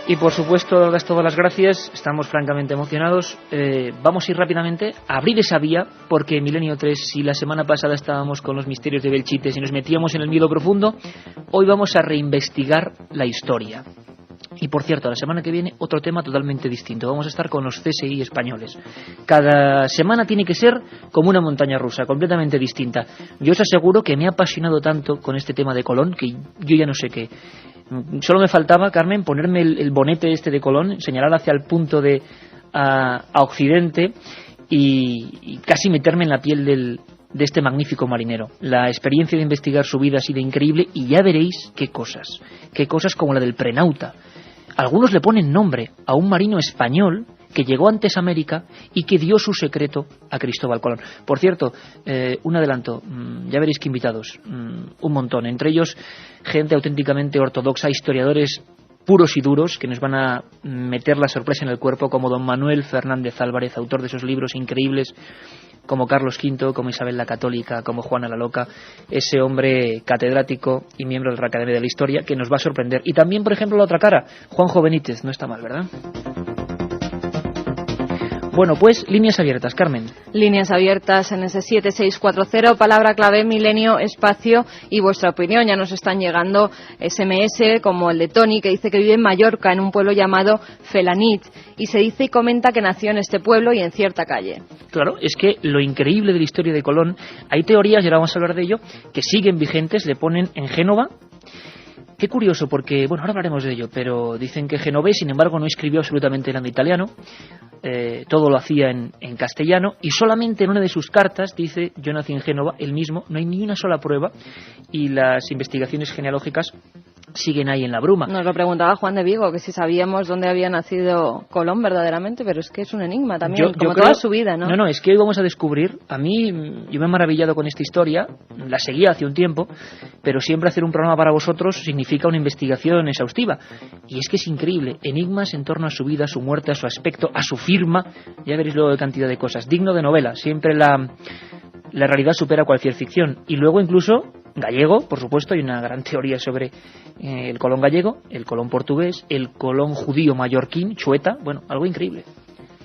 Y por supuesto, dadas todas las gracias, estamos francamente emocionados. Vamos a ir rápidamente a abrir esa vía, porque Milenio 3, si la semana pasada estábamos con los misterios de Belchite y nos metíamos en el miedo profundo, hoy vamos a reinvestigar la historia. Y por cierto, la semana que viene otro tema totalmente distinto. Vamos a estar con los CSI españoles. Cada semana tiene que ser como una montaña rusa, completamente distinta. Yo os aseguro que me ha apasionado tanto con este tema de Colón que yo ya no sé qué. Solo me faltaba, Carmen, ponerme el bonete este de Colón, señalar hacia el punto de a Occidente y casi meterme en la piel de este magnífico marinero. La experiencia de investigar su vida ha sido increíble y ya veréis qué cosas como la del Prenauta. Algunos le ponen nombre a un marino español que llegó antes a América y que dio su secreto a Cristóbal Colón. Por cierto, un adelanto, ya veréis que invitados, un montón, entre ellos gente auténticamente ortodoxa, historiadores puros y duros que nos van a meter la sorpresa en el cuerpo, como don Manuel Fernández Álvarez, autor de esos libros increíbles, como Carlos V, como Isabel la Católica, como Juana la Loca, ese hombre catedrático y miembro de la Academia de la Historia que nos va a sorprender. Y también, por ejemplo, la otra cara, Juanjo Benítez, no está mal, ¿verdad? Bueno, pues líneas abiertas, Carmen. Líneas abiertas en ese 7640, palabra clave, milenio, espacio y vuestra opinión. Ya nos están llegando SMS como el de Tony, que dice que vive en Mallorca, en un pueblo llamado Felanit, y se dice y comenta que nació en este pueblo y en cierta calle. Claro, es que lo increíble de la historia de Colón, hay teorías, y ahora vamos a hablar de ello, que siguen vigentes, le ponen en Génova. Qué curioso, porque, bueno, ahora hablaremos de ello, pero dicen que genovés, sin embargo, no escribió absolutamente nada en italiano, todo lo hacía en castellano, y solamente en una de sus cartas dice, yo nací en Génova, él mismo, no hay ni una sola prueba, y las investigaciones genealógicas siguen ahí en la bruma. Nos lo preguntaba Juan de Vigo, que si sabíamos dónde había nacido Colón verdaderamente, pero es que es un enigma también, como toda su vida, ¿no? No, es que hoy vamos a descubrir, a mí, yo me he maravillado con esta historia, la seguía hace un tiempo, pero siempre hacer un programa para vosotros significa una investigación exhaustiva, y es que es increíble, enigmas en torno a su vida, a su muerte, a su aspecto, a su firma, ya veréis luego de cantidad de cosas, digno de novela, siempre la realidad supera cualquier ficción, y luego incluso gallego, por supuesto, hay una gran teoría sobre el Colón gallego, el Colón portugués, el Colón judío mallorquín, Chueta, bueno, algo increíble.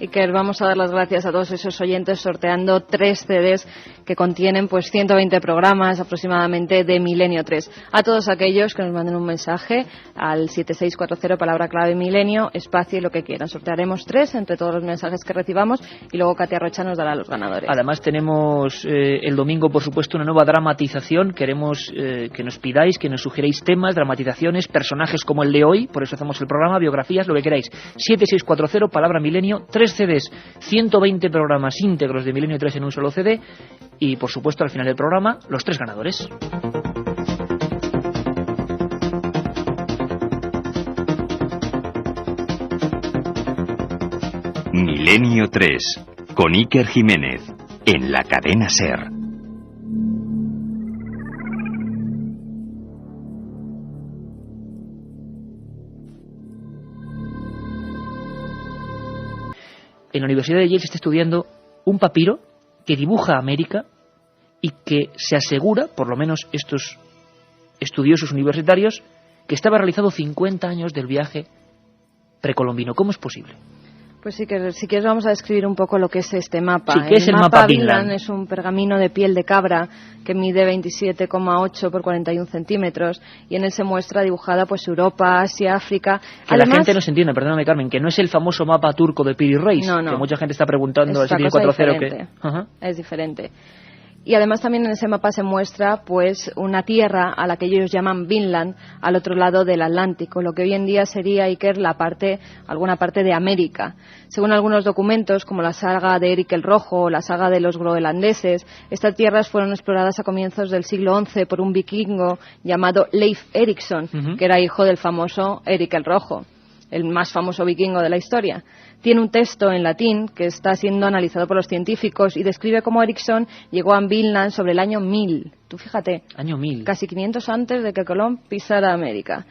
Iker, vamos a dar las gracias a todos esos oyentes sorteando 3 CDs que contienen pues 120 programas aproximadamente de Milenio 3. A todos aquellos que nos manden un mensaje al 7640, palabra clave milenio, espacio y lo que quieran. Sortearemos 3 entre todos los mensajes que recibamos y luego Katia Rocha nos dará los ganadores. Además tenemos el domingo, por supuesto, una nueva dramatización. Queremos que nos pidáis, que nos sugieráis temas, dramatizaciones, personajes como el de hoy, por eso hacemos el programa, biografías, lo que queráis. 7640, palabra milenio, 3 CDs, 120 programas íntegros de Milenio 3 en un solo CD y, por supuesto, al final del programa, los 3 ganadores. Milenio 3, con Iker Jiménez, en la cadena SER. En la Universidad de Yale se está estudiando un papiro que dibuja América y que se asegura, por lo menos estos estudiosos universitarios, que estaba realizado 50 años del viaje precolombino. ¿Cómo es posible? Pues sí, que si quieres vamos a describir un poco lo que es este mapa. Sí, ¿qué es el mapa Vinland? Es un pergamino de piel de cabra que mide 27,8 por 41 centímetros y en él se muestra dibujada pues Europa, Asia, África. Que además, la gente no se entiende, perdóname Carmen, que no es el famoso mapa turco de Piri Reis, no. que mucha gente está preguntando al 740 que... Es diferente. Y además también en ese mapa se muestra pues una tierra a la que ellos llaman Vinland, al otro lado del Atlántico, lo que hoy en día sería, Iker, alguna parte de América. Según algunos documentos, como la saga de Erik el Rojo o la saga de los groenlandeses, estas tierras fueron exploradas a comienzos del siglo XI por un vikingo llamado Leif Erikson, que era hijo del famoso Erik el Rojo, el más famoso vikingo de la historia. Tiene un texto en latín que está siendo analizado por los científicos y describe cómo Ericsson llegó a Vinland sobre el año 1000. Tú fíjate, año 1000. Casi 500 antes de que Colón pisara América.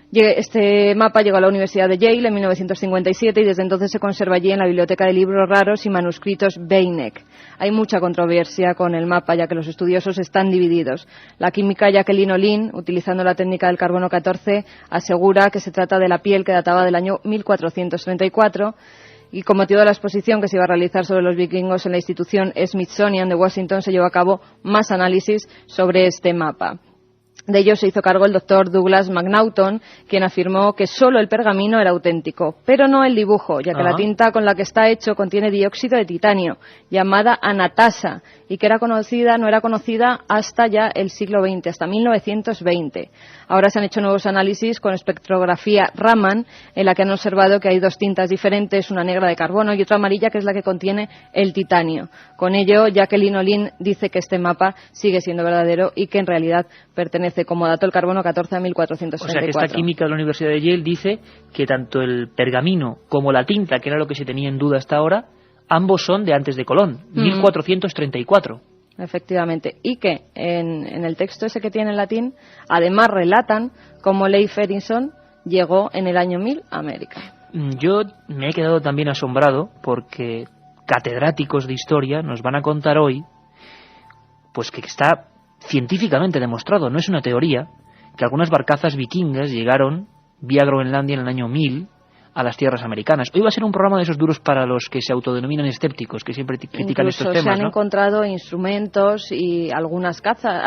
Este mapa llegó a la Universidad de Yale en 1957 y desde entonces se conserva allí en la Biblioteca de Libros Raros y Manuscritos Beinecke. Hay mucha controversia con el mapa, ya que los estudiosos están divididos. La química Jacqueline Olin, utilizando la técnica del carbono 14, asegura que se trata de la piel que databa del año 1434, y con motivo de la exposición que se iba a realizar sobre los vikingos en la institución Smithsonian de Washington se llevó a cabo más análisis sobre este mapa. De ello se hizo cargo el doctor Douglas McNaughton, quien afirmó que solo el pergamino era auténtico, pero no el dibujo, ya que la tinta con la que está hecho contiene dióxido de titanio, llamada anatasa, y que no era conocida hasta ya el siglo XX, hasta 1920. Ahora se han hecho nuevos análisis con espectrografía Raman, en la que han observado que hay dos tintas diferentes, una negra de carbono y otra amarilla, que es la que contiene el titanio. Con ello, Jacqueline Olin dice que este mapa sigue siendo verdadero y que en realidad pertenece como dato el carbono 14 a 1434. O sea que esta química de la Universidad de Yale dice que tanto el pergamino como la tinta, que era lo que se tenía en duda hasta ahora, ambos son de antes de Colón, 1434. Efectivamente. Y que en el texto ese que tiene en latín, además relatan cómo Leif Erikson llegó en el año 1000 a América. Yo me he quedado también asombrado porque catedráticos de historia nos van a contar hoy pues que está científicamente demostrado, no es una teoría, que algunas barcazas vikingas llegaron vía Groenlandia en el año 1000 a las tierras americanas. Hoy va a ser un programa de esos duros para los que se autodenominan escépticos, que siempre critican estos temas, se han ¿no? encontrado instrumentos y algunas casas,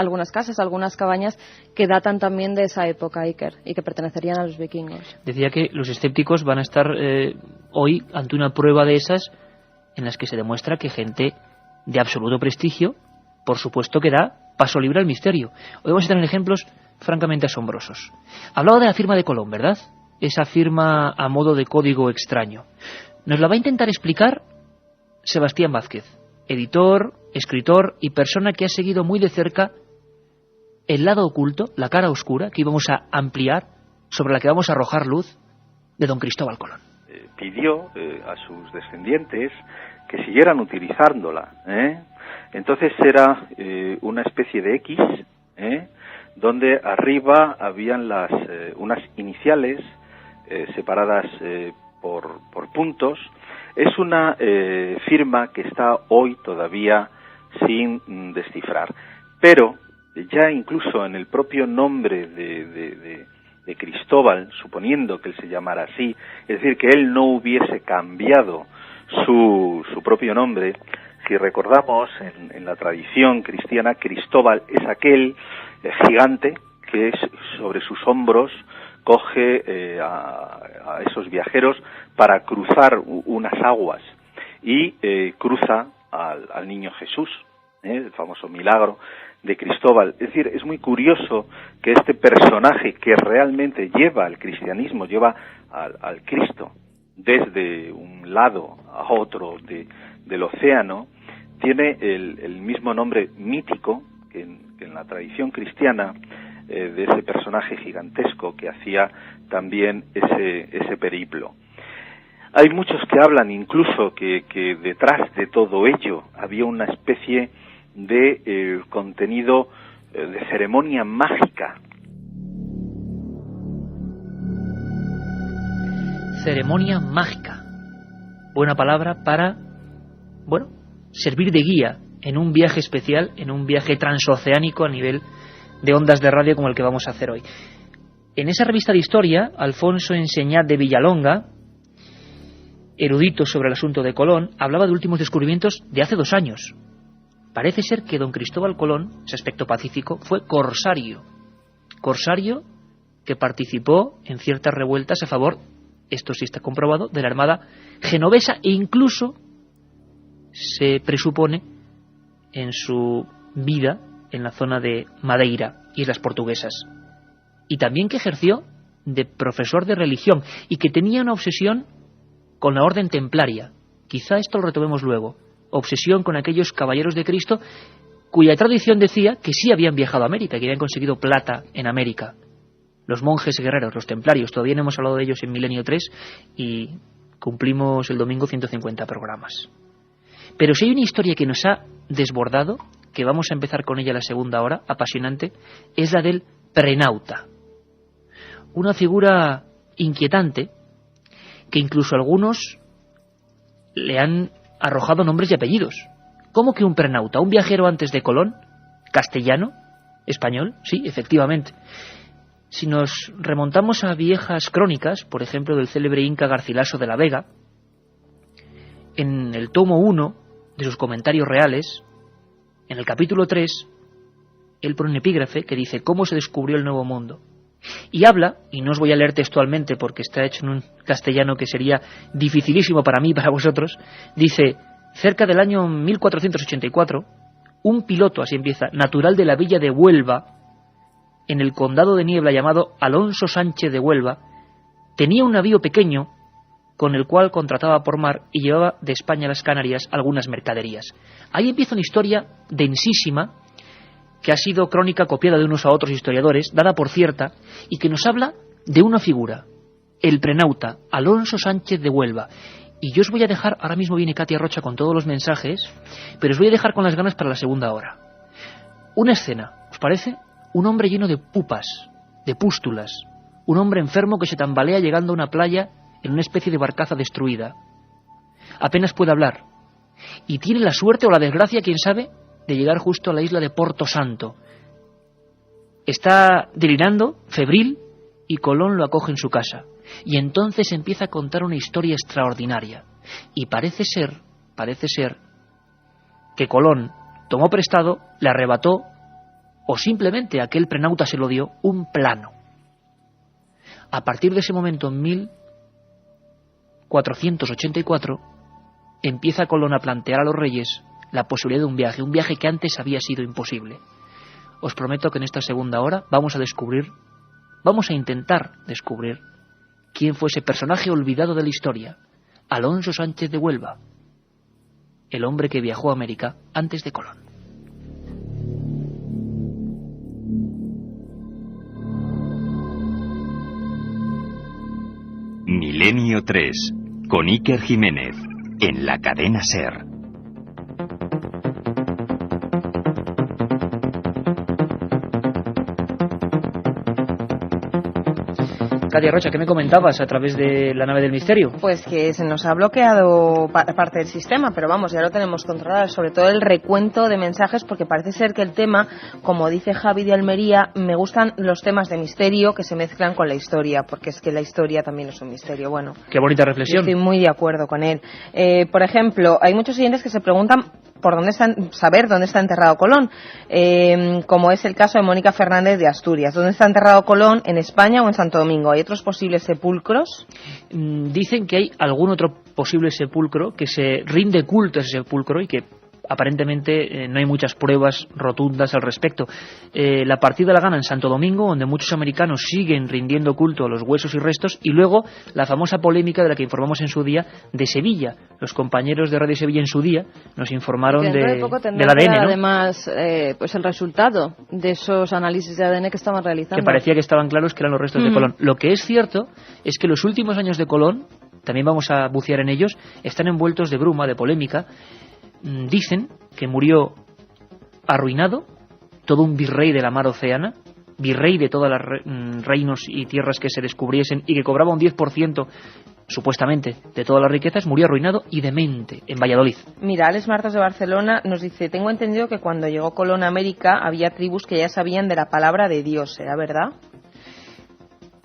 algunas cabañas que datan también de esa época, Iker, y que pertenecerían a los vikingos. Decía que los escépticos van a estar hoy ante una prueba de esas en las que se demuestra que gente de absoluto prestigio, por supuesto, que da paso libre al misterio. Hoy vamos a tener ejemplos francamente asombrosos. Hablaba de la firma de Colón, ¿verdad? Esa firma a modo de código extraño. Nos la va a intentar explicar Sebastián Vázquez, editor, escritor y persona que ha seguido muy de cerca el lado oculto, la cara oscura, que íbamos a ampliar, sobre la que vamos a arrojar luz, de don Cristóbal Colón. Pidió a sus descendientes que siguieran utilizándola, Entonces era una especie de X, donde arriba habían unas iniciales separadas por puntos. Es una firma que está hoy todavía sin descifrar, pero ya incluso en el propio nombre de Cristóbal, suponiendo que él se llamara así, es decir, que él no hubiese cambiado su propio nombre, si recordamos en la tradición cristiana, Cristóbal es aquel gigante que sobre sus hombros coge a esos viajeros para cruzar unas aguas y cruza al niño Jesús, el famoso milagro de Cristóbal. Es decir, es muy curioso que este personaje que realmente lleva al cristianismo, lleva al Cristo desde un lado a otro del océano, tiene el mismo nombre mítico que en la tradición cristiana, de ese personaje gigantesco que hacía también ese periplo. Hay muchos que hablan incluso que detrás de todo ello había una especie de contenido de ceremonia mágica. Ceremonia mágica. Buena palabra para, servir de guía en un viaje especial, en un viaje transoceánico a nivel de ondas de radio como el que vamos a hacer hoy. En esa revista de historia, Alfonso Enseñat de Villalonga, erudito sobre el asunto de Colón, hablaba de últimos descubrimientos de hace 2 años. Parece ser que don Cristóbal Colón, ese aspecto pacífico, fue corsario. Corsario que participó en ciertas revueltas a favor, esto sí está comprobado, de la Armada genovesa e incluso se presupone en su vida en la zona de Madeira, Islas Portuguesas. Y también que ejerció de profesor de religión y que tenía una obsesión con la orden templaria. Quizá esto lo retomemos luego. Obsesión con aquellos caballeros de Cristo cuya tradición decía que sí habían viajado a América, que habían conseguido plata en América. Los monjes guerreros, los templarios, todavía no hemos hablado de ellos en Milenio 3 y cumplimos el domingo 150 programas. Pero si hay una historia que nos ha desbordado, que vamos a empezar con ella la segunda hora, apasionante, es la del prenauta. una figura inquietante que incluso algunos le han arrojado nombres y apellidos. ¿Cómo que un prenauta? ¿Un viajero antes de Colón? ¿Castellano? ¿Español? Sí, efectivamente. Si nos remontamos a viejas crónicas, por ejemplo del célebre inca Garcilaso de la Vega, en el tomo 1 de sus comentarios reales, en el capítulo 3, él pone un epígrafe que dice cómo se descubrió el Nuevo Mundo. Y habla, y no os voy a leer textualmente porque está hecho en un castellano que sería dificilísimo para mí y para vosotros, dice, cerca del año 1484, un piloto, así empieza, natural de la villa de Huelva, en el condado de Niebla, llamado Alonso Sánchez de Huelva, tenía un navío pequeño con el cual contrataba por mar y llevaba de España a las Canarias algunas mercaderías. Ahí empieza una historia densísima que ha sido crónica copiada de unos a otros historiadores, dada por cierta, y que nos habla de una figura, el prenauta Alonso Sánchez de Huelva. Y yo os voy a dejar, ahora mismo viene Katia Rocha con todos los mensajes, pero os voy a dejar con las ganas para la segunda hora. Una escena, ¿os parece? Un hombre lleno de pupas, de pústulas, un hombre enfermo que se tambalea llegando a una playa en una especie de barcaza destruida. Apenas puede hablar, y tiene la suerte o la desgracia, quién sabe, de llegar justo a la isla de Porto Santo. Está delirando, febril, y Colón lo acoge en su casa. Y entonces empieza a contar una historia extraordinaria. Y parece ser que Colón tomó prestado, le arrebató, o simplemente aquel prenauta se lo dio, un plano. A partir de ese momento, en 1484, empieza Colón a plantear a los reyes la posibilidad de un viaje que antes había sido imposible. Os prometo que en esta segunda hora vamos a intentar descubrir quién fue ese personaje olvidado de la historia, Alonso Sánchez de Huelva, el hombre que viajó a América antes de Colón. Milenio 3, con Iker Jiménez, en la cadena SER. Katia Rocha, ¿qué me comentabas a través de la nave del misterio? Pues que se nos ha bloqueado parte del sistema, pero vamos, ya lo tenemos controlado, sobre todo el recuento de mensajes, porque parece ser que el tema, como dice Javi de Almería, me gustan los temas de misterio que se mezclan con la historia, porque es que la historia también es un misterio. Bueno, qué bonita reflexión. Estoy muy de acuerdo con él. Por ejemplo, hay muchos oyentes que se preguntan saber dónde está enterrado Colón, como es el caso de Mónica Fernández de Asturias. ¿Dónde está enterrado Colón? ¿En España o en Santo Domingo? ¿Hay otros posibles sepulcros? Dicen que hay algún otro posible sepulcro, que se rinde culto a ese sepulcro y que aparentemente no hay muchas pruebas rotundas al respecto. La partida la gana en Santo Domingo, donde muchos americanos siguen rindiendo culto a los huesos y restos, y luego la famosa polémica de la que informamos en su día de Sevilla. Los compañeros de Radio Sevilla en su día nos informaron del ADN, ¿no? Además, pues el resultado de esos análisis de ADN que estaban realizando. Que parecía que estaban claros que eran los restos de Colón. Lo que es cierto es que los últimos años de Colón, también vamos a bucear en ellos, están envueltos de bruma, de polémica. Dicen que murió arruinado, todo un virrey de la mar Oceana, virrey de todas las reinos y tierras que se descubriesen y que cobraba un 10%, supuestamente, de todas las riquezas, murió arruinado y demente en Valladolid. Mira, Alex Martas de Barcelona nos dice, tengo entendido que cuando llegó Colón a América había tribus que ya sabían de la palabra de Dios, ¿era verdad?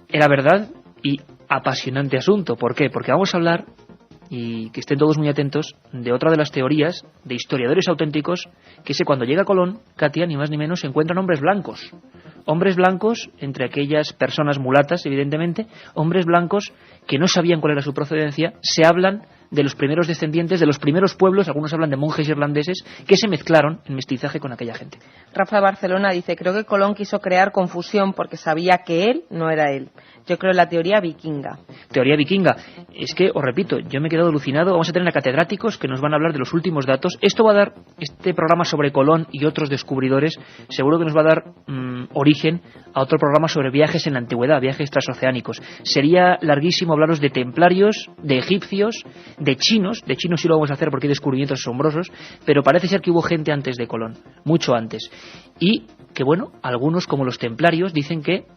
Era verdad y apasionante asunto. ¿Por qué? Porque vamos a hablar, y que estén todos muy atentos, de otra de las teorías de historiadores auténticos, que es que cuando llega Colón, Katia, ni más ni menos, se encuentran hombres blancos entre aquellas personas mulatas, evidentemente, hombres blancos que no sabían cuál era su procedencia. Se hablan de los primeros descendientes, de los primeros pueblos, algunos hablan de monjes irlandeses, que se mezclaron en mestizaje con aquella gente. Rafa de Barcelona dice, creo que Colón quiso crear confusión porque sabía que él no era él. Yo creo en la teoría vikinga. Teoría vikinga. Es que, os repito, yo me he quedado alucinado. Vamos a tener a catedráticos que nos van a hablar de los últimos datos. Esto va a dar, este programa sobre Colón y otros descubridores, seguro que nos va a dar origen a otro programa sobre viajes en la antigüedad, viajes transoceánicos. Sería larguísimo hablaros de templarios, de egipcios, de chinos sí lo vamos a hacer porque hay descubrimientos asombrosos, pero parece ser que hubo gente antes de Colón, mucho antes. Y que, bueno, algunos como los templarios dicen que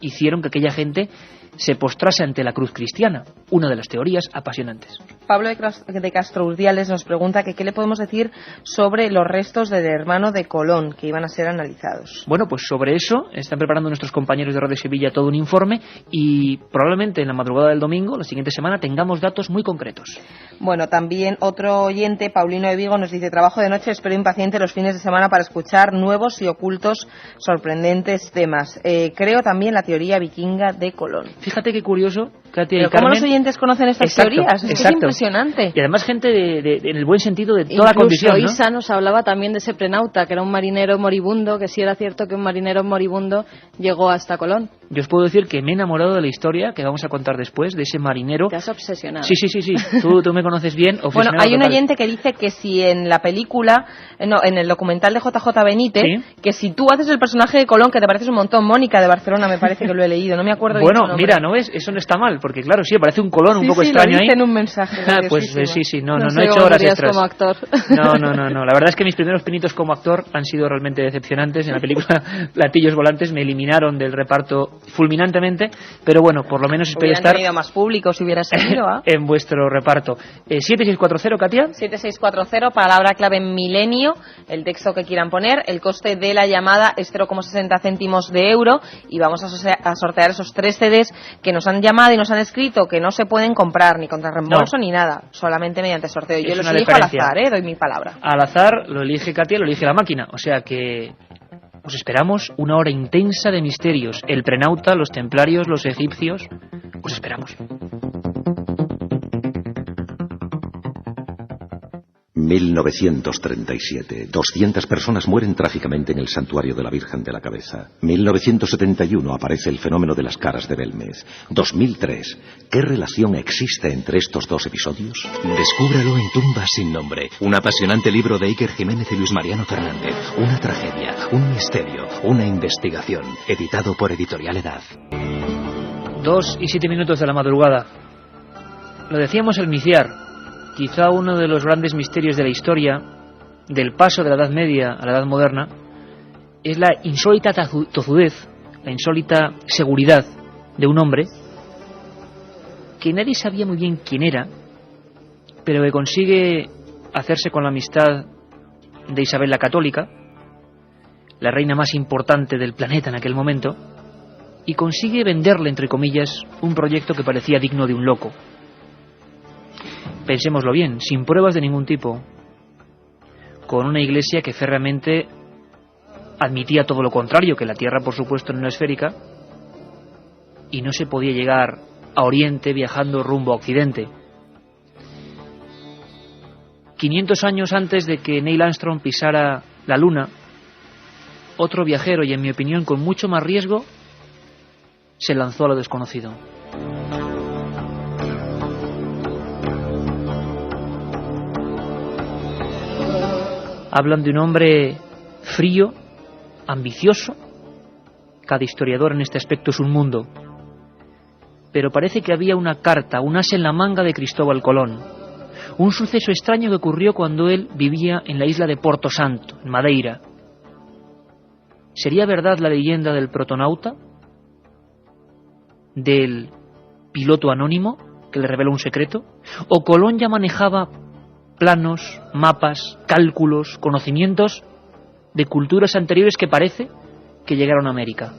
hicieron que aquella gente se postrase ante la cruz cristiana. Una de las teorías apasionantes. Pablo de Castro Urdiales nos pregunta que qué le podemos decir sobre los restos del hermano de Colón que iban a ser analizados. Bueno, pues sobre eso están preparando nuestros compañeros de Radio Sevilla todo un informe y probablemente en la madrugada del domingo, la siguiente semana, tengamos datos muy concretos. Bueno, también otro oyente, Paulino de Vigo, nos dice: trabajo de noche, espero impaciente los fines de semana para escuchar nuevos y ocultos, sorprendentes temas. Creo también la teoría vikinga de Colón. Fíjate qué curioso, Katia y Pero Carmen. ¿cómo los oyentes conocen estas teorías? Es impresionante. Y además gente en el buen sentido de toda Incluso la condición, ¿no? Isa nos hablaba también de ese prenauta, que era un marinero moribundo, que sí era cierto que un marinero moribundo llegó hasta Colón. Yo os puedo decir que me he enamorado de la historia que vamos a contar después, de ese marinero. Te has obsesionado. Sí. Tú me conoces bien. Bueno, hay un oyente que dice que si en la película, en el documental de JJ Benítez, ¿sí?, que si tú haces el personaje de Colón, que te pareces un montón, Mónica de Barcelona, me parece que lo he leído, no me acuerdo. Bueno, mira, ¿no ves? Eso no está mal, porque claro, sí, parece un Colón un poco extraño ahí. Sí, en un mensaje. Pues sí, no sé he hecho horas extras. Como actor. No, la verdad es que mis primeros pinitos como actor han sido realmente decepcionantes. En la película Platillos Volantes me eliminaron del reparto fulminantemente, pero bueno, por lo menos espero estar tenido más público si hubiera seguido, en vuestro reparto. 7640, Katia. 7640, palabra clave milenio, el texto que quieran poner. El coste de la llamada es 0,60 céntimos de euro y vamos a sortear esos 3 CDs que nos han llamado y nos han escrito que no se pueden comprar ni contra reembolso ni nada, solamente mediante sorteo. Yo los elijo al azar, doy mi palabra. Al azar, lo elige Katia, lo elige la máquina, o sea que os esperamos una hora intensa de misterios. El prenauta, los templarios, los egipcios, os esperamos. 1937. 200 personas mueren trágicamente en el santuario de la Virgen de la Cabeza. 1971. Aparece el fenómeno de las caras de Belmez. 2003. ¿Qué relación existe entre estos dos episodios? Descúbralo en Tumbas sin nombre. Un apasionante libro de Iker Jiménez y Luis Mariano Fernández. Una tragedia, un misterio, una investigación. Editado por Editorial Edad. 2:07 de la madrugada. Lo decíamos al iniciar. Quizá uno de los grandes misterios de la historia, del paso de la Edad Media a la Edad Moderna, es la insólita tozudez, la insólita seguridad de un hombre que nadie sabía muy bien quién era, pero que consigue hacerse con la amistad de Isabel la Católica, la reina más importante del planeta en aquel momento, y consigue venderle, entre comillas, un proyecto que parecía digno de un loco. Pensémoslo bien, sin pruebas de ningún tipo, con una iglesia que férreamente admitía todo lo contrario, que la Tierra, por supuesto, no era esférica, y no se podía llegar a Oriente viajando rumbo a Occidente. 500 años antes de que Neil Armstrong pisara la Luna, otro viajero, y en mi opinión con mucho más riesgo, se lanzó a lo desconocido. Hablan de un hombre frío, ambicioso. Cada historiador en este aspecto es un mundo. Pero parece que había una carta, un as en la manga de Cristóbal Colón. Un suceso extraño que ocurrió cuando él vivía en la isla de Porto Santo, en Madeira. ¿Sería verdad la leyenda del protonauta? ¿Del piloto anónimo que le reveló un secreto? ¿O Colón ya manejaba planos, mapas, cálculos, conocimientos de culturas anteriores que parece que llegaron a América?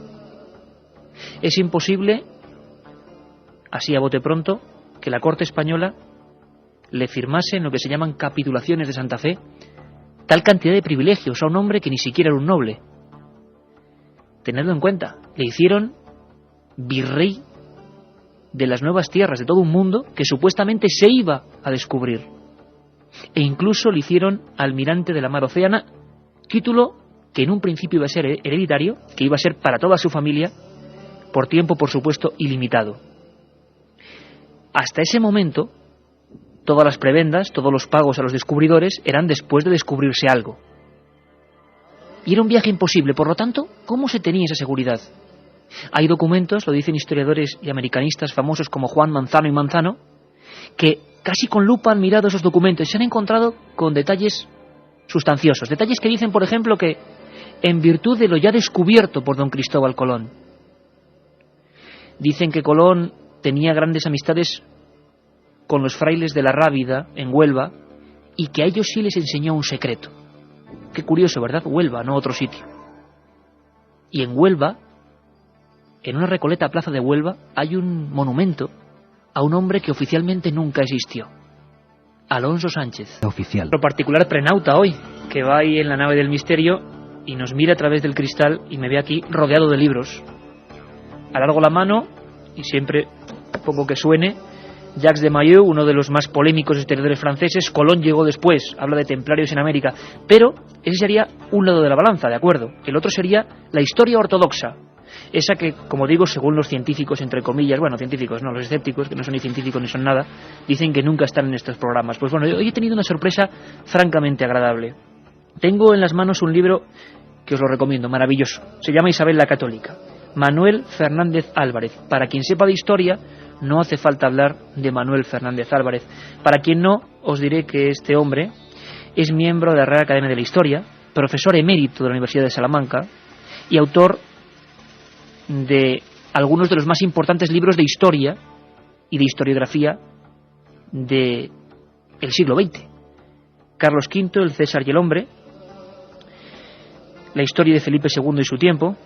Es imposible, así a bote pronto, que la corte española le firmase en lo que se llaman capitulaciones de Santa Fe tal cantidad de privilegios a un hombre que ni siquiera era un noble. Tenedlo en cuenta, le hicieron virrey de las nuevas tierras de todo un mundo que supuestamente se iba a descubrir. E incluso le hicieron almirante de la mar Océana, título que en un principio iba a ser hereditario, que iba a ser para toda su familia, por tiempo, por supuesto, ilimitado. Hasta ese momento, todas las prebendas, todos los pagos a los descubridores eran después de descubrirse algo. Y era un viaje imposible, por lo tanto, ¿cómo se tenía esa seguridad? Hay documentos, lo dicen historiadores y americanistas famosos como Juan Manzano y Manzano, que casi con lupa han mirado esos documentos y se han encontrado con detalles sustanciosos. Detalles que dicen, por ejemplo, que en virtud de lo ya descubierto por don Cristóbal Colón, Dicen que Colón tenía grandes amistades con los frailes de la Rábida en Huelva y que a ellos sí les enseñó un secreto. Qué curioso, ¿verdad? Huelva, no otro sitio. Y en Huelva, en una recoleta plaza de Huelva, hay un monumento a un hombre que oficialmente nunca existió. Alonso Sánchez. Oficial. Lo particular prenauta hoy, que va ahí en la nave del misterio y nos mira a través del cristal y me ve aquí rodeado de libros. Alargo la mano y siempre pongo que suene. Jacques de Maillot, uno de los más polémicos historiadores franceses. Colón llegó después, habla de templarios en América. Pero ese sería un lado de la balanza, ¿de acuerdo? El otro sería la historia ortodoxa. Esa que, como digo, según los científicos, entre comillas, bueno, científicos, no, los escépticos, que no son ni científicos ni son nada, dicen que nunca están en estos programas. Pues bueno, hoy he tenido una sorpresa francamente agradable. Tengo en las manos un libro que os lo recomiendo, maravilloso. Se llama Isabel la Católica. Manuel Fernández Álvarez. Para quien sepa de historia, no hace falta hablar de Manuel Fernández Álvarez. Para quien no, os diré que este hombre es miembro de la Real Academia de la Historia, profesor emérito de la Universidad de Salamanca y autor de algunos de los más importantes libros de historia y de historiografía del siglo XX. Carlos V, el César y el hombre, la historia de Felipe II y su tiempo,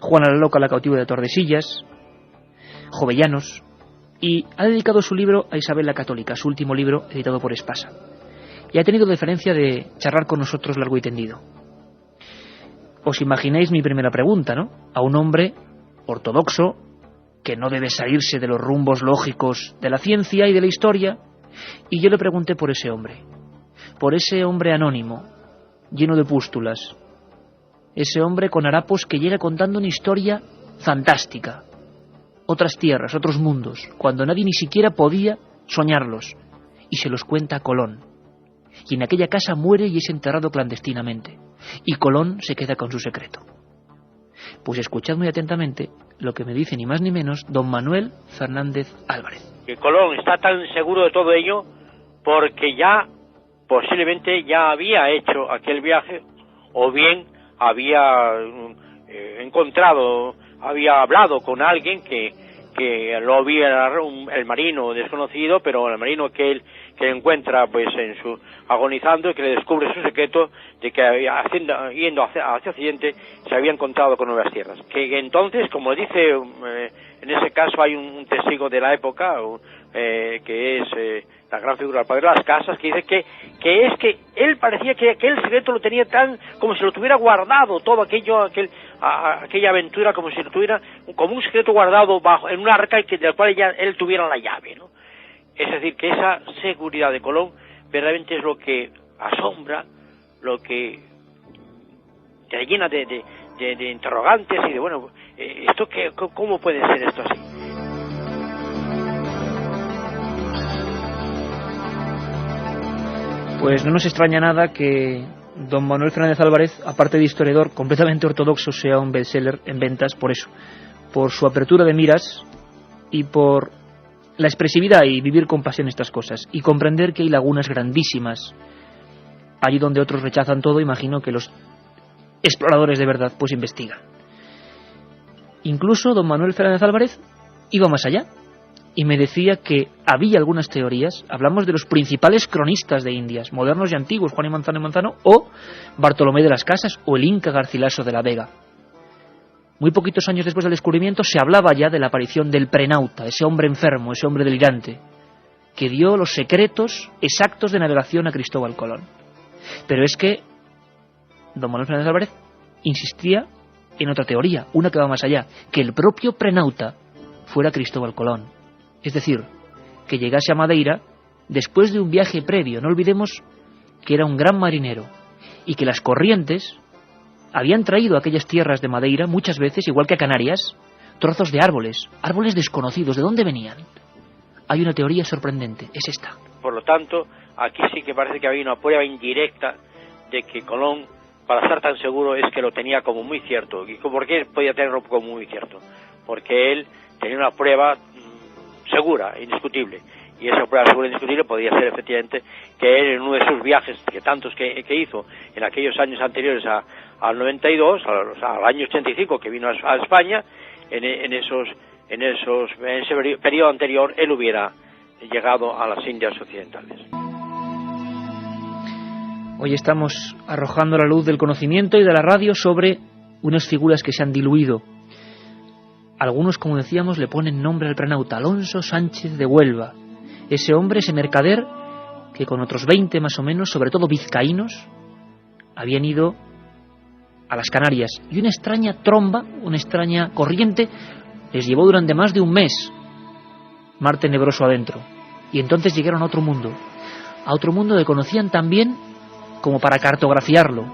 Juana la Loca, la cautiva de Tordesillas, Jovellanos, y ha dedicado su libro a Isabel la Católica, su último libro editado por Espasa. Y ha tenido la deferencia de charlar con nosotros largo y tendido. Os imagináis mi primera pregunta, ¿no? A un hombre ortodoxo que no debe salirse de los rumbos lógicos de la ciencia y de la historia, y yo le pregunté por ese hombre anónimo, lleno de pústulas, ese hombre con harapos que llega contando una historia fantástica, otras tierras, otros mundos, cuando nadie ni siquiera podía soñarlos, y se los cuenta a Colón, y en aquella casa muere y es enterrado clandestinamente, y Colón se queda con su secreto. Pues escuchad muy atentamente lo que me dice ni más ni menos don Manuel Fernández Álvarez. Que Colón está tan seguro de todo ello porque ya posiblemente ya había hecho aquel viaje, o bien había había hablado con alguien que lo había, el marino desconocido, pero el marino que encuentra pues en su agonizando y que le descubre su secreto de que yendo hacia Occidente se había encontrado con nuevas tierras. Que entonces, como dice, en ese caso hay un testigo de la época que es la gran figura del padre de las casas, que dice que él parecía que aquel secreto lo tenía tan como si lo tuviera guardado, todo aquella aventura, como si lo tuviera como un secreto guardado en una arca y del cual él tuviera la llave, ¿no? Es decir, que esa seguridad de Colón verdaderamente es lo que asombra, lo que te llena de interrogantes y de, bueno, esto ¿cómo puede ser esto así? Pues no nos extraña nada que don Manuel Fernández Álvarez, aparte de historiador completamente ortodoxo, sea un bestseller en ventas por eso, por su apertura de miras y por la expresividad y vivir con pasión estas cosas y comprender que hay lagunas grandísimas allí donde otros rechazan todo. Imagino que los exploradores de verdad pues investigan. Incluso don Manuel Fernández Álvarez iba más allá y me decía que había algunas teorías. Hablamos de los principales cronistas de Indias, modernos y antiguos, Juan y Manzano o Bartolomé de las Casas o el Inca Garcilaso de la Vega. Muy poquitos años después del descubrimiento se hablaba ya de la aparición del prenauta, ese hombre enfermo, ese hombre delirante, que dio los secretos exactos de navegación a Cristóbal Colón. Pero es que don Manuel Fernández Álvarez insistía en otra teoría, una que va más allá, que el propio prenauta fuera Cristóbal Colón. Es decir, que llegase a Madeira después de un viaje previo. No olvidemos que era un gran marinero y que las corrientes habían traído a aquellas tierras de Madeira muchas veces, igual que a Canarias, trozos de árboles desconocidos. ¿De dónde venían? Hay una teoría sorprendente, es esta. Por lo tanto, aquí sí que parece que había una prueba indirecta de que Colón, para estar tan seguro, es que lo tenía como muy cierto. ¿Y por qué podía tenerlo como muy cierto? Porque él tenía una prueba segura, indiscutible. Y esa prueba segura e indiscutible podía ser efectivamente que él en uno de sus viajes, que tantos que hizo en aquellos años anteriores al 92, al año 85 que vino a España, en en ese periodo anterior él hubiera llegado a las Indias Occidentales. Hoy estamos arrojando la luz del conocimiento y de la radio sobre unas figuras que se han diluido. Algunos, como decíamos, le ponen nombre al prenauta, Alonso Sánchez de Huelva. Ese hombre, ese mercader, que con otros 20 más o menos, sobre todo vizcaínos, habían ido a las Canarias. Y una extraña tromba, una extraña corriente, les llevó durante más de un mes, mar tenebroso adentro. Y entonces llegaron a otro mundo que conocían tan bien como para cartografiarlo,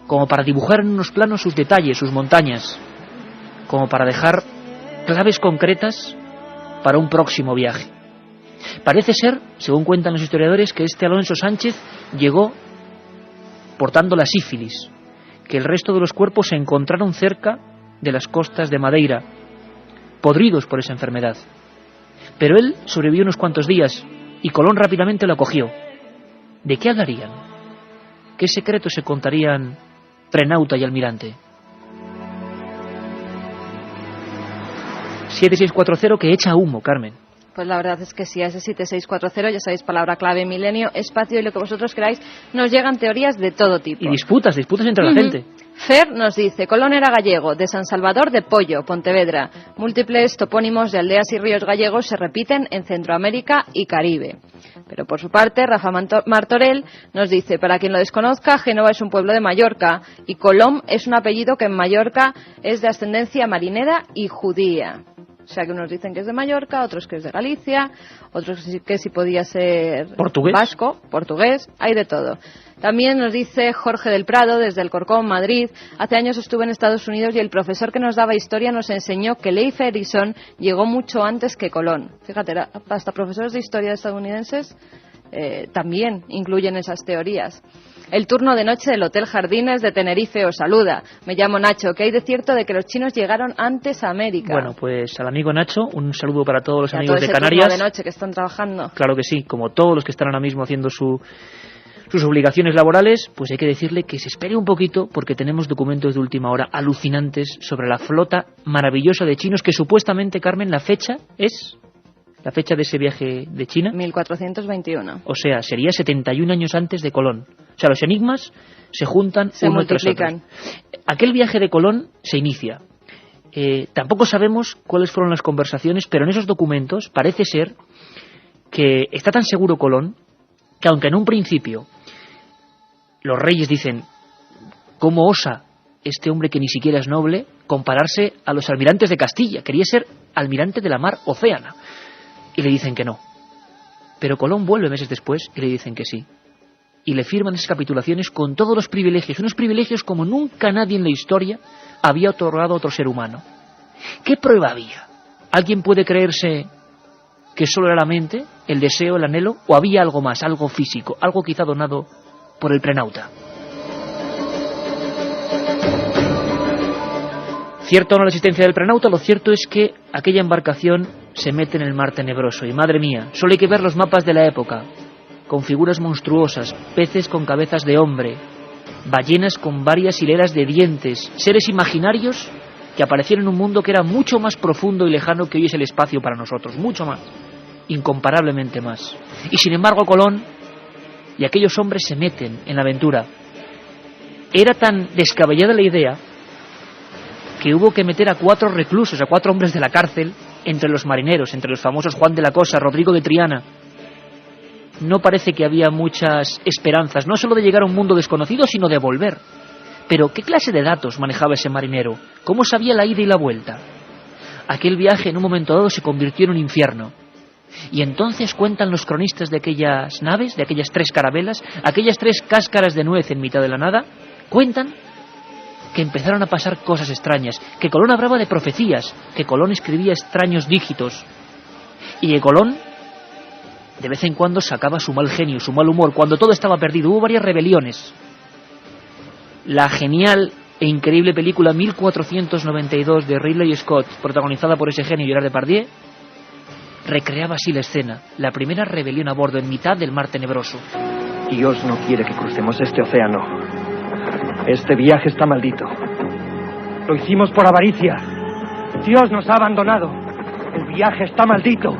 como para dibujar en unos planos sus detalles, sus montañas, como para dejar claves concretas para un próximo viaje. Parece ser, según cuentan los historiadores, que este Alonso Sánchez llegó portando la sífilis, que el resto de los cuerpos se encontraron cerca de las costas de Madeira, podridos por esa enfermedad. Pero él sobrevivió unos cuantos días y Colón rápidamente lo acogió. ¿De qué hablarían? ¿Qué secretos se contarían prenauta y almirante? 7640 que echa humo, Carmen. Pues la verdad es que sí, a ese 7640, ya sabéis, palabra clave, milenio, espacio y lo que vosotros queráis, nos llegan teorías de todo tipo. Y disputas entre la gente. Fer nos dice, Colón era gallego, de San Salvador de Pollo, Pontevedra. Múltiples topónimos de aldeas y ríos gallegos se repiten en Centroamérica y Caribe. Pero por su parte, Rafa Martorell nos dice, para quien lo desconozca, Génova es un pueblo de Mallorca y Colom es un apellido que en Mallorca es de ascendencia marinera y judía. O sea que unos dicen que es de Mallorca, otros que es de Galicia, otros que sí podía ser ¿Portugués? Vasco, portugués, hay de todo. También nos dice Jorge del Prado, desde Alcorcón, Madrid. Hace años estuve en Estados Unidos y el profesor que nos daba historia nos enseñó que Leif Erikson llegó mucho antes que Colón. Fíjate, hasta profesores de historia estadounidenses también incluyen esas teorías. El turno de noche del Hotel Jardines de Tenerife os saluda. Me llamo Nacho. ¿Qué hay de cierto de que los chinos llegaron antes a América? Bueno, pues al amigo Nacho, un saludo para todos los y amigos todo de ese Canarias. Turno de noche que están trabajando. Claro que sí, como todos los que están ahora mismo haciendo sus obligaciones laborales, pues hay que decirle que se espere un poquito porque tenemos documentos de última hora alucinantes sobre la flota maravillosa de chinos que supuestamente, Carmen, la fecha es... ¿La fecha de ese viaje de China? 1421. O sea, sería 71 años antes de Colón. O sea, los enigmas se juntan se uno tras otro. Aquel viaje de Colón se inicia. Tampoco sabemos cuáles fueron las conversaciones, pero en esos documentos parece ser que está tan seguro Colón que aunque en un principio los reyes dicen ¿cómo osa este hombre que ni siquiera es noble compararse a los almirantes de Castilla? Quería ser almirante de la mar Océana. Y le dicen que no. Pero Colón vuelve meses después y le dicen que sí. Y le firman esas capitulaciones con todos los privilegios, unos privilegios como nunca nadie en la historia había otorgado a otro ser humano. ¿Qué prueba había? ¿Alguien puede creerse que solo era la mente, el deseo, el anhelo, o había algo más, algo físico, algo quizá donado por el prenauta? Cierto o no la existencia del prenauta, lo cierto es que aquella embarcación se mete en el mar tenebroso y madre mía, solo hay que ver los mapas de la época, con figuras monstruosas, peces con cabezas de hombre, ballenas con varias hileras de dientes, seres imaginarios que aparecieron en un mundo que era mucho más profundo y lejano que hoy es el espacio para nosotros, mucho más, incomparablemente más. Y sin embargo Colón y aquellos hombres se meten en la aventura. Era tan descabellada la idea que hubo que meter a 4 reclusos, a 4 hombres de la cárcel, entre los marineros, entre los famosos Juan de la Cosa, Rodrigo de Triana. No parece que había muchas esperanzas, no solo de llegar a un mundo desconocido, sino de volver. Pero, ¿qué clase de datos manejaba ese marinero? ¿Cómo sabía la ida y la vuelta? Aquel viaje en un momento dado se convirtió en un infierno. Y entonces cuentan los cronistas de aquellas naves, de aquellas 3 carabelas, aquellas 3 cáscaras de nuez en mitad de la nada, cuentan que empezaron a pasar cosas extrañas, que Colón hablaba de profecías, que Colón escribía extraños dígitos, y que Colón de vez en cuando sacaba su mal genio, su mal humor, cuando todo estaba perdido. Hubo varias rebeliones. La genial e increíble película 1492 de Ridley Scott, protagonizada por ese genio Gerard Depardieu, recreaba así la escena, la primera rebelión a bordo en mitad del mar tenebroso. Dios no quiere que crucemos este océano. Este viaje está maldito. Lo hicimos por avaricia. Dios nos ha abandonado. El viaje está maldito.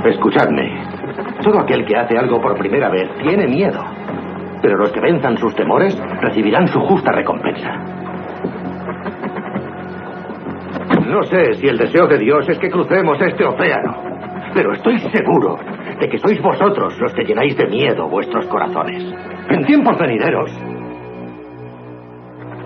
Escuchadme. Todo aquel que hace algo por primera vez tiene miedo. Pero los que venzan sus temores recibirán su justa recompensa. No sé si el deseo de Dios es que crucemos este océano, pero estoy seguro de que sois vosotros los que llenáis de miedo vuestros corazones. En tiempos venideros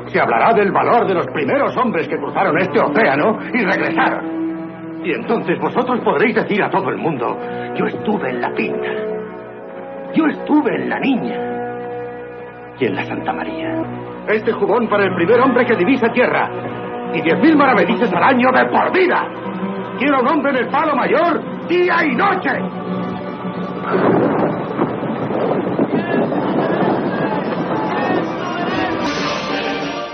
se hablará del valor de los primeros hombres que cruzaron este océano y regresaron. Y entonces vosotros podréis decir a todo el mundo: yo estuve en la Pinta, yo estuve en la Niña y en la Santa María. Este jubón para el primer hombre que divisa tierra y 10.000 maravedíes al año de por vida. Quiero un hombre en el Palo Mayor día y noche.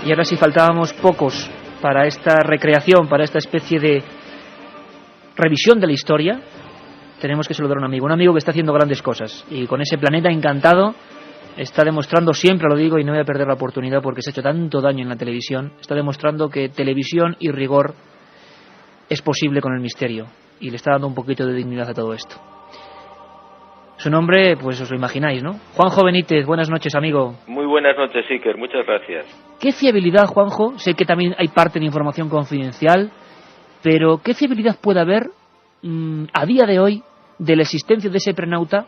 Y ahora sí, faltábamos pocos para esta recreación, para esta especie de revisión de la historia. Tenemos que saludar a un amigo que está haciendo grandes cosas, y con ese Planeta Encantado está demostrando, siempre lo digo y no voy a perder la oportunidad porque se ha hecho tanto daño en la televisión, está demostrando que televisión y rigor es posible con el misterio, y le está dando un poquito de dignidad a todo esto. Su nombre, pues os lo imagináis, ¿no? Juanjo Benítez, buenas noches, amigo. Muy buenas noches, Iker, muchas gracias. ¿Qué fiabilidad, Juanjo? Sé que también hay parte de información confidencial, pero ¿qué fiabilidad puede haber a día de hoy de la existencia de ese prenauta,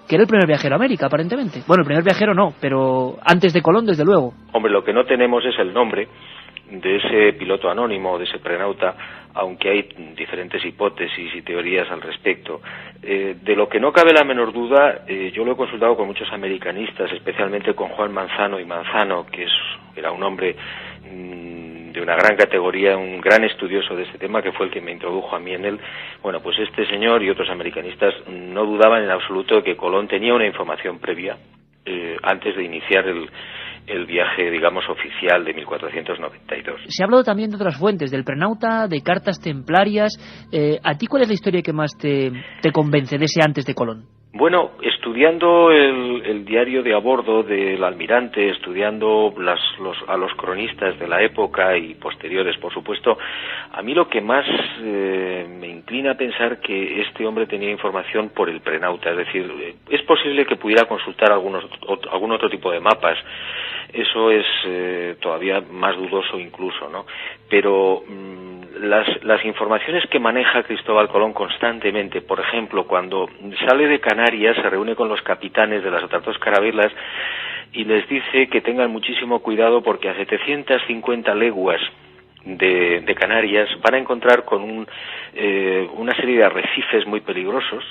que era el primer viajero a América, aparentemente? Bueno, el primer viajero no, pero antes de Colón, desde luego. Hombre, lo que no tenemos es el nombre de ese piloto anónimo, de ese prenauta, aunque hay diferentes hipótesis y teorías al respecto. De lo que no cabe la menor duda, yo lo he consultado con muchos americanistas, especialmente con Juan Manzano y Manzano, que era un hombre de una gran categoría, un gran estudioso de este tema, que fue el que me introdujo a mí en él. Bueno, pues este señor y otros americanistas no dudaban en absoluto de que Colón tenía una información previa antes de iniciar el viaje, digamos, oficial de 1492. Se ha hablado también de otras fuentes, del prenauta, de cartas templarias. ¿A ti cuál es la historia que más te convence de ese antes de Colón? Bueno, estudiando el diario de a bordo del almirante, estudiando a los cronistas de la época y posteriores, por supuesto, a mí lo que más me inclina a pensar que este hombre tenía información por el prenauta. Es decir, es posible que pudiera consultar algún otro tipo de mapas. Eso es todavía más dudoso incluso, ¿no? Pero las informaciones que maneja Cristóbal Colón constantemente, por ejemplo, cuando sale de Canarias, se reúne con los capitanes de las otras dos carabelas y les dice que tengan muchísimo cuidado porque a 750 leguas de Canarias van a encontrar con una serie de arrecifes muy peligrosos.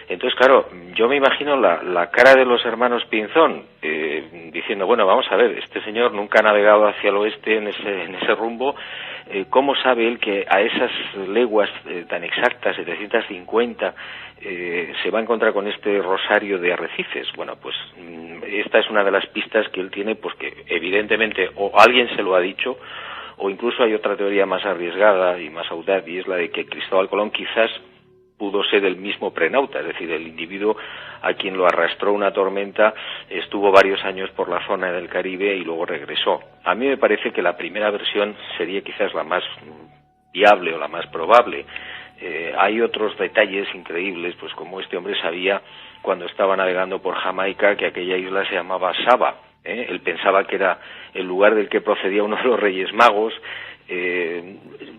Entonces, claro, yo me imagino la cara de los hermanos Pinzón diciendo, bueno, vamos a ver, este señor nunca ha navegado hacia el oeste en ese rumbo, ¿cómo sabe él que a esas leguas tan exactas, 750, se va a encontrar con este rosario de arrecifes? Bueno, pues esta es una de las pistas que él tiene, pues que evidentemente o alguien se lo ha dicho, o incluso hay otra teoría más arriesgada y más audaz, y es la de que Cristóbal Colón quizás pudo ser el mismo prenauta, es decir, el individuo a quien lo arrastró una tormenta, estuvo varios años por la zona del Caribe y luego regresó. A mí me parece que la primera versión sería quizás la más viable o la más probable. Hay otros detalles increíbles, pues como este hombre sabía cuando estaba navegando por Jamaica que aquella isla se llamaba Saba. Él pensaba que era el lugar del que procedía uno de los Reyes Magos,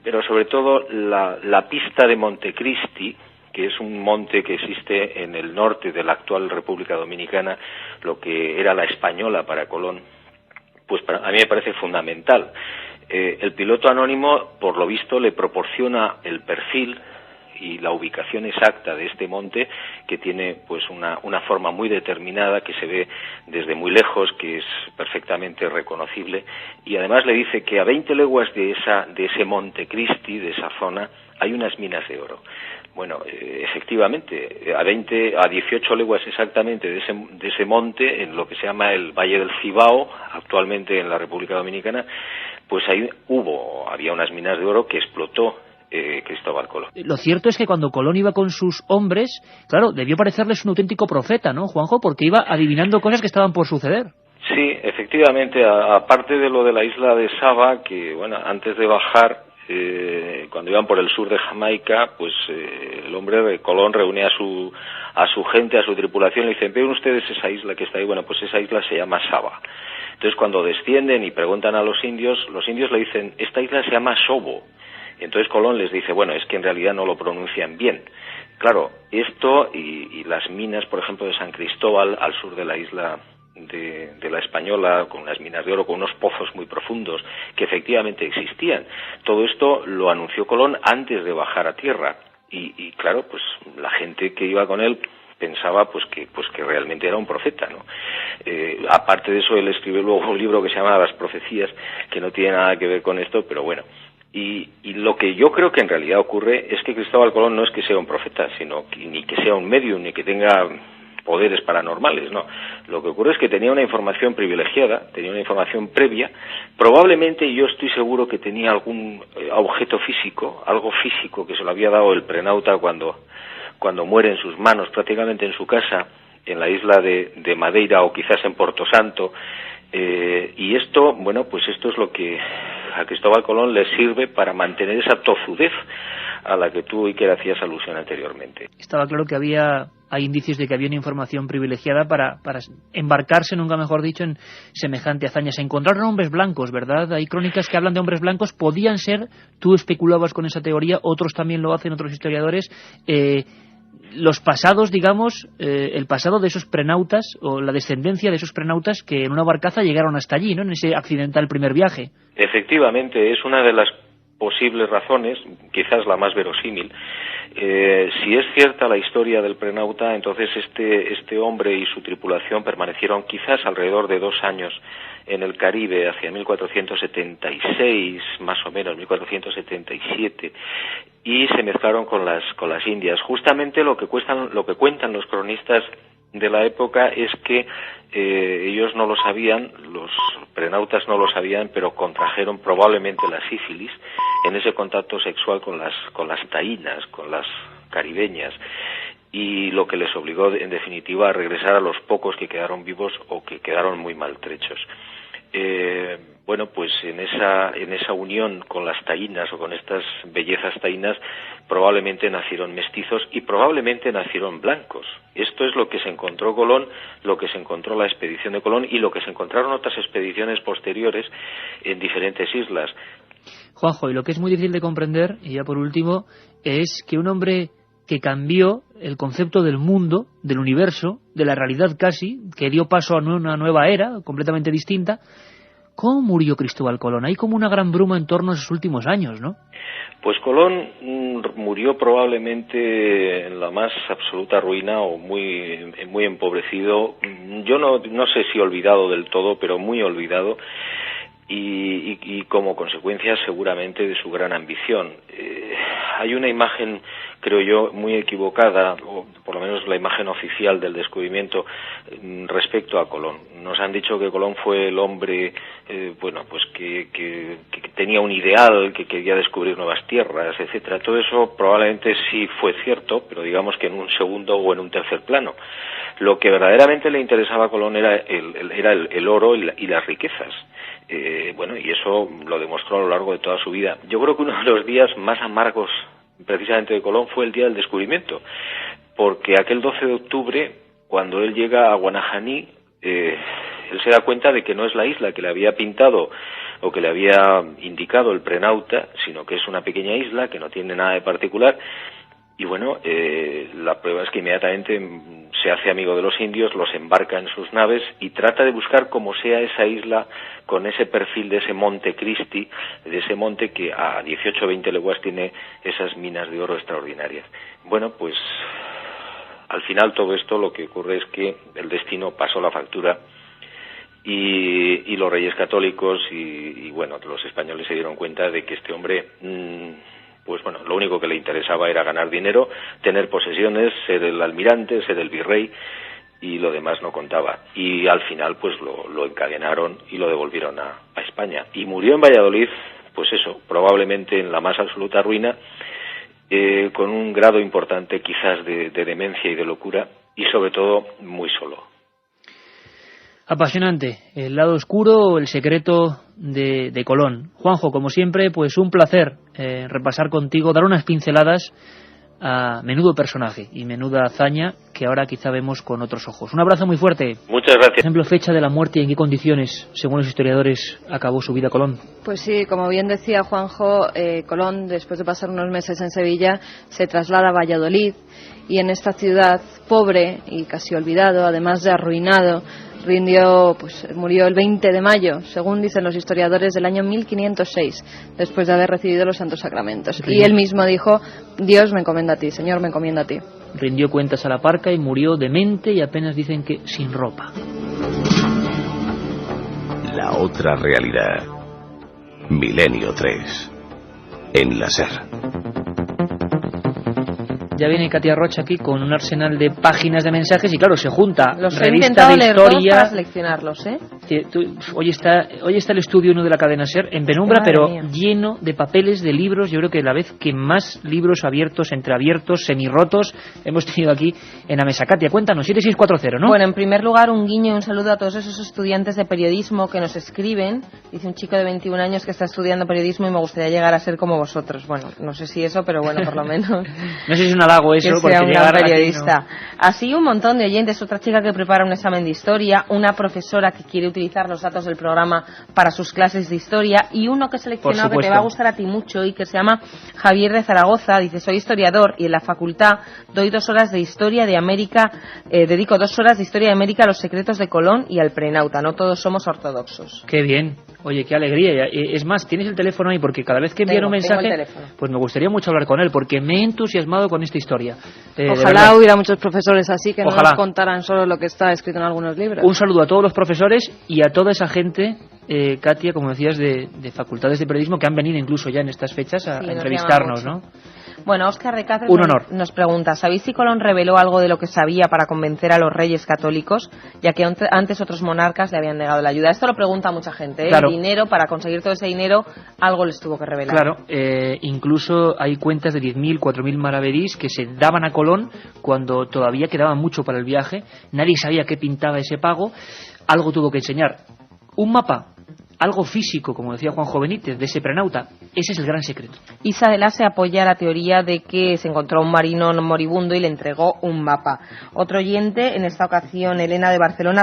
pero sobre todo la pista de Montecristi, que es un monte que existe en el norte de la actual República Dominicana, lo que era la Española para Colón, pues a mí me parece fundamental. El piloto anónimo, por lo visto, le proporciona el perfil y la ubicación exacta de este monte, que tiene pues una forma muy determinada, que se ve desde muy lejos, que es perfectamente reconocible, y además le dice que a 20 leguas de ese Montecristi, de esa zona, hay unas minas de oro. Bueno, efectivamente, a 18 leguas exactamente de ese monte, en lo que se llama el Valle del Cibao, actualmente en la República Dominicana, pues había unas minas de oro que explotó Cristóbal Colón. Lo cierto es que cuando Colón iba con sus hombres, claro, debió parecerles un auténtico profeta, ¿no, Juanjo? Porque iba adivinando cosas que estaban por suceder. Sí, efectivamente, aparte de lo de la isla de Saba, que bueno, antes de bajar cuando iban por el sur de Jamaica, pues el hombre Colón reúne a su gente, a su tripulación, y le dicen: ¿ven ustedes esa isla que está ahí? Bueno, pues esa isla se llama Saba. Entonces, cuando descienden y preguntan a los indios le dicen: esta isla se llama Sobo. Y entonces Colón les dice: bueno, es que en realidad no lo pronuncian bien. Claro, esto y las minas, por ejemplo, de San Cristóbal, al sur de la isla de la Española, con unas minas de oro, con unos pozos muy profundos, que efectivamente existían. Todo esto lo anunció Colón antes de bajar a tierra. Y claro, pues la gente que iba con él pensaba pues que realmente era un profeta, ¿no? Aparte de eso, él escribió luego un libro que se llama Las Profecías, que no tiene nada que ver con esto, pero bueno. Y lo que yo creo que en realidad ocurre es que Cristóbal Colón no es que sea un profeta, sino ni que sea un medium, ni que tenga poderes paranormales, no. Lo que ocurre es que tenía una información privilegiada, tenía una información previa, probablemente, y yo estoy seguro que tenía algún objeto físico, algo físico que se lo había dado el prenauta cuando muere en sus manos, prácticamente en su casa, en la isla de Madeira o quizás en Porto Santo, y esto, bueno, pues esto es lo que a Cristóbal Colón le sirve para mantener esa tozudez a la que tú, Iker, hacías alusión anteriormente. Estaba claro que hay indicios de que había una información privilegiada para embarcarse, nunca mejor dicho, en semejante hazaña. Se encontraron hombres blancos, ¿verdad? Hay crónicas que hablan de hombres blancos. Podían ser, tú especulabas con esa teoría, otros también lo hacen, otros historiadores, los pasados, digamos, el pasado de esos prenautas, o la descendencia de esos prenautas que en una barcaza llegaron hasta allí, ¿no?, en ese accidental primer viaje. Efectivamente, es una de las posibles razones, quizás la más verosímil. Si es cierta la historia del prenauta, entonces este hombre y su tripulación permanecieron quizás alrededor de 2 años en el Caribe, hacia 1476, más o menos, 1477, y se mezclaron con las Indias. Justamente lo que cuentan los cronistas de la época es que ellos no lo sabían, los prenautas no lo sabían, pero contrajeron probablemente la sífilis en ese contacto sexual con las taínas, con las caribeñas, y lo que les obligó en definitiva a regresar a los pocos que quedaron vivos o que quedaron muy maltrechos. Bueno, pues en esa unión con las taínas o con estas bellezas taínas probablemente nacieron mestizos y probablemente nacieron blancos. Esto es lo que se encontró Colón, lo que se encontró la expedición de Colón y lo que se encontraron otras expediciones posteriores en diferentes islas. Juanjo, y lo que es muy difícil de comprender, y ya por último, es que un hombre que cambió el concepto del mundo, del universo, de la realidad casi, que dio paso a una nueva era completamente distinta. ¿Cómo murió Cristóbal Colón? Hay como una gran bruma en torno a sus últimos años, ¿no? Pues Colón murió probablemente en la más absoluta ruina o muy empobrecido. Yo no sé si olvidado del todo, pero muy olvidado. Y como consecuencia seguramente de su gran ambición. Hay una imagen, creo yo, muy equivocada, o por lo menos la imagen oficial del descubrimiento respecto a Colón. Nos han dicho que Colón fue el hombre, pues que tenía un ideal, que quería descubrir nuevas tierras, etcétera. Todo eso probablemente sí fue cierto, pero digamos que en un segundo o en un tercer plano. Lo que verdaderamente le interesaba a Colón era el oro y las riquezas. Y eso lo demostró a lo largo de toda su vida. Yo creo que uno de los días más amargos precisamente de Colón fue el día del descubrimiento, porque aquel 12 de octubre, cuando él llega a Guanajaní, él se da cuenta de que no es la isla que le había pintado o que le había indicado el prenauta, sino que es una pequeña isla que no tiene nada de particular. Y bueno, la prueba es que inmediatamente se hace amigo de los indios, los embarca en sus naves y trata de buscar como sea esa isla con ese perfil de ese monte Christi, de ese monte que a 18 o 20 leguas tiene esas minas de oro extraordinarias. Bueno, pues al final todo esto lo que ocurre es que el destino pasó la factura y los reyes católicos y los españoles se dieron cuenta de que este hombre lo único que le interesaba era ganar dinero, tener posesiones, ser el almirante, ser el virrey, y lo demás no contaba. Y al final pues lo encadenaron y lo devolvieron a España. Y murió en Valladolid, pues eso, probablemente en la más absoluta ruina, con un grado importante quizás de demencia y de locura, y sobre todo muy solo. Apasionante, el lado oscuro, el secreto de Colón. Juanjo, como siempre, pues un placer repasar contigo, dar unas pinceladas a menudo personaje y menuda hazaña que ahora quizá vemos con otros ojos. Un abrazo muy fuerte. Muchas gracias. Por ejemplo, fecha de la muerte y en qué condiciones, según los historiadores, acabó su vida Colón. Pues sí, como bien decía Juanjo, Colón, después de pasar unos meses en Sevilla, se traslada a Valladolid y en esta ciudad pobre y casi olvidado, además de arruinado, murió el 20 de mayo, según dicen los historiadores, del año 1506, después de haber recibido los santos sacramentos. Y él mismo dijo: Dios me encomienda a ti, Señor me encomienda a ti. Rindió cuentas a la parca y murió demente y apenas dicen que sin ropa. La otra realidad. Milenio 3. En la SER. Ya viene Katia Rocha aquí con un arsenal de páginas de mensajes y claro, se junta los he revista intentado de leer historia. todos para seleccionarlos, ¿eh? Hoy está el estudio 1 de la cadena SER en penumbra, Madre pero mía, lleno de papeles, de libros. Yo creo que la vez que más libros abiertos, entreabiertos, semirrotos hemos tenido aquí en la mesa. Katia, cuéntanos, 7640, ¿no? Bueno, en primer lugar, un guiño y un saludo a todos esos estudiantes de periodismo que nos escriben. Dice un chico de 21 años que está estudiando periodismo y me gustaría llegar a ser como vosotros. Bueno, no sé si eso, pero bueno, por lo menos. No sé si es un halago eso, porque sea una periodista. Aquí, ¿no? Así un montón de oyentes, otra chica que prepara un examen de historia, una profesora que quiere utilizar los datos del programa para sus clases de historia y uno que he seleccionado que te va a gustar a ti mucho y que se llama Javier de Zaragoza. Dice: soy historiador y en la facultad doy 2 horas de historia de América, dedico 2 horas de historia de América a los secretos de Colón y al Prenauta. No todos somos ortodoxos. Qué bien. Oye, qué alegría. Es más, tienes el teléfono ahí porque cada vez que envían un mensaje, pues me gustaría mucho hablar con él porque me he entusiasmado con esta historia. Ojalá hubiera muchos profesores así que no nos contaran solo lo que está escrito en algunos libros. Un saludo a todos los profesores y a toda esa gente, Katia, como decías, de facultades de periodismo que han venido incluso ya en estas fechas a entrevistarnos, ¿no? Bueno, Óscar de Cáceres nos pregunta: ¿sabéis si Colón reveló algo de lo que sabía para convencer a los reyes católicos, ya que antes otros monarcas le habían negado la ayuda? Esto lo pregunta mucha gente, ¿eh? Claro. El dinero, para conseguir todo ese dinero, algo les tuvo que revelar. Claro, incluso hay cuentas de 10.000, 4.000 maravedís que se daban a Colón cuando todavía quedaba mucho para el viaje, nadie sabía qué pintaba ese pago, algo tuvo que enseñar. Un mapa, algo físico, como decía Juanjo Benítez, de ese Prenauta. Ese es el gran secreto. Isa de la se apoya la teoría de que se encontró un marino moribundo y le entregó un mapa. Otro oyente, en esta ocasión Elena de Barcelona,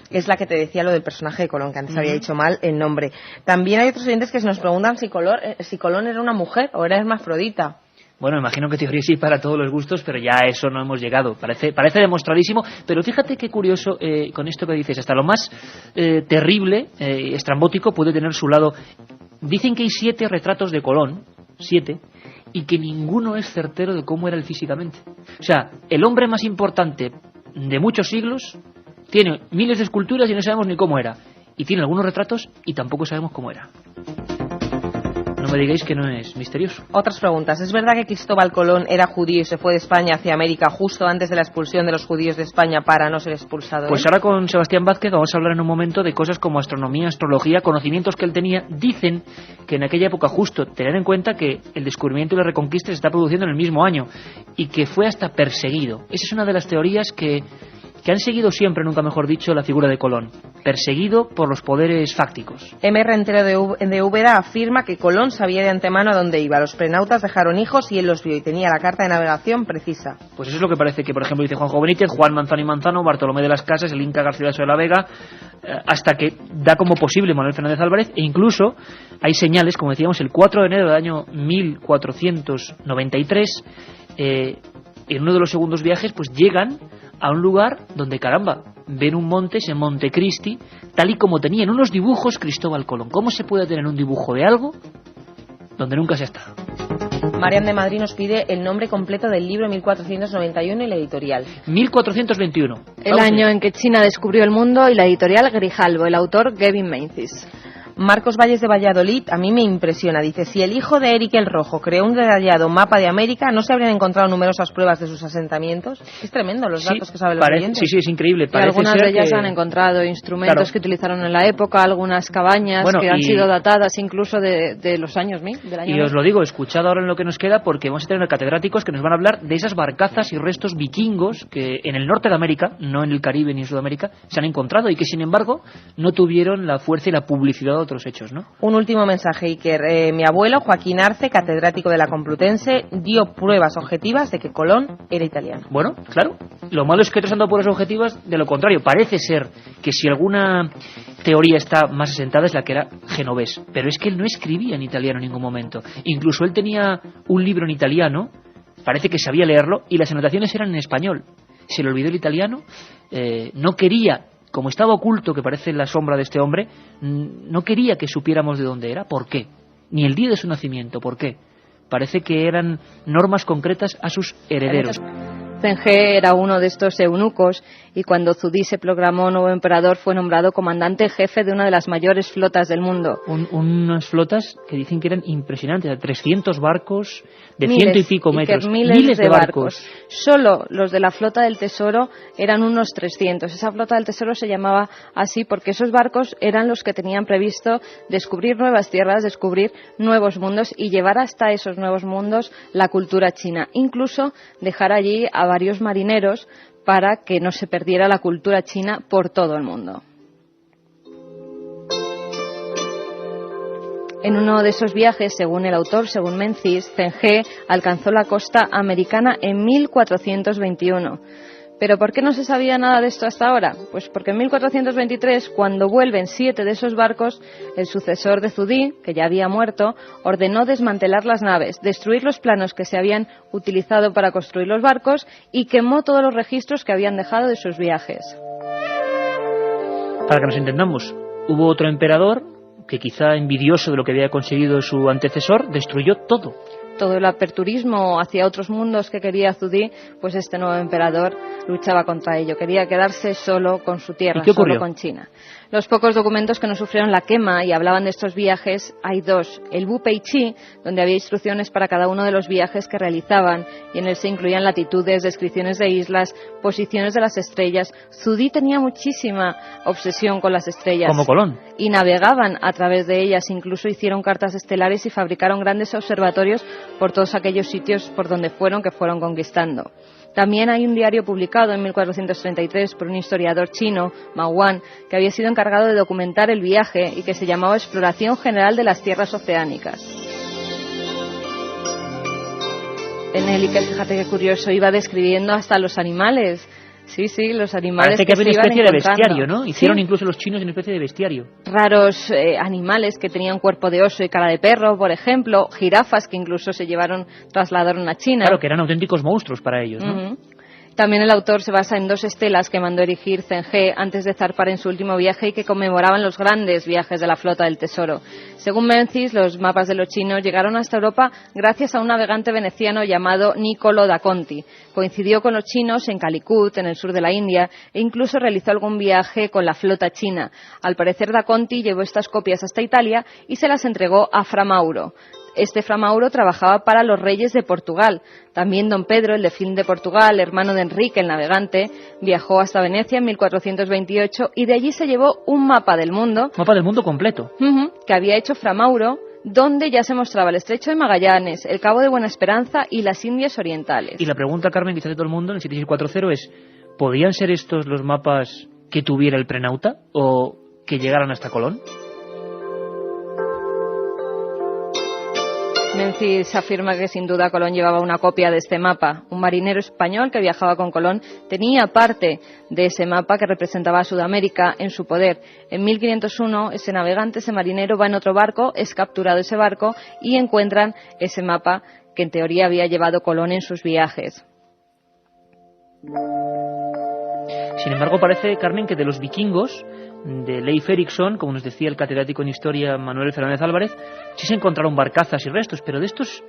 es la que te decía lo del personaje de Colón, que antes había dicho mal el nombre. También hay otros oyentes que se nos preguntan si Colón era una mujer o era hermafrodita. Bueno, imagino que teoría sí para todos los gustos, pero ya a eso no hemos llegado. Parece demostradísimo, pero fíjate qué curioso con esto que dices. Hasta lo más terrible, estrambótico, puede tener su lado. Dicen que hay 7 retratos de Colón, 7, y que ninguno es certero de cómo era él físicamente. O sea, el hombre más importante de muchos siglos tiene miles de esculturas y no sabemos ni cómo era. Y tiene algunos retratos y tampoco sabemos cómo era. No me digáis que no es misterioso. Otras preguntas. ¿Es verdad que Cristóbal Colón era judío y se fue de España hacia América justo antes de la expulsión de los judíos de España para no ser expulsado? Pues ahora con Sebastián Vázquez vamos a hablar en un momento de cosas como astronomía, astrología, conocimientos que él tenía. Dicen que en aquella época, justo, tener en cuenta que el descubrimiento y la reconquista se está produciendo en el mismo año y que fue hasta perseguido. Esa es una de las teorías que han seguido siempre, nunca mejor dicho, la figura de Colón, perseguido por los poderes fácticos. M. Rentero de Úbeda afirma que Colón sabía de antemano a dónde iba. Los prenautas dejaron hijos y él los vio y tenía la carta de navegación precisa. Pues eso es lo que parece que, por ejemplo, dice Juanjo Benítez, Juan Manzano y Manzano, Bartolomé de las Casas, el Inca Garcilaso de la Vega, hasta que da como posible Manuel Fernández Álvarez, e incluso hay señales, como decíamos, el 4 de enero del año 1493, en uno de los segundos viajes, pues llegan a un lugar donde, caramba, ven un monte, ese Monte Cristi, tal y como tenía en unos dibujos Cristóbal Colón. ¿Cómo se puede tener un dibujo de algo donde nunca se ha estado? Marian de Madrid nos pide el nombre completo del libro 1491 y la editorial. 1421. El año en que China descubrió el mundo y la editorial Grijalbo, el autor Gavin Macyes. Marcos Valles de Valladolid a mí me impresiona. Dice, si el hijo de Eric el Rojo creó un detallado mapa de América, ¿no se habrían encontrado numerosas pruebas de sus asentamientos? Es tremendo los datos que saben los oyentes. Sí, es increíble. Y algunas de ellas han encontrado instrumentos que utilizaron en la época, algunas cabañas que han sido datadas incluso de los años 1000. Y os lo digo, escuchad ahora en lo que nos queda, porque vamos a tener catedráticos que nos van a hablar de esas barcazas y restos vikingos que en el norte de América, no en el Caribe ni en Sudamérica, se han encontrado y que sin embargo no tuvieron la fuerza y la publicidad de otros hechos, ¿no? Un último mensaje, Iker. Mi abuelo, Joaquín Arce, catedrático de la Complutense, dio pruebas objetivas de que Colón era italiano. Bueno, claro. Lo malo es que otros han dado pruebas objetivas de lo contrario. Parece ser que si alguna teoría está más asentada es la que era genovés. Pero es que él no escribía en italiano en ningún momento. Incluso él tenía un libro en italiano, parece que sabía leerlo, y las anotaciones eran en español. Se le olvidó el italiano, no quería, como estaba oculto, que parece la sombra de este hombre, no quería que supiéramos de dónde era. ¿Por qué? Ni el día de su nacimiento. ¿Por qué? Parece que eran normas concretas a sus herederos. Zengé era uno de estos eunucos y cuando Zudí se proclamó nuevo emperador fue nombrado comandante jefe de una de las mayores flotas del mundo. Unas flotas que dicen que eran impresionantes, 300 barcos de ciento y pico metros, miles de barcos. Solo los de la flota del Tesoro eran unos 300. Esa flota del Tesoro se llamaba así porque esos barcos eran los que tenían previsto descubrir nuevas tierras, descubrir nuevos mundos y llevar hasta esos nuevos mundos la cultura china. Incluso dejar allí a varios marineros para que no se perdiera la cultura china por todo el mundo. En uno de esos viajes, según el autor, según Menzies, Zengé alcanzó la costa americana en 1421. ¿Pero por qué no se sabía nada de esto hasta ahora? Pues porque en 1423, cuando vuelven 7 de esos barcos, el sucesor de Zudí, que ya había muerto, ordenó desmantelar las naves, destruir los planos que se habían utilizado para construir los barcos y quemó todos los registros que habían dejado de sus viajes. Para que nos entendamos, hubo otro emperador que, quizá envidioso de lo que había conseguido su antecesor, destruyó todo. Todo el aperturismo hacia otros mundos que quería Zudí, pues este nuevo emperador luchaba contra ello. Quería quedarse solo con su tierra, solo con China. Los pocos documentos que no sufrieron la quema y hablaban de estos viajes, hay 2. El Wu Pei Chi, donde había instrucciones para cada uno de los viajes que realizaban, y en él se incluían latitudes, descripciones de islas, posiciones de las estrellas. Zudí tenía muchísima obsesión con las estrellas. Como Colón. Y navegaban a través de ellas, incluso hicieron cartas estelares y fabricaron grandes observatorios por todos aquellos sitios por donde fueron, que fueron conquistando. También hay un diario publicado en 1433 por un historiador chino, Mao Wan, que había sido encargado de documentar el viaje y que se llamaba Exploración General de las Tierras Oceánicas. En él, y que fíjate qué curioso, iba describiendo hasta los animales. Sí, los animales. Parece que había una especie de bestiario, ¿no? Hicieron ¿sí? Incluso los chinos una especie de bestiario. Raros animales que tenían cuerpo de oso y cara de perro, por ejemplo, jirafas que incluso trasladaron a China. Claro, que eran auténticos monstruos para ellos, ¿no? Uh-huh. También el autor se basa en 2 estelas que mandó erigir Zengé antes de zarpar en su último viaje y que conmemoraban los grandes viajes de la flota del Tesoro. Según Menzies, los mapas de los chinos llegaron hasta Europa gracias a un navegante veneciano llamado Niccolo da Conti. Coincidió con los chinos en Calicut, en el sur de la India, e incluso realizó algún viaje con la flota china. Al parecer, da Conti llevó estas copias hasta Italia y se las entregó a Fra Mauro. Este Fra Mauro trabajaba para los reyes de Portugal. También don Pedro, el delfín de Portugal, hermano de Enrique, el navegante, viajó hasta Venecia en 1428 y de allí se llevó un mapa del mundo. Mapa del mundo completo. Que había hecho Fra Mauro, donde ya se mostraba el Estrecho de Magallanes, el Cabo de Buena Esperanza y las Indias Orientales. Y la pregunta, Carmen, que se hace todo el mundo en el 7640 es, ¿podían ser estos los mapas que tuviera el prenauta o que llegaran hasta Colón? Menzies afirma que sin duda Colón llevaba una copia de este mapa. Un marinero español que viajaba con Colón tenía parte de ese mapa que representaba a Sudamérica en su poder. En 1501 ese navegante, ese marinero, va en otro barco, es capturado ese barco y encuentran ese mapa que en teoría había llevado Colón en sus viajes. Sin embargo, parece, Carmen, que de los vikingos, de Leif Erikson, como nos decía el catedrático en Historia Manuel Fernández Álvarez, sí se encontraron barcazas y restos, pero de estos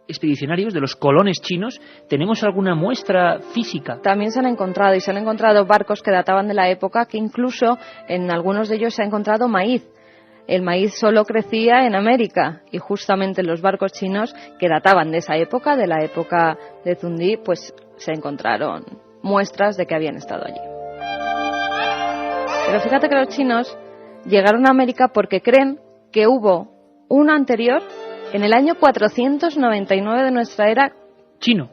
expedicionarios, de los colones chinos, ¿tenemos alguna muestra física? También se han encontrado barcos que databan de la época, que incluso en algunos de ellos se ha encontrado maíz. el maíz solo crecía en América y justamente los barcos chinos que databan de esa época, de la época de Zundí, pues se encontraron muestras de que habían estado allí. Pero fíjate que los chinos llegaron a América porque creen que hubo uno anterior en el año 499 de nuestra era chino,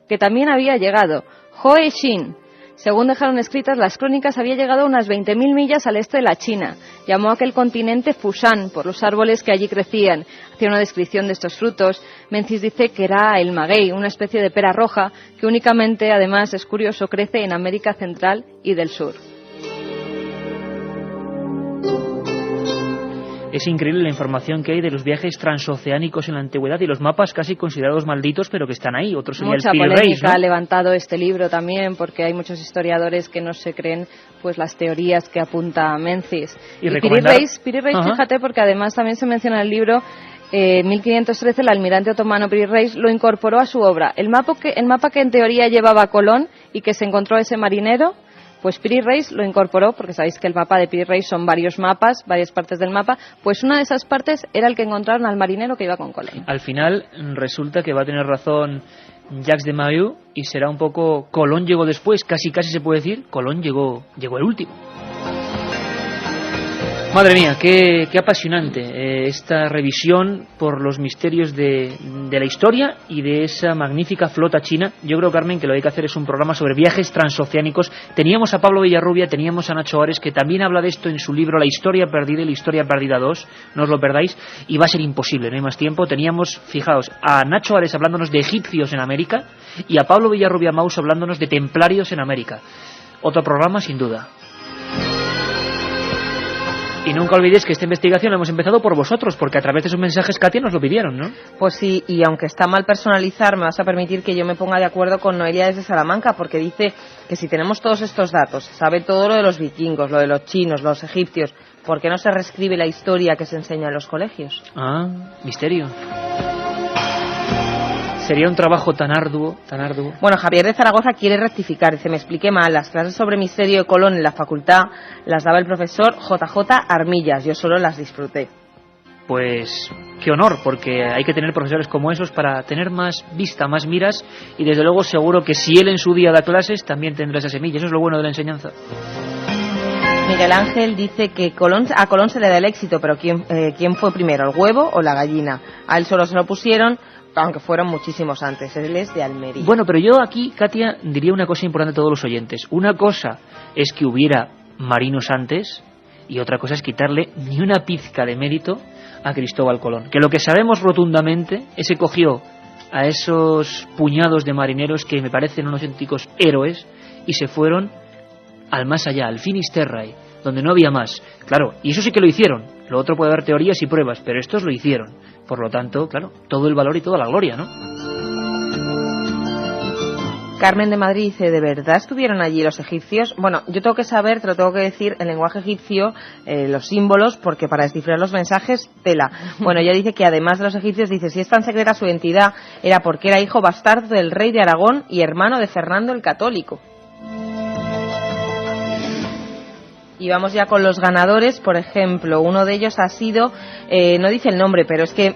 que también había llegado, Hoei Xin. Según dejaron escritas las crónicas, había llegado a unas 20.000 millas al este de la China. Llamó a aquel continente Fushan por los árboles que allí crecían. Hacía una descripción de estos frutos. Menzies dice que era el maguey, una especie de pera roja que únicamente, además, es curioso, crece en América Central y del Sur. Es increíble la información que hay de los viajes transoceánicos en la antigüedad y los mapas casi considerados malditos, pero que están ahí. Otro sería mucha el Piri polémica Reis, ¿no? ha levantado este libro también, porque hay muchos historiadores que no se creen pues las teorías que apunta Menzies. Y Piri Reis, fíjate, porque además también se menciona en el libro, 1513 el almirante otomano Piri Reis lo incorporó a su obra. El mapa que en teoría llevaba Colón y que se encontró ese marinero, pues Piri Reis lo incorporó, porque sabéis que el mapa de Piri Reis son varios mapas, varias partes del mapa, pues una de esas partes era el que encontraron al marinero que iba con Colón. Al final resulta que va a tener razón Jacques de Mailloux y será un poco Colón llegó después, casi se puede decir, Colón llegó el último. Madre mía, qué apasionante esta revisión por los misterios de la historia y de esa magnífica flota china. Yo creo, Carmen, que lo que hay que hacer es un programa sobre viajes transoceánicos. Teníamos a Pablo Villarrubia, teníamos a Nacho Ares, que también habla de esto en su libro La Historia Perdida y La Historia Perdida 2, no os lo perdáis, y va a ser imposible, no hay más tiempo. Teníamos, fijaos, a Nacho Ares hablándonos de egipcios en América y a Pablo Villarrubia Maus hablándonos de templarios en América. Otro programa, sin duda. Y nunca olvidéis que esta investigación la hemos empezado por vosotros, porque a través de sus mensajes, Katia, nos lo pidieron, ¿no? Pues sí, y aunque está mal personalizar, me vas a permitir que yo me ponga de acuerdo con Noelia desde Salamanca, porque dice que si tenemos todos estos datos, sabe todo lo de los vikingos, lo de los chinos, los egipcios, ¿por qué no se reescribe la historia que se enseña en los colegios? Ah, misterio. Sería un trabajo tan arduo. Bueno, Javier de Zaragoza quiere rectificar, dice, me expliqué mal, las clases sobre misterio de Colón en la facultad las daba el profesor JJ Armillas, yo solo las disfruté. Pues qué honor, porque hay que tener profesores como esos para tener más vista, más miras, y desde luego seguro que si él en su día da clases también tendrá esa semilla, eso es lo bueno de la enseñanza. Miguel Ángel dice que a Colón se le da el éxito, pero ¿quién fue primero, el huevo o la gallina? A él solo se lo pusieron, aunque fueron muchísimos antes. Él es de Almería. Bueno, pero yo aquí, Katia, diría una cosa importante a todos los oyentes. Una cosa es que hubiera marinos antes y otra cosa es quitarle ni una pizca de mérito a Cristóbal Colón. Que lo que sabemos rotundamente es que cogió a esos puñados de marineros que me parecen unos auténticos héroes y se fueron al más allá, al Finisterrae, donde no había más. Claro, y eso sí que lo hicieron. Lo otro puede haber teorías y pruebas, pero estos lo hicieron. Por lo tanto, claro, todo el valor y toda la gloria, ¿no? Carmen de Madrid dice, ¿de verdad estuvieron allí los egipcios? Bueno, yo tengo que saber, te lo tengo que decir, el lenguaje egipcio, los símbolos, porque para descifrar los mensajes, tela. Bueno, ella dice que además de los egipcios, dice, si es tan secreta su identidad, era porque era hijo bastardo del rey de Aragón y hermano de Fernando el Católico. Y vamos ya con los ganadores, por ejemplo, uno de ellos ha sido, no dice el nombre, pero es que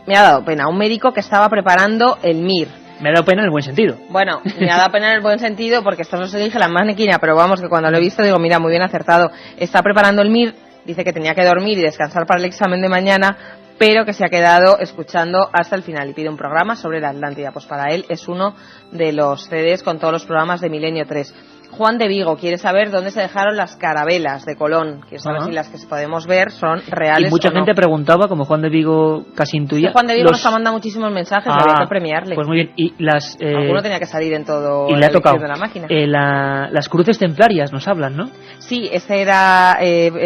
me ha dado pena, un médico que estaba preparando el MIR. Me ha dado pena en el buen sentido. Bueno, me ha dado pena en el buen sentido porque esto no se dije la manequina, pero vamos, que cuando lo he visto digo, mira, muy bien acertado. Está preparando el MIR, dice que tenía que dormir y descansar para el examen de mañana, pero que se ha quedado escuchando hasta el final y pide un programa sobre la Atlántida. Pues para él es uno de los CDs con todos los programas de Milenio 3. Juan de Vigo quiere saber dónde se dejaron las carabelas de Colón. Quiere saber si las que podemos ver son reales. Y mucha o no. gente preguntaba, como Juan de Vigo casi intuía. Sí, Juan de Vigo nos ha mandado muchísimos mensajes, había que premiarle. Pues muy bien. Y las, alguno tenía que salir en todo y le ha tocado de la máquina. Las cruces templarias nos hablan, ¿no? Sí, ese era,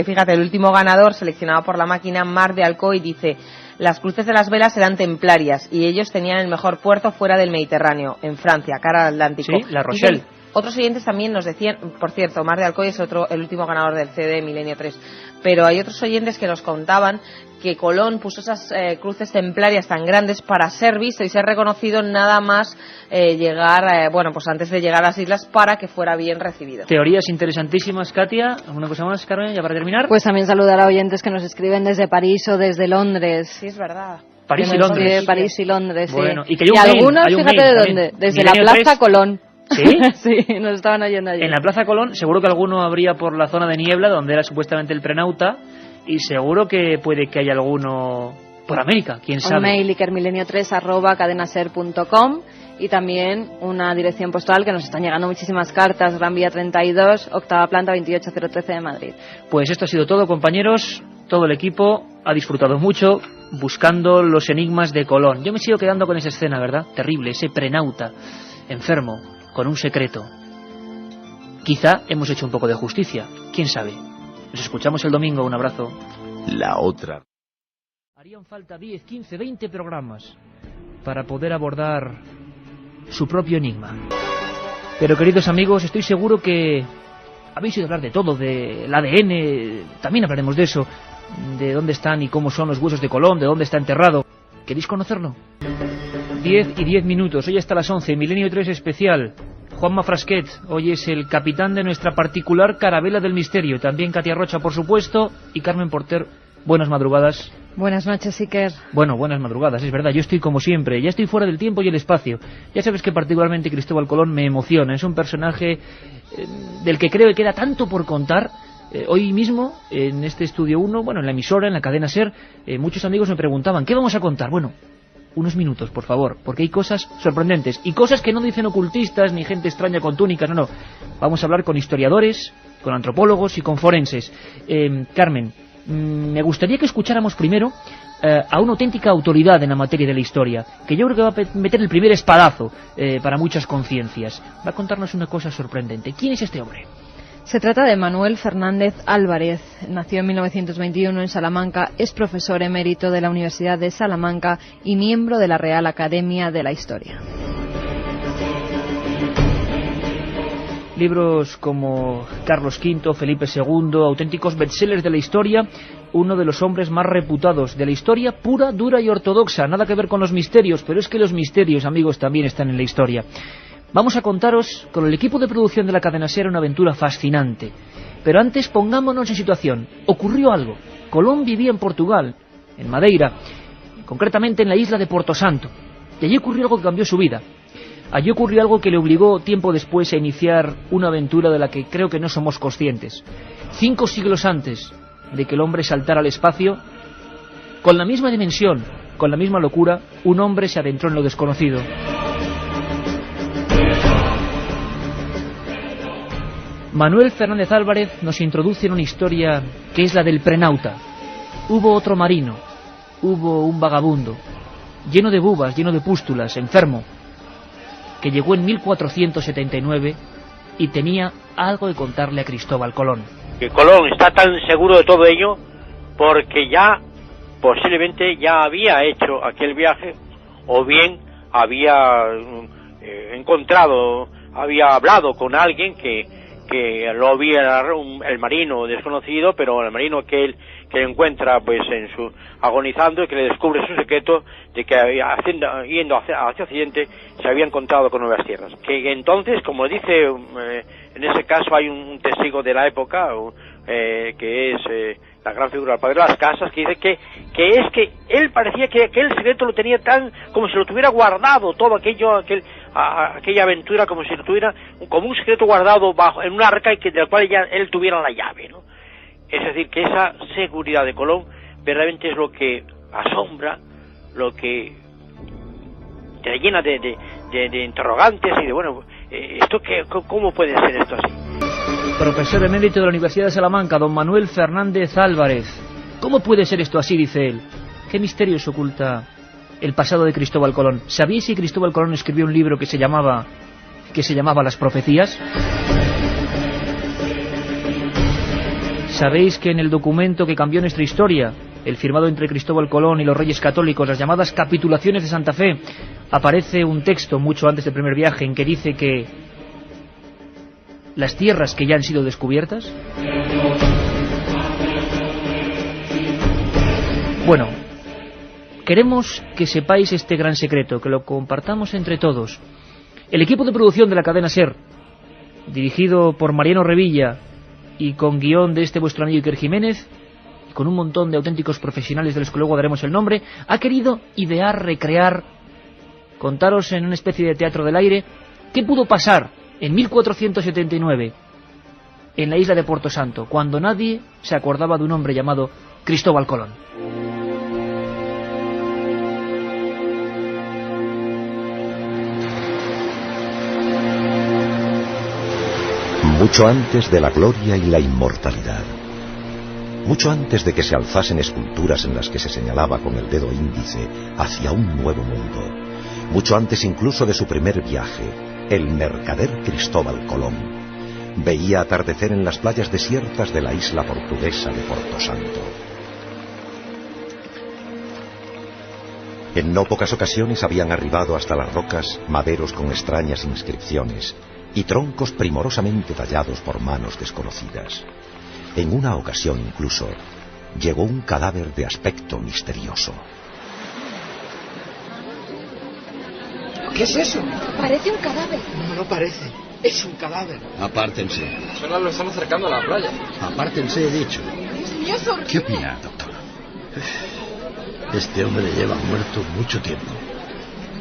fíjate, el último ganador seleccionado por la máquina, Mar de Alcoy, dice... Las cruces de las velas eran templarias y ellos tenían el mejor puerto fuera del Mediterráneo, en Francia, cara al Atlántico. Sí, La Rochelle. Otros oyentes también nos decían, por cierto, Mar de Alcoy es el último ganador del CD Milenio 3, pero hay otros oyentes que nos contaban que Colón puso esas cruces templarias tan grandes para ser visto y ser reconocido nada más llegar, pues antes de llegar a las islas, para que fuera bien recibido. Teorías interesantísimas, Katia. ¿Alguna cosa más, Carmen, ya para terminar? Pues también saludar a oyentes que nos escriben desde París o desde Londres. Sí, es verdad. París y Londres. París y Londres, bueno, sí. Y algunos, fíjate de dónde, desde la Plaza Colón. ¿Sí? Sí, nos estaban oyendo allí. En la Plaza Colón, seguro que alguno habría por la zona de Niebla, donde era supuestamente el prenauta, y seguro que puede que haya alguno por América, quién sabe. Un mail, ikermilenio3@cadenaser.com, y también una dirección postal, que nos están llegando muchísimas cartas: Gran Vía 32, octava planta, 28013 de Madrid. Pues esto ha sido todo, compañeros. Todo el equipo ha disfrutado mucho buscando los enigmas de Colón. Yo me sigo quedando con esa escena, ¿verdad? Terrible, ese prenauta enfermo con un secreto. Quizá hemos hecho un poco de justicia, quién sabe. Nos escuchamos el domingo, un abrazo. La otra. Harían falta 10, 15, 20 programas para poder abordar su propio enigma. Pero, queridos amigos, estoy seguro que habéis oído hablar de todo, del ADN, también hablaremos de eso, de dónde están y cómo son los huesos de Colón, de dónde está enterrado. ¿Queréis conocerlo? 10 y 10 minutos, hoy hasta las 11, Milenio 3 especial. Juanma Frasquet, hoy es el capitán de nuestra particular carabela del misterio. También Katia Rocha, por supuesto, y Carmen Porter. Buenas madrugadas. Buenas noches, Iker. Bueno, buenas madrugadas, es verdad, yo estoy como siempre, ya estoy fuera del tiempo y el espacio. Ya sabes que particularmente Cristóbal Colón me emociona, es un personaje del que creo que queda tanto por contar. Hoy mismo, en este Estudio 1, en la emisora, en la cadena SER, muchos amigos me preguntaban, ¿qué vamos a contar? Bueno, unos minutos, por favor, porque hay cosas sorprendentes, y cosas que no dicen ocultistas ni gente extraña con túnicas, no. Vamos a hablar con historiadores, con antropólogos y con forenses. Carmen, me gustaría que escucháramos primero a una auténtica autoridad en la materia de la historia, que yo creo que va a meter el primer espadazo para muchas conciencias. Va a contarnos una cosa sorprendente. ¿Quién es este hombre? Se trata de Manuel Fernández Álvarez. Nació en 1921 en Salamanca, es profesor emérito de la Universidad de Salamanca y miembro de la Real Academia de la Historia. Libros como Carlos V, Felipe II, auténticos bestsellers de la historia, uno de los hombres más reputados de la historia, pura, dura y ortodoxa, nada que ver con los misterios, pero es que los misterios, amigos, también están en la historia. Vamos a contaros con el equipo de producción de la cadena SER una aventura fascinante. Pero antes pongámonos en situación. Ocurrió algo. Colón vivía en Portugal, en Madeira, concretamente en la isla de Porto Santo. Y allí ocurrió algo que cambió su vida. Allí ocurrió algo que le obligó tiempo después a iniciar una aventura de la que creo que no somos conscientes. 5 siglos antes de que el hombre saltara al espacio, con la misma dimensión, con la misma locura, un hombre se adentró en lo desconocido. Manuel Fernández Álvarez nos introduce en una historia que es la del prenauta. Hubo otro marino, hubo un vagabundo, lleno de bubas, lleno de pústulas, enfermo, que llegó en 1479 y tenía algo que contarle a Cristóbal Colón. Que Colón está tan seguro de todo ello porque ya, posiblemente, ya había hecho aquel viaje, o bien había encontrado, había hablado con alguien que lo viera, el marino desconocido, pero el marino que encuentra pues en su agonizando, y que le descubre su secreto de que yendo hacia Occidente se había encontrado con nuevas tierras. Que entonces, como dice, en ese caso hay un testigo de la época, que es la gran figura del padre de las casas, que dice que él parecía que aquel secreto lo tenía tan, como si lo tuviera guardado, todo aquella aventura, como si lo tuviera como un secreto guardado en un arca, y del cual ya él tuviera la llave, ¿no? Es decir, que esa seguridad de Colón verdaderamente es lo que asombra, lo que te llena de interrogantes y de, esto ¿cómo puede ser esto así? Profesor emérito de la Universidad de Salamanca, don Manuel Fernández Álvarez. ¿Cómo puede ser esto así?, dice él. ¿Qué misterios oculta el pasado de Cristóbal Colón? ¿Sabéis si Cristóbal Colón escribió un libro que se llamaba Las Profecías? ¿Sabéis que en el documento que cambió nuestra historia, el firmado entre Cristóbal Colón y los Reyes Católicos, las llamadas Capitulaciones de Santa Fe, aparece un texto mucho antes del primer viaje en que dice que las tierras que ya han sido descubiertas? Bueno, queremos que sepáis este gran secreto, que lo compartamos entre todos. El equipo de producción de la cadena SER, dirigido por Mariano Revilla y con guión de vuestro amigo Iker Jiménez, y con un montón de auténticos profesionales de los que luego daremos el nombre, ha querido idear, recrear, contaros en una especie de teatro del aire qué pudo pasar en 1479 en la isla de Puerto Santo, cuando nadie se acordaba de un hombre llamado Cristóbal Colón. Mucho antes de la gloria y la inmortalidad, mucho antes de que se alzasen esculturas en las que se señalaba con el dedo índice hacia un nuevo mundo, mucho antes incluso de su primer viaje, el mercader Cristóbal Colón veía atardecer en las playas desiertas de la isla portuguesa de Porto Santo. En no pocas ocasiones habían arribado hasta las rocas maderos con extrañas inscripciones y troncos primorosamente tallados por manos desconocidas. En una ocasión incluso llegó un cadáver de aspecto misterioso. ¿Qué es eso? Parece un cadáver. No, no parece. Es un cadáver. Apártense. Solo lo estamos acercando a la playa. Apártense, he dicho. ¿Qué opina, doctor? Este hombre lleva muerto mucho tiempo.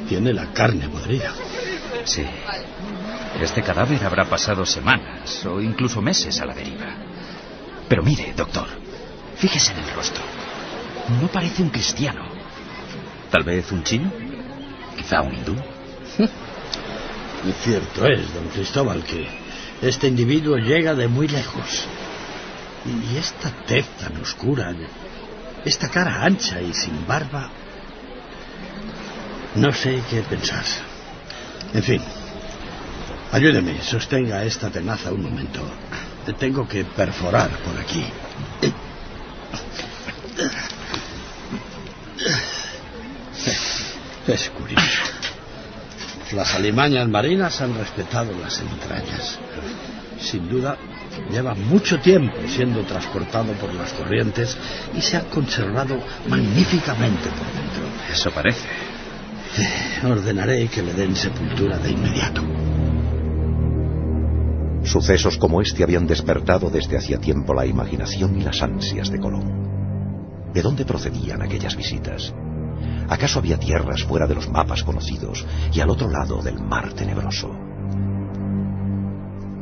Tiene la carne podrida. Sí. Este cadáver habrá pasado semanas o incluso meses a la deriva. Pero mire, doctor, fíjese en el rostro. No parece un cristiano. ¿Tal vez un chino? ¿Quizá un hindú? Cierto es, don Cristóbal, que este individuo llega de muy lejos. Y esta tez tan oscura, esta cara ancha y sin barba... No sé qué pensar. En fin, ayúdeme, sostenga esta tenaza un momento. Tengo que perforar por aquí. Es curioso. Las alimañas marinas han respetado las entrañas. Sin duda, lleva mucho tiempo siendo transportado por las corrientes y se ha conservado magníficamente por dentro. Eso parece. Ordenaré que le den sepultura de inmediato. Sucesos como este habían despertado desde hacía tiempo la imaginación y las ansias de Colón. ¿De dónde procedían aquellas visitas? ¿Acaso había tierras fuera de los mapas conocidos y al otro lado del mar tenebroso?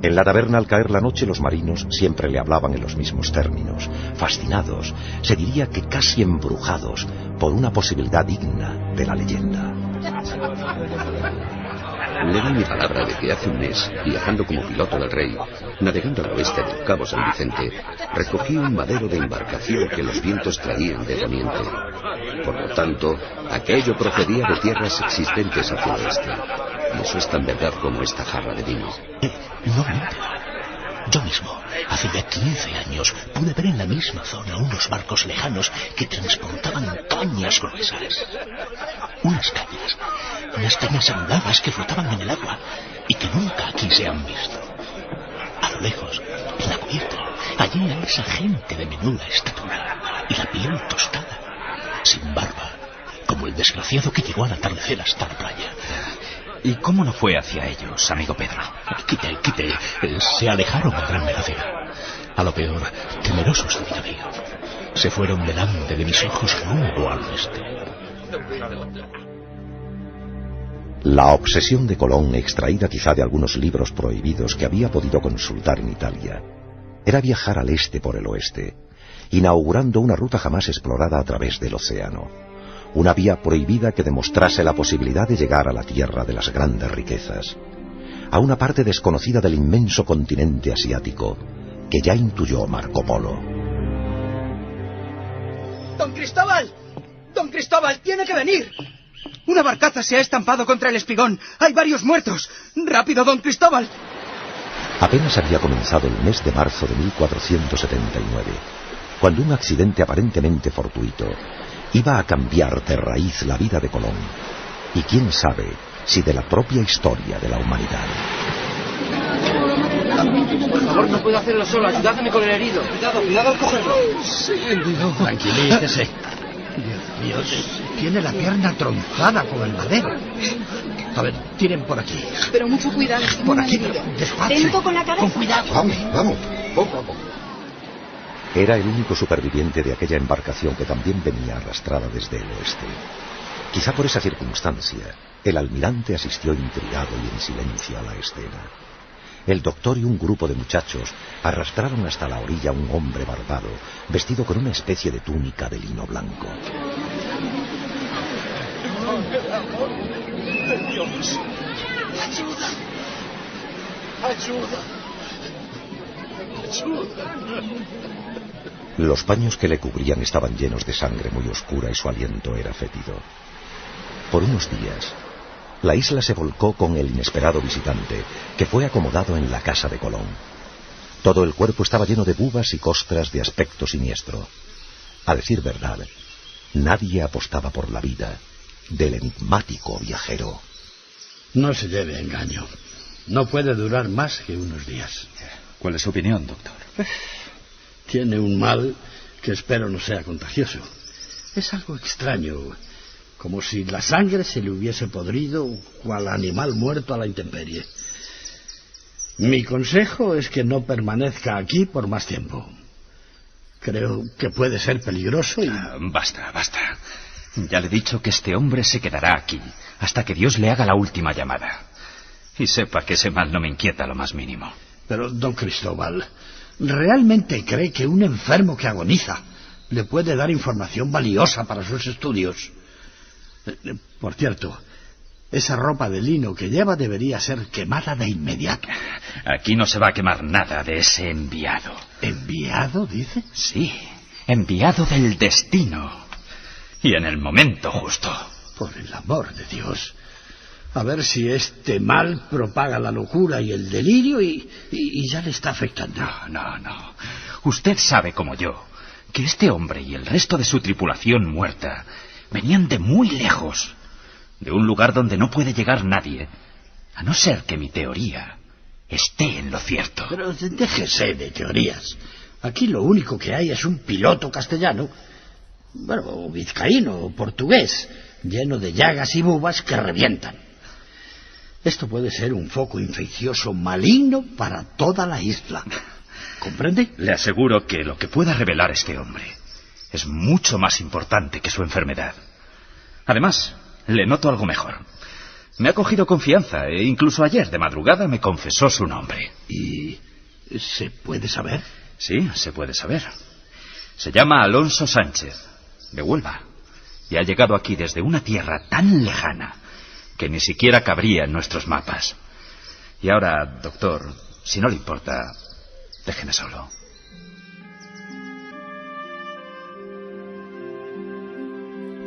En la taberna, al caer la noche, los marinos siempre le hablaban en los mismos términos, fascinados, se diría que casi embrujados por una posibilidad digna de la leyenda. Le doy mi palabra de que hace un mes, viajando como piloto del rey, navegando al oeste del Cabo San Vicente, recogí un madero de embarcación que los vientos traían de poniente. Por lo tanto, aquello procedía de tierras existentes hacia el oeste. Y eso es tan verdad como esta jarra de vino. No miente. Yo mismo, hace ya 15 años, pude ver en la misma zona unos barcos lejanos que transportaban cañas gruesas. Unas cañas andadas que flotaban en el agua y que nunca aquí se han visto. A lo lejos, en la cubierta, allí a esa gente de menuda estatura y la piel tostada, sin barba, como el desgraciado que llegó al atardecer hasta la playa. ¿Y cómo no fue hacia ellos, amigo Pedro? Quite. Se alejaron a gran velocidad. A lo peor, temerosos de mi navío. Se fueron delante de mis ojos rumbo al oeste. La obsesión de Colón, extraída quizá de algunos libros prohibidos que había podido consultar en Italia, era viajar al este por el oeste, inaugurando una ruta jamás explorada a través del océano. Una vía prohibida que demostrase la posibilidad de llegar a la tierra de las grandes riquezas, a una parte desconocida del inmenso continente asiático que ya intuyó Marco Polo. ¡Don Cristóbal! ¡Don Cristóbal, tiene que venir! Una barcaza se ha estampado contra el espigón. ¡Hay varios muertos! ¡Rápido, don Cristóbal! Apenas había comenzado el mes de marzo de 1479, cuando un accidente aparentemente fortuito iba a cambiar de raíz la vida de Colón, y quién sabe si de la propia historia de la humanidad. Por favor, no puedo hacerlo solo. Ayudadme con el herido. Cuidado al cogerlo. Sí, tranquilícese. Dios mío, tiene la pierna tronzada con el madero. A ver, tiren por aquí. Pero mucho cuidado. Por aquí, pero despacio. Atento con la cabeza. Con cuidado. Vamos, poco a poco. Era el único superviviente de aquella embarcación que también venía arrastrada desde el oeste. Quizá por esa circunstancia, el almirante asistió intrigado y en silencio a la escena. El doctor y un grupo de muchachos arrastraron hasta la orilla a un hombre barbado, vestido con una especie de túnica de lino blanco. Dios. Ayuda. Ayuda. Ayuda. Los paños que le cubrían estaban llenos de sangre muy oscura y su aliento era fétido. Por unos días, la isla se volcó con el inesperado visitante, que fue acomodado en la casa de Colón. Todo el cuerpo estaba lleno de bubas y costras de aspecto siniestro. A decir verdad, nadie apostaba por la vida del enigmático viajero. No se lleve a engaño. No puede durar más que unos días. ¿Cuál es su opinión, doctor? Tiene un mal que espero no sea contagioso. Es algo extraño, como si la sangre se le hubiese podrido cual animal muerto a la intemperie. Mi consejo es que no permanezca aquí por más tiempo. Creo que puede ser peligroso y... Basta. Ya le he dicho que este hombre se quedará aquí hasta que Dios le haga la última llamada. Y sepa que ese mal no me inquieta lo más mínimo. Pero, don Cristóbal, ¿realmente cree que un enfermo que agoniza le puede dar información valiosa para sus estudios? Por cierto, esa ropa de lino que lleva debería ser quemada de inmediato. Aquí no se va a quemar nada de ese enviado. ¿Enviado, dice? Sí, enviado del destino. Y en el momento justo. Por el amor de Dios. A ver si este mal propaga la locura y el delirio y ya le está afectando. No. Usted sabe como yo que este hombre y el resto de su tripulación muerta venían de muy lejos, de un lugar donde no puede llegar nadie, a no ser que mi teoría esté en lo cierto. Pero déjese de teorías. Aquí lo único que hay es un piloto castellano, bueno, vizcaíno o portugués, lleno de llagas y bubas que revientan. Esto puede ser un foco infeccioso maligno para toda la isla. ¿Comprende? Le aseguro que lo que pueda revelar este hombre es mucho más importante que su enfermedad. Además, le noto algo mejor. Me ha cogido confianza e incluso ayer de madrugada me confesó su nombre. ¿Y se puede saber? Sí, se puede saber. Se llama Alonso Sánchez, de Huelva, y ha llegado aquí desde una tierra tan lejana que ni siquiera cabría en nuestros mapas. Y ahora, doctor, si no le importa, déjeme solo.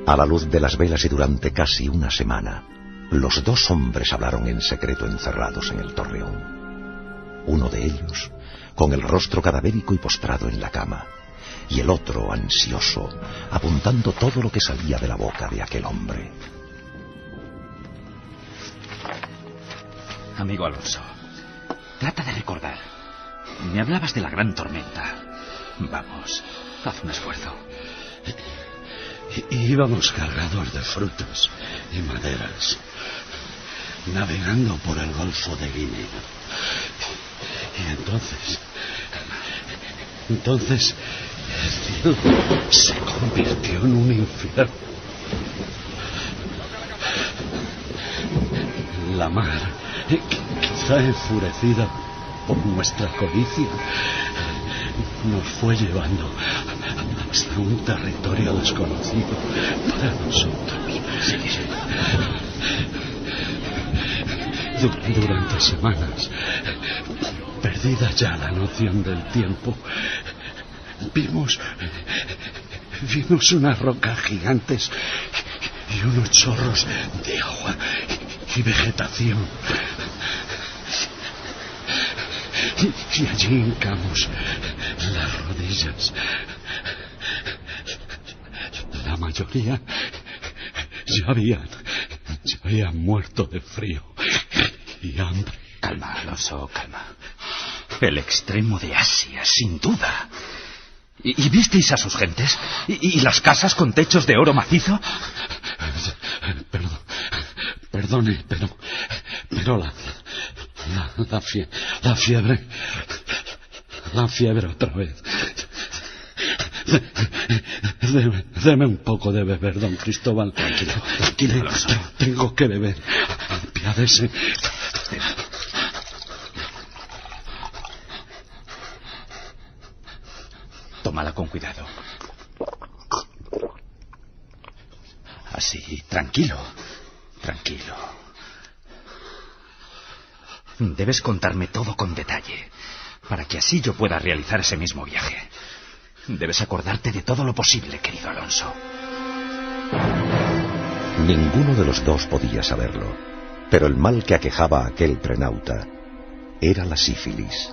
A la luz de las velas y durante casi una semana, los dos hombres hablaron en secreto encerrados en el torreón. Uno de ellos, con el rostro cadavérico y postrado en la cama, y el otro, ansioso, apuntando todo lo que salía de la boca de aquel hombre. Amigo Alonso, trata de recordar. Me hablabas de la gran tormenta. Vamos, haz un esfuerzo. Íbamos cargados de frutos y maderas, navegando por el Golfo de Guinea. Y entonces el cielo se convirtió en un infierno. La mar, quizá enfurecida por nuestra codicia, nos fue llevando hasta un territorio desconocido para nosotros. Durante semanas, perdida ya la noción del tiempo, vimos unas rocas gigantes y unos chorros de agua y vegetación. Y allí hincamos las rodillas. La mayoría ya habían muerto de frío y hambre. Calma, Alonso, calma. El extremo de Asia, sin duda. ¿Y visteis a sus gentes? ¿Y las casas con techos de oro macizo? Perdone, pero la fiebre otra vez. Deme un poco de beber, don Cristóbal. Tranquilo. Tengo que beber. Apiádese. Tómala con cuidado. Así, tranquilo. Debes contarme todo con detalle, para que así yo pueda realizar ese mismo viaje. Debes acordarte de todo lo posible, querido Alonso. Ninguno de los dos podía saberlo, pero el mal que aquejaba a aquel prenauta era la sífilis,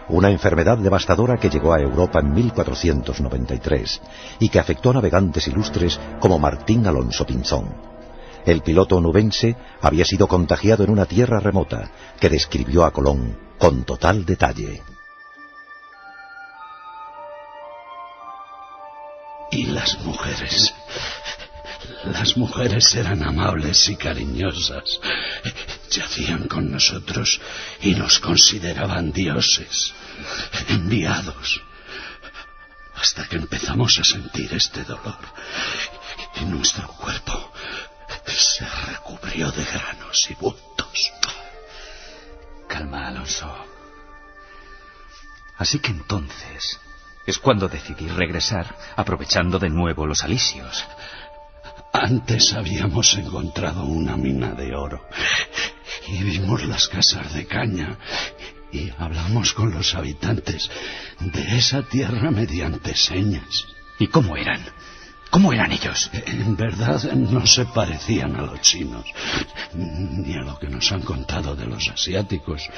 una enfermedad devastadora que llegó a Europa en 1493 y que afectó a navegantes ilustres como Martín Alonso Pinzón. El piloto onubense había sido contagiado en una tierra remota que describió a Colón con total detalle. Y las mujeres eran amables y cariñosas. Yacían con nosotros y nos consideraban dioses, enviados. Hasta que empezamos a sentir este dolor y nuestro cuerpo se recubrió de granos y bultos. Calma, Alonso. Así que entonces es cuando decidí regresar, aprovechando de nuevo los alisios. Antes habíamos encontrado una mina de oro y vimos las casas de caña y hablamos con los habitantes de esa tierra mediante señas. ¿Y cómo eran? ¿Cómo eran ellos? En verdad no se parecían a los chinos, ni a lo que nos han contado de los asiáticos.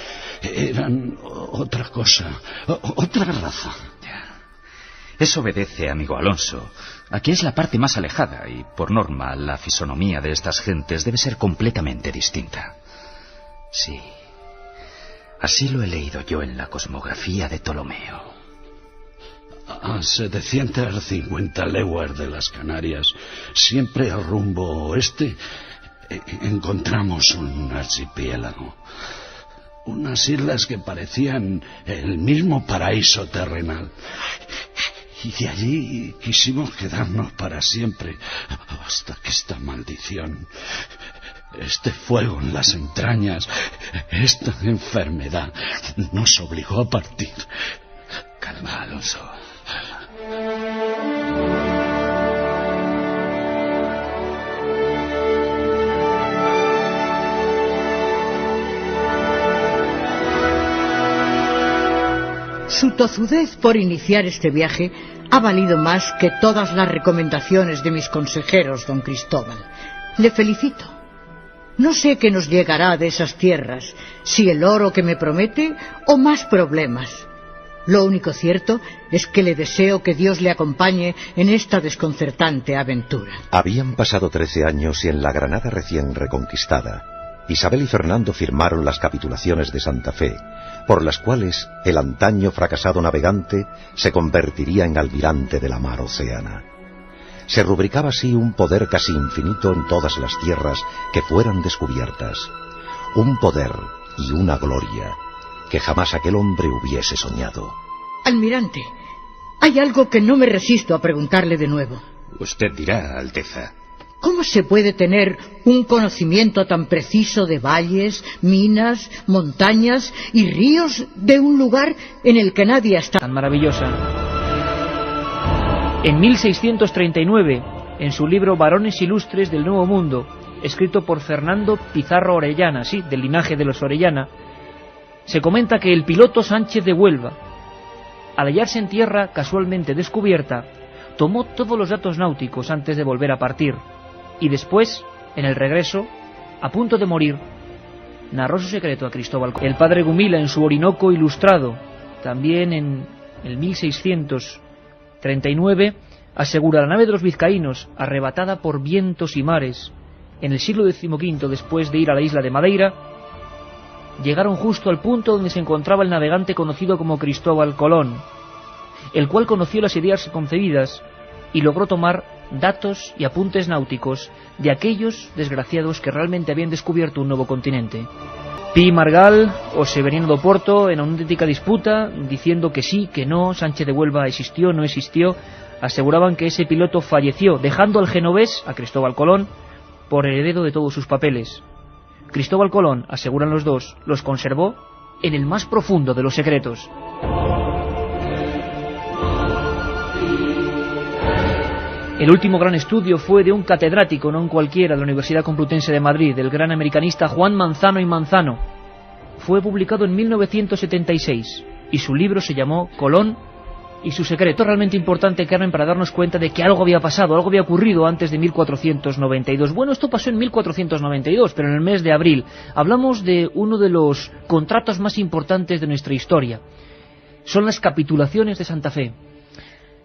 Eran otra cosa, otra raza. Eso obedece, amigo Alonso, a que es la parte más alejada y, por norma, la fisonomía de estas gentes debe ser completamente distinta. Sí, así lo he leído yo en la cosmografía de Ptolomeo. A 750 leguas de las Canarias, siempre al rumbo oeste, encontramos un archipiélago. Unas islas que parecían el mismo paraíso terrenal. Y de allí quisimos quedarnos para siempre, hasta que esta maldición, este fuego en las entrañas, esta enfermedad, nos obligó a partir. Calma, Alonso. Su tozudez por iniciar este viaje ha valido más que todas las recomendaciones de mis consejeros, don Cristóbal. Le felicito. No sé qué nos llegará de esas tierras, si el oro que me promete o más problemas. Lo único cierto es que le deseo que Dios le acompañe en esta desconcertante aventura. Habían pasado 13 años y en la Granada recién reconquistada, Isabel y Fernando firmaron las capitulaciones de Santa Fe, por las cuales el antaño fracasado navegante se convertiría en almirante de la mar Océana. Se rubricaba así un poder casi infinito en todas las tierras que fueran descubiertas, un poder y una gloria que jamás aquel hombre hubiese soñado. Almirante, hay algo que no me resisto a preguntarle de nuevo. Usted dirá, Alteza. ¿Cómo se puede tener un conocimiento tan preciso de valles, minas, montañas y ríos de un lugar en el que nadie está? Tan maravillosa. En 1639, en su libro Varones Ilustres del Nuevo Mundo, escrito por Fernando Pizarro Orellana, sí, del linaje de los Orellana, se comenta que el piloto Sánchez de Huelva, al hallarse en tierra casualmente descubierta, tomó todos los datos náuticos antes de volver a partir, y después, en el regreso, a punto de morir, narró su secreto a Cristóbal. El padre Gumila, en su Orinoco Ilustrado, también en el 1639, asegura: la nave de los vizcaínos, arrebatada por vientos y mares, en el siglo XV, después de ir a la isla de Madeira, llegaron justo al punto donde se encontraba el navegante conocido como Cristóbal Colón, el cual conoció las ideas concebidas y logró tomar datos y apuntes náuticos de aquellos desgraciados que realmente habían descubierto un nuevo continente. Pi Margall o Severino do Porto, en una auténtica disputa, diciendo que sí, que no, Sánchez de Huelva existió, no existió, aseguraban que ese piloto falleció, dejando al genovés, a Cristóbal Colón, por heredero de todos sus papeles. Cristóbal Colón, aseguran los dos, los conservó en el más profundo de los secretos. El último gran estudio fue de un catedrático, no un cualquiera, de la Universidad Complutense de Madrid, del gran americanista Juan Manzano y Manzano. Fue publicado en 1976 y su libro se llamó Colón y su secreto. Realmente importante, Carmen, para darnos cuenta de que algo había pasado, algo había ocurrido antes de 1492. Bueno, esto pasó en 1492, pero en el mes de abril. Hablamos de uno de los contratos más importantes de nuestra historia. Son las capitulaciones de Santa Fe.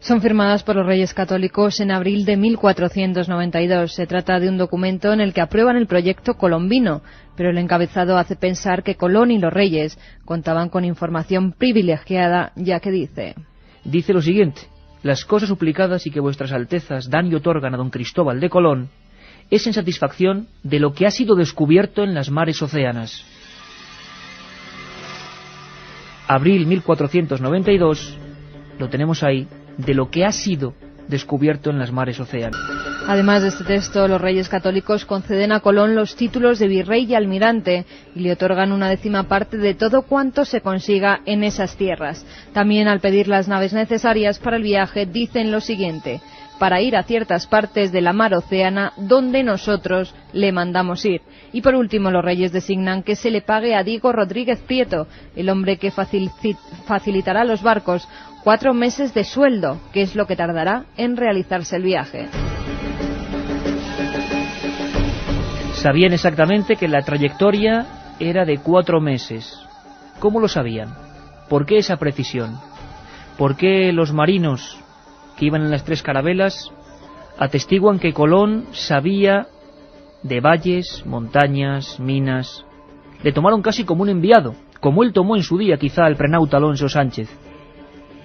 Son firmadas por los Reyes Católicos en abril de 1492. Se trata de un documento en el que aprueban el proyecto colombino, pero el encabezado hace pensar que Colón y los Reyes contaban con información privilegiada, ya que dice lo siguiente: las cosas suplicadas y que vuestras altezas dan y otorgan a don Cristóbal de Colón es en satisfacción de lo que ha sido descubierto en las mares océanas. Abril 1492, lo tenemos ahí, de lo que ha sido descubierto en las mares océanas. Además de este texto, los Reyes Católicos conceden a Colón los títulos de virrey y almirante y le otorgan una 10ª parte de todo cuanto se consiga en esas tierras. También, al pedir las naves necesarias para el viaje, dicen lo siguiente: para ir a ciertas partes de la mar océana donde nosotros le mandamos ir. Y por último, los Reyes designan que se le pague a Diego Rodríguez Prieto, el hombre que facilitará los barcos, 4 meses de sueldo, que es lo que tardará en realizarse el viaje. Sabían exactamente que la trayectoria era de 4 meses. ¿Cómo lo sabían? ¿Por qué esa precisión? ¿Por qué los marinos que iban en las 3 carabelas atestiguan que Colón sabía de valles, montañas, minas? Le tomaron casi como un enviado, como él tomó en su día quizá al prenauta Alonso Sánchez.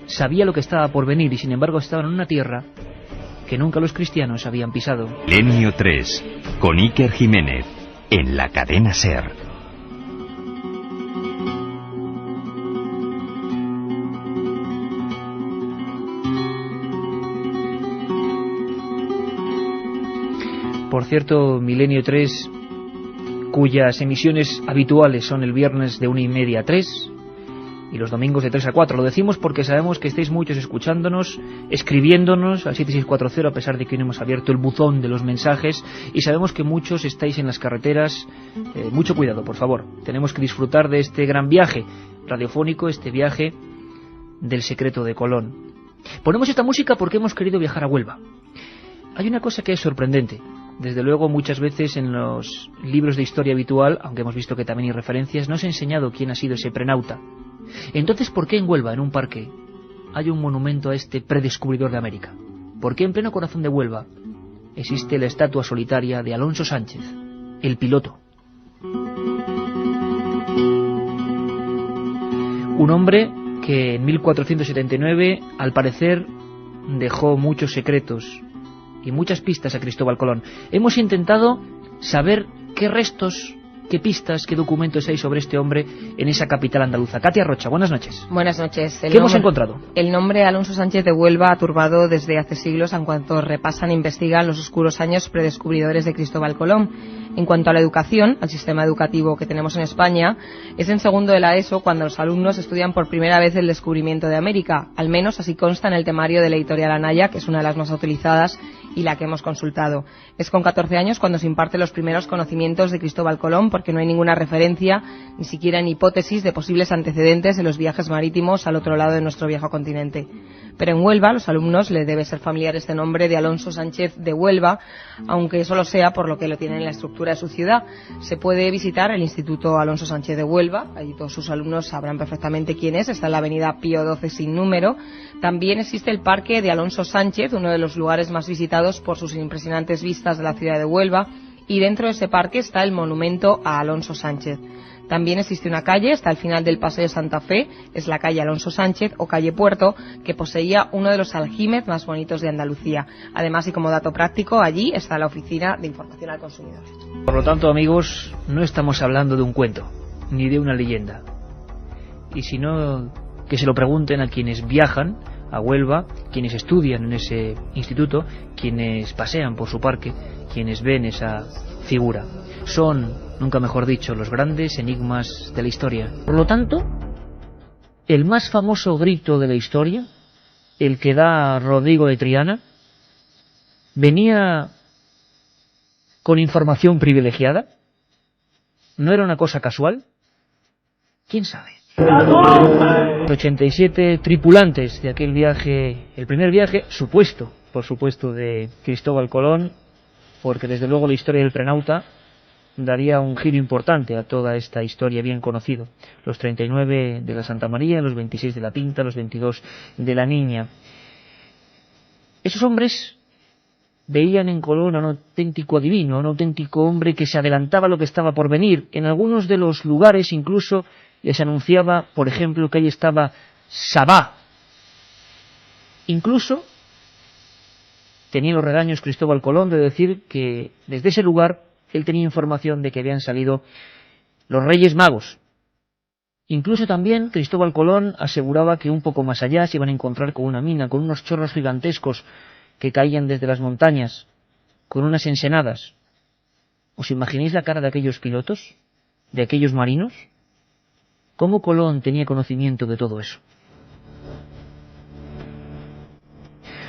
Sabía lo que estaba por venir y sin embargo estaban en una tierra que nunca los cristianos habían pisado. Milenio 3, con Iker Jiménez, en la cadena SER. Por cierto, Milenio 3, cuyas emisiones habituales son el viernes de 1:30 a 3 y los domingos de 3 a 4. Lo decimos porque sabemos que estáis muchos escuchándonos, escribiéndonos al 7640, a pesar de que no hemos abierto el buzón de los mensajes, y sabemos que muchos estáis en las carreteras. Mucho cuidado, por favor. Tenemos que disfrutar de este gran viaje radiofónico, este viaje del secreto de Colón. Ponemos esta música porque hemos querido viajar a Huelva. Hay una cosa que es sorprendente. Desde luego, muchas veces en los libros de historia habitual, aunque hemos visto que también hay referencias, no se ha enseñado quién ha sido ese prenauta. Entonces, ¿por qué en Huelva, en un parque, hay un monumento a este predescubridor de América? ¿Por qué en pleno corazón de Huelva existe la estatua solitaria de Alonso Sánchez, el piloto? Un hombre que en 1479, al parecer, dejó muchos secretos y muchas pistas a Cristóbal Colón. Hemos intentado saber qué restos, qué pistas, qué documentos hay sobre este hombre en esa capital andaluza. Katia Rocha, buenas noches. Buenas noches. ¿Qué hemos encontrado? El nombre Alonso Sánchez de Huelva ha turbado desde hace siglos en cuanto repasan e investigan los oscuros años predescubridores de Cristóbal Colón. En cuanto a la educación, al sistema educativo que tenemos en España, es en segundo de la ESO cuando los alumnos estudian por primera vez el descubrimiento de América. Al menos así consta en el temario de la editorial Anaya, que es una de las más utilizadas y la que hemos consultado. Es con 14 años cuando se imparten los primeros conocimientos de Cristóbal Colón, porque no hay ninguna referencia, ni siquiera en hipótesis, de posibles antecedentes de los viajes marítimos al otro lado de nuestro viejo continente. Pero en Huelva, a los alumnos les debe ser familiar este nombre de Alonso Sánchez de Huelva, aunque solo sea por lo que lo tienen en la estructura de su ciudad. Se puede visitar el Instituto Alonso Sánchez de Huelva, allí todos sus alumnos sabrán perfectamente quién es, está en la avenida Pío XII sin número. También existe el Parque de Alonso Sánchez, uno de los lugares más visitados por sus impresionantes vistas de la ciudad de Huelva, y dentro de ese parque está el monumento a Alonso Sánchez. También existe una calle, está al final del Paseo Santa Fe, es la calle Alonso Sánchez o calle Puerto, que poseía uno de los aljibes más bonitos de Andalucía. Además, y como dato práctico, allí está la Oficina de Información al Consumidor. Por lo tanto, amigos, no estamos hablando de un cuento, ni de una leyenda. Y si no, que se lo pregunten a quienes viajan a Huelva, quienes estudian en ese instituto, quienes pasean por su parque, quienes ven esa figura. Son, nunca mejor dicho, los grandes enigmas de la historia. Por lo tanto, el más famoso grito de la historia, el que da Rodrigo de Triana, venía con información privilegiada. ¿No era una cosa casual? ¿Quién sabe? 87 tripulantes de aquel viaje, el primer viaje supuesto, por supuesto, de Cristóbal Colón, porque desde luego la historia del prenauta daría un giro importante a toda esta historia bien conocida. Los 39 de la Santa María, los 26 de la Pinta, los 22 de la Niña. Esos hombres veían en Colón a un auténtico adivino, a un auténtico hombre que se adelantaba a lo que estaba por venir. En algunos de los lugares incluso les anunciaba, por ejemplo, que ahí estaba Sabá. Incluso tenía los regaños Cristóbal Colón de decir que desde ese lugar él tenía información de que habían salido los Reyes Magos. Incluso también Cristóbal Colón aseguraba que un poco más allá se iban a encontrar con una mina, con unos chorros gigantescos que caían desde las montañas, con unas ensenadas. ¿Os imagináis la cara de aquellos pilotos? ¿De aquellos marinos? ¿Cómo Colón tenía conocimiento de todo eso?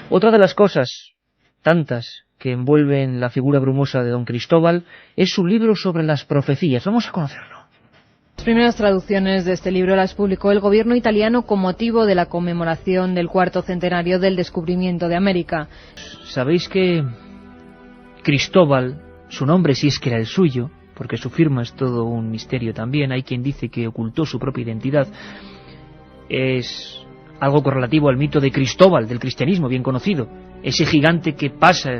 Otra de las cosas, tantas, que envuelven la figura brumosa de don Cristóbal, es su libro sobre las profecías. Vamos a conocerlo. Las primeras traducciones de este libro las publicó el gobierno italiano con motivo de la conmemoración del 4º centenario del descubrimiento de América. Sabéis que Cristóbal, su nombre si es que era el suyo, porque su firma es todo un misterio también, hay quien dice que ocultó su propia identidad, es algo correlativo al mito de Cristóbal, del cristianismo bien conocido, ese gigante que pasa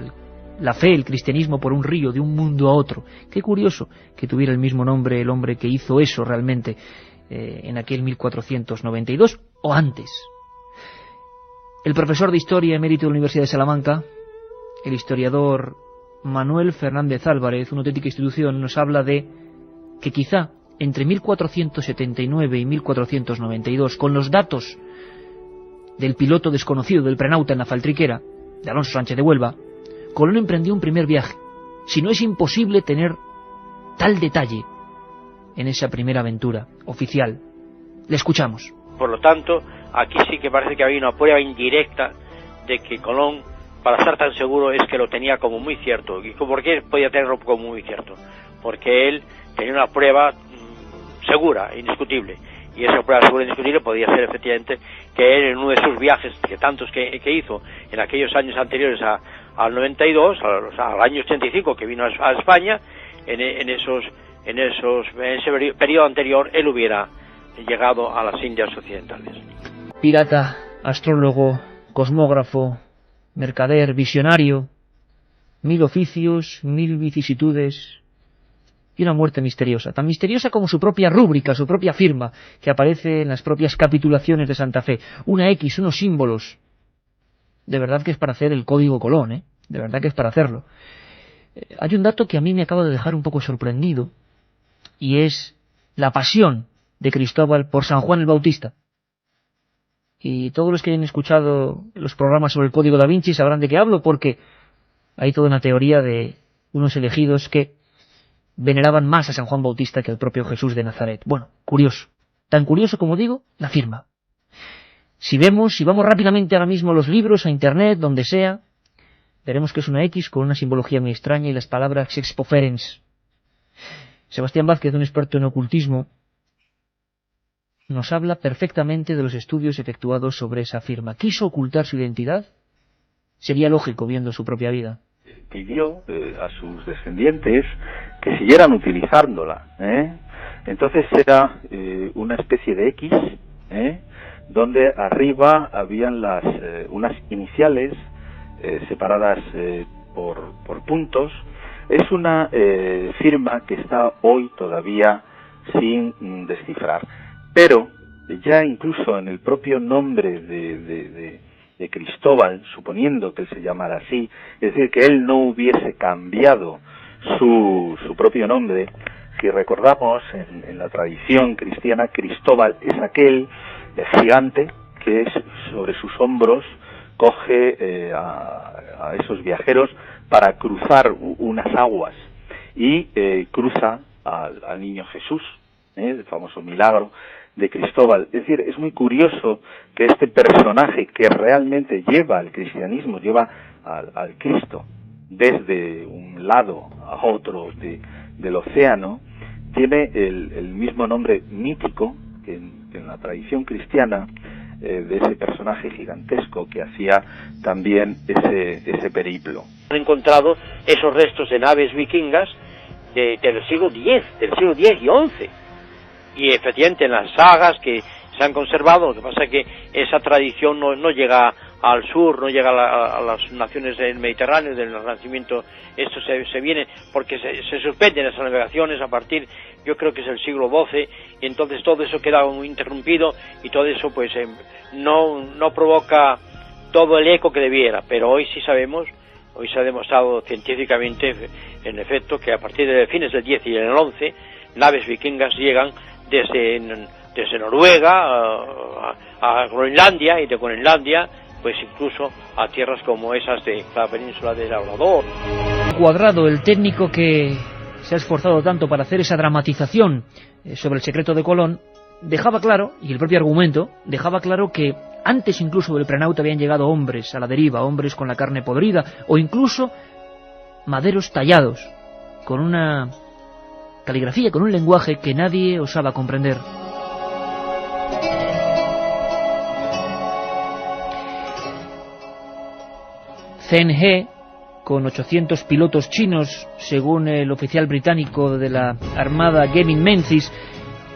la fe, el cristianismo por un río de un mundo a otro. Qué curioso que tuviera el mismo nombre el hombre que hizo eso realmente en aquel 1492 o antes. El profesor de Historia emérito de la Universidad de Salamanca, el historiador Manuel Fernández Álvarez, una auténtica institución, nos habla de que quizá entre 1479 y 1492, con los datos del piloto desconocido del prenauta en la faltriquera, de Alonso Sánchez de Huelva, Colón emprendió un primer viaje. Si no es imposible tener tal detalle en esa primera aventura oficial. Le escuchamos. Por lo tanto, aquí sí que parece que había una prueba indirecta de que Colón, para estar tan seguro, es que lo tenía como muy cierto. ¿Y por qué podía tenerlo como muy cierto? Porque él tenía una prueba segura, indiscutible. Y esa prueba segura e indiscutible podía ser efectivamente que él, en uno de sus viajes, que tantos que hizo en aquellos años anteriores al 92, al año 85 que vino a España, en ese periodo anterior él hubiera llegado a las Indias Occidentales. Pirata, astrólogo, cosmógrafo, mercader, visionario, 1000 oficios, 1000 vicisitudes y una muerte misteriosa, tan misteriosa como su propia rúbrica, su propia firma, que aparece en las propias capitulaciones de Santa Fe. Una X, unos símbolos. De verdad que es para hacer el código Colón, ¿eh? De verdad que es para hacerlo. Hay un dato que a mí me acaba de dejar un poco sorprendido, y es la pasión de Cristóbal por San Juan el Bautista. Y todos los que hayan escuchado los programas sobre el Código Da Vinci sabrán de qué hablo, porque hay toda una teoría de unos elegidos que veneraban más a San Juan Bautista que al propio Jesús de Nazaret. Bueno, curioso. Tan curioso como digo, la firma. Si vamos rápidamente ahora mismo a los libros, a internet, donde sea, veremos que es una X con una simbología muy extraña y las palabras expoferens. Sebastián Vázquez, un experto en ocultismo, nos habla perfectamente de los estudios efectuados sobre esa firma. ¿Quiso ocultar su identidad? Sería lógico viendo su propia vida. Pidió a sus descendientes que siguieran utilizándola. Entonces era una especie de X, donde arriba habían unas iniciales separadas por puntos. Es una firma que está hoy todavía sin descifrar. Pero ya incluso en el propio nombre de Cristóbal, suponiendo que él se llamara así, es decir, que él no hubiese cambiado su propio nombre, si recordamos en la tradición cristiana, Cristóbal es aquel gigante que sobre sus hombros coge a esos viajeros para cruzar unas aguas y cruza al niño Jesús, el famoso milagro de Cristóbal. Es decir, es muy curioso que este personaje que realmente lleva al cristianismo, lleva al Cristo desde un lado a otro del océano, tiene el mismo nombre mítico que en la tradición cristiana, de ese personaje gigantesco que hacía también ese periplo. Han encontrado esos restos de naves vikingas del siglo X, y XI. Y efectivamente en las sagas que se han conservado, lo que pasa es que esa tradición no llega al sur, no llega a las naciones del Mediterráneo, del Renacimiento. Esto se viene porque se suspenden esas navegaciones a partir, yo creo que es el siglo XII, y entonces todo eso queda muy interrumpido y todo eso pues no provoca todo el eco que debiera. Pero hoy sí sabemos, hoy se ha demostrado científicamente en efecto que a partir de fines del X y del XI naves vikingas llegan desde Noruega a Groenlandia, y de Groenlandia pues incluso a tierras como esas de la península del Labrador. Cuadrado, el técnico que se ha esforzado tanto para hacer esa dramatización sobre el secreto de Colón, dejaba claro, y el propio argumento dejaba claro, que antes incluso del prenauta habían llegado hombres a la deriva, hombres con la carne podrida, o incluso maderos tallados, con una caligrafía, con un lenguaje que nadie osaba comprender. Zheng He, con 800 pilotos chinos, según el oficial británico de la Armada Gavin Menzies,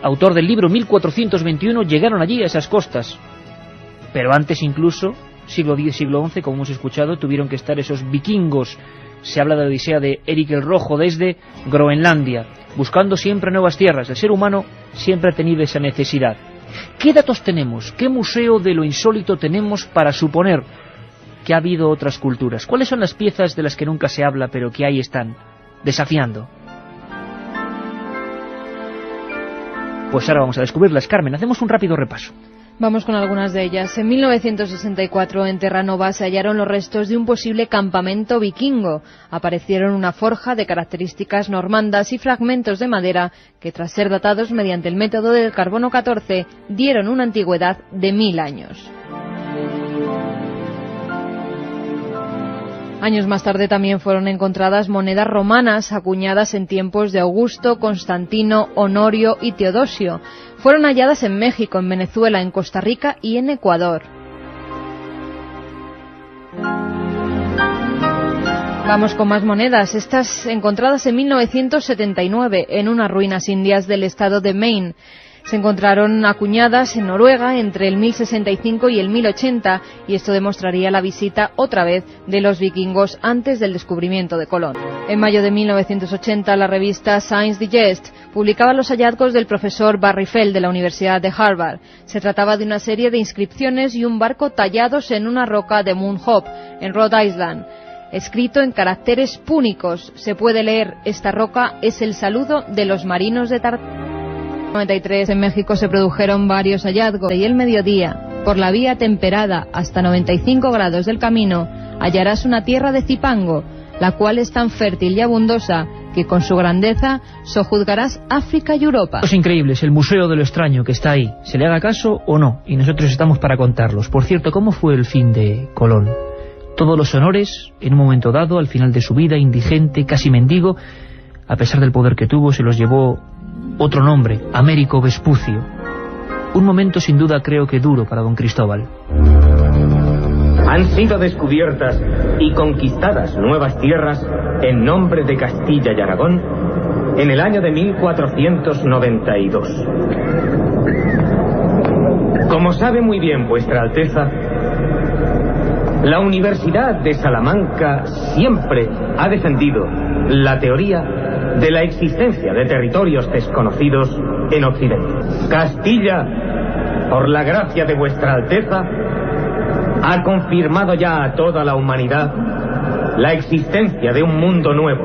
autor del libro 1421, llegaron allí a esas costas. Pero antes incluso, siglo X, siglo XI, como hemos escuchado, tuvieron que estar esos vikingos. Se habla de la odisea de Eric el Rojo desde Groenlandia, buscando siempre nuevas tierras. El ser humano siempre ha tenido esa necesidad. ¿Qué datos tenemos? ¿Qué museo de lo insólito tenemos para suponer que ha habido otras culturas? ¿Cuáles son las piezas de las que nunca se habla, pero que ahí están, desafiando? Pues ahora vamos a descubrirlas. Carmen, hacemos un rápido repaso. Vamos con algunas de ellas. En 1964, en Terranova, se hallaron los restos de un posible campamento vikingo. Aparecieron una forja de características normandas y fragmentos de madera que, tras ser datados mediante el método del carbono 14, dieron una antigüedad de 1000 años. Años más tarde también fueron encontradas monedas romanas acuñadas en tiempos de Augusto, Constantino, Honorio y Teodosio. Fueron halladas en México, en Venezuela, en Costa Rica y en Ecuador. Vamos con más monedas, estas encontradas en 1979 en unas ruinas indias del estado de Maine. Se encontraron acuñadas en Noruega entre el 1065 y el 1080, y esto demostraría la visita otra vez de los vikingos antes del descubrimiento de Colón. En mayo de 1980, la revista Science Digest publicaba los hallazgos del profesor Barry Feld de la Universidad de Harvard. Se trataba de una serie de inscripciones y un barco tallados en una roca de Moon Hope, en Rhode Island. Escrito en caracteres púnicos, se puede leer: esta roca es el saludo de los marinos de Tartán. En 1993 en México se produjeron varios hallazgos, y el mediodía, por la vía temperada hasta 95 grados del camino, hallarás una tierra de Zipango, la cual es tan fértil y abundosa que con su grandeza sojuzgarás África y Europa. Es increíble, es el museo de lo extraño que está ahí, se le haga caso o no, y nosotros estamos para contarlos. Por cierto, ¿cómo fue el fin de Colón? Todos los honores, en un momento dado, al final de su vida, indigente, casi mendigo, a pesar del poder que tuvo, se los llevó otro nombre, Américo Vespucio. Un momento sin duda creo que duro para don Cristóbal. Han sido descubiertas y conquistadas nuevas tierras en nombre de Castilla y Aragón en el año de 1492. Como sabe muy bien vuestra Alteza, la Universidad de Salamanca siempre ha defendido la teoría de la existencia de territorios desconocidos en Occidente. Castilla, por la gracia de vuestra Alteza, ha confirmado ya a toda la humanidad la existencia de un mundo nuevo.